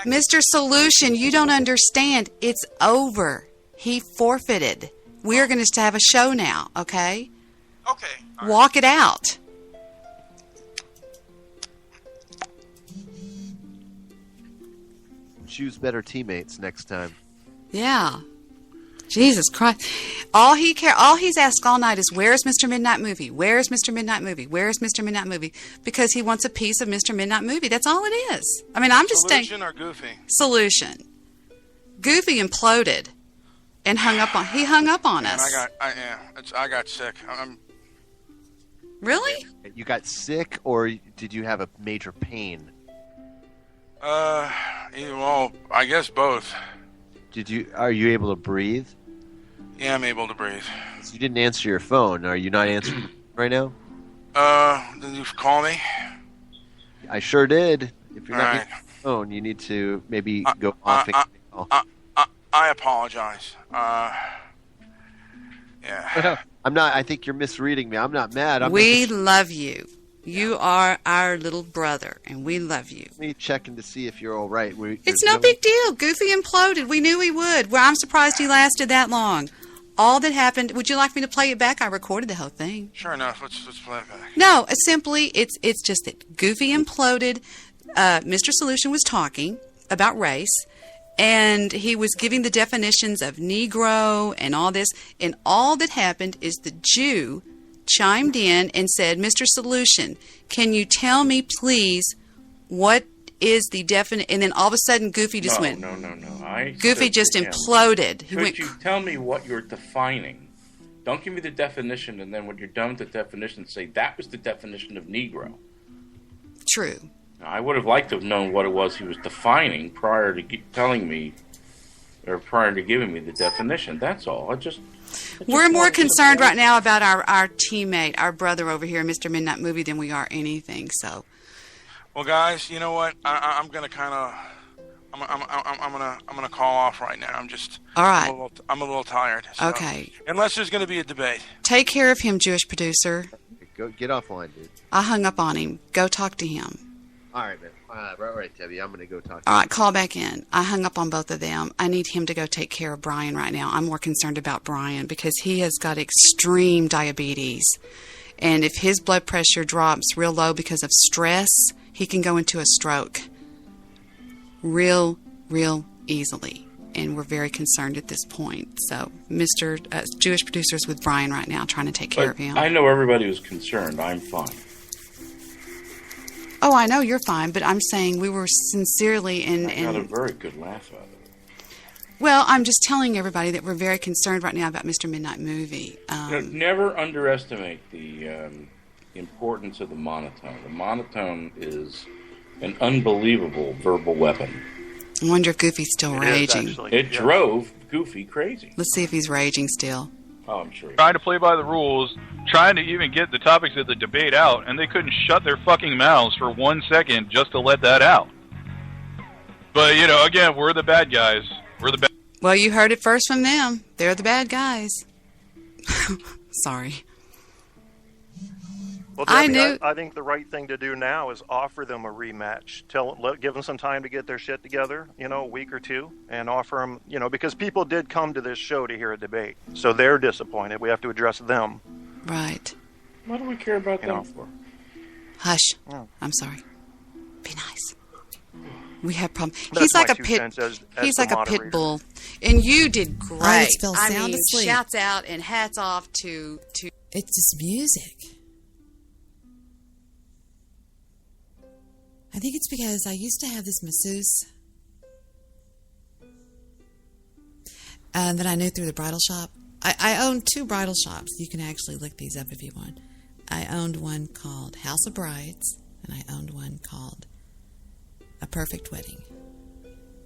F: Mr. Solution, you don't understand. It's over. He forfeited. We're going to have a show now, okay?
H: Okay.
F: Walk it out.
I: Choose better teammates next time.
F: Yeah. Jesus Christ. All he's asked all night is, where's Mr. Midnight Movie? Where's Mr. Midnight Movie? Where's Mr. Midnight Movie? Because he wants a piece of Mr. Midnight Movie. That's all it is. I mean, I'm just saying.
C: Solution or Goofy?
F: Solution. Goofy imploded and hung up on. He hung up on us.
C: I got sick.
F: Really?
I: You got sick, or did you have a major pain?
C: Well, I guess both.
I: Are you able to breathe?
C: Yeah, I'm able to breathe.
I: So you didn't answer your phone. Are you not answering right now?
C: Did you call me?
I: I sure did. If you're not answering your phone, you need to maybe go off and
C: I apologize. Yeah.
I: I'm not. I think you're misreading me. I'm not mad.
F: We love you. You are our little brother, and we love you.
I: Me checking to see if you're all right.
F: It's no big deal. Goofy imploded. We knew he would. Well, I'm surprised he lasted that long. All that happened. Would you like me to play it back? I recorded the whole thing.
C: Sure enough. Let's play it back.
F: No, simply it's just that Goofy imploded. Mr. Solution was talking about race, and he was giving the definitions of Negro and all this. And all that happened is the Jew chimed in and said, Mr. Solution, can you tell me, please, what is the definite? And then all of a sudden, Goofy just went.
K: No.
F: Goofy just imploded.
K: Could you tell me what you're defining? Don't give me the definition, and then when you're done with the definition, say that was the definition of Negro.
F: True.
K: Now, I would have liked to have known what it was he was defining prior to telling me, or prior to giving me the definition. That's all.
F: We're more concerned right now about our teammate, our brother over here, Mr. Midnight Movie, than we are anything. So,
C: well, guys, you know what? I'm gonna I'm gonna call off right now.
F: All right.
C: I'm a little tired. So.
F: Okay.
C: Unless there's gonna be a debate.
F: Take care of him, Jewish producer.
I: Go get offline, dude.
F: I hung up on him. Go talk to him.
I: All right, man. Right, Debbie. I'm gonna go talk to
F: him. All right, call back in. I hung up on both of them. I need him to go take care of Brian right now. I'm more concerned about Brian because he has got extreme diabetes. And if his blood pressure drops real low because of stress, he can go into a stroke real easily. And we're very concerned at this point. So, Mr. Jewish producer's with Brian right now trying to take care of him.
K: I know everybody was concerned. I'm fine.
F: Oh, I know you're fine, but I'm saying we were sincerely
K: I got a very good laugh out of it.
F: Well, I'm just telling everybody that we're very concerned right now about Mr. Midnight Movie.
K: Never underestimate the importance of the monotone. The monotone is an unbelievable verbal weapon.
F: I wonder if Goofy's still raging.
K: It drove Goofy crazy.
F: Let's see if he's raging still.
K: Oh, I'm sure.
U: Trying to play by the rules, trying to even get the topics of the debate out, and they couldn't shut their fucking mouths for 1 second just to let that out. But, you know, again, we're the bad guys. We're the bad.
F: Well, you heard it first from them. They're the bad guys. Sorry.
E: Well, Debbie, I think the right thing to do now is offer them a rematch. Give them some time to get their shit together, you know, a week or two, and offer them, you know, because people did come to this show to hear a debate. So they're disappointed. We have to address them.
F: Right.
K: What do we care about them for?
F: Hush.
E: Oh.
F: I'm sorry. Be nice. We have problems. He's like a pit. He's like a pit bull, and you did great.
J: I just fell sound
F: I mean,
J: asleep.
F: shouts out and hats off to.
J: It's just music. I think it's because I used to have this masseuse that I knew through the bridal shop. I owned 2 bridal shops. You can actually look these up if you want. I owned one called House of Brides, and I owned one called A Perfect Wedding,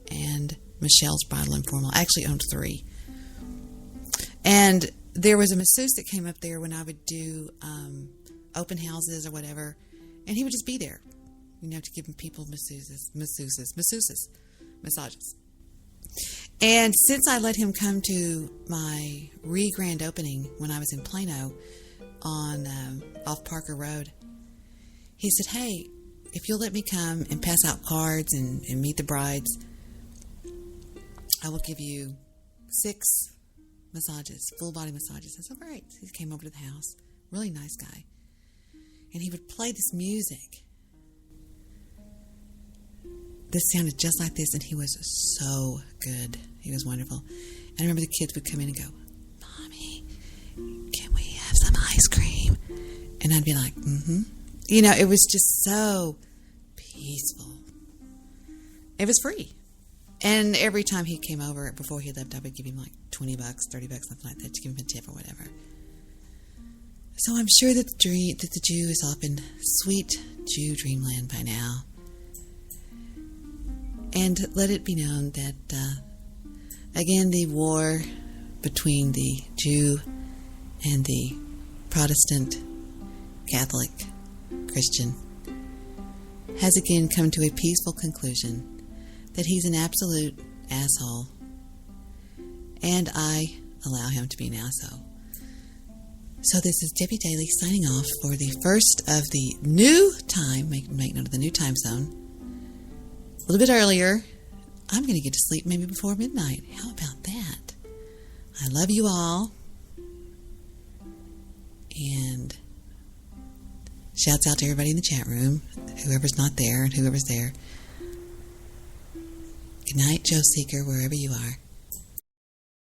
J: and Michelle's Bridal Informal. I actually owned 3. And there was a masseuse that came up there when I would do open houses or whatever, and he would just be there. You know, to give people massages. And since I let him come to my grand opening when I was in Plano on off Parker Road, he said, "Hey, if you'll let me come and pass out cards and meet the brides, I will give you 6 massages, full body massages." I said, "Great." He came over to the house, really nice guy, and he would play this music. This sounded just like this, and he was so good. He was wonderful. And I remember the kids would come in and go, "Mommy, can we have some ice cream?" And I'd be like, "Mm-hmm." You know, it was just so peaceful. It was free. And every time he came over, before he left, I would give him like $20, $30, something like that, to give him a tip or whatever. So I'm sure that the Jew is up in sweet Jew dreamland by now. And let it be known that, again, the war between the Jew and the Protestant, Catholic, Christian has again come to a peaceful conclusion, that he's an absolute asshole, and I allow him to be an asshole. So this is Debbie Daly signing off for the first of the new time, make note of the new time zone, a little bit earlier. I'm going to get to sleep maybe before midnight. How about that? I love you all. And shouts out to everybody in the chat room, whoever's not there and whoever's there. Good night, Joe Seeker, wherever you are.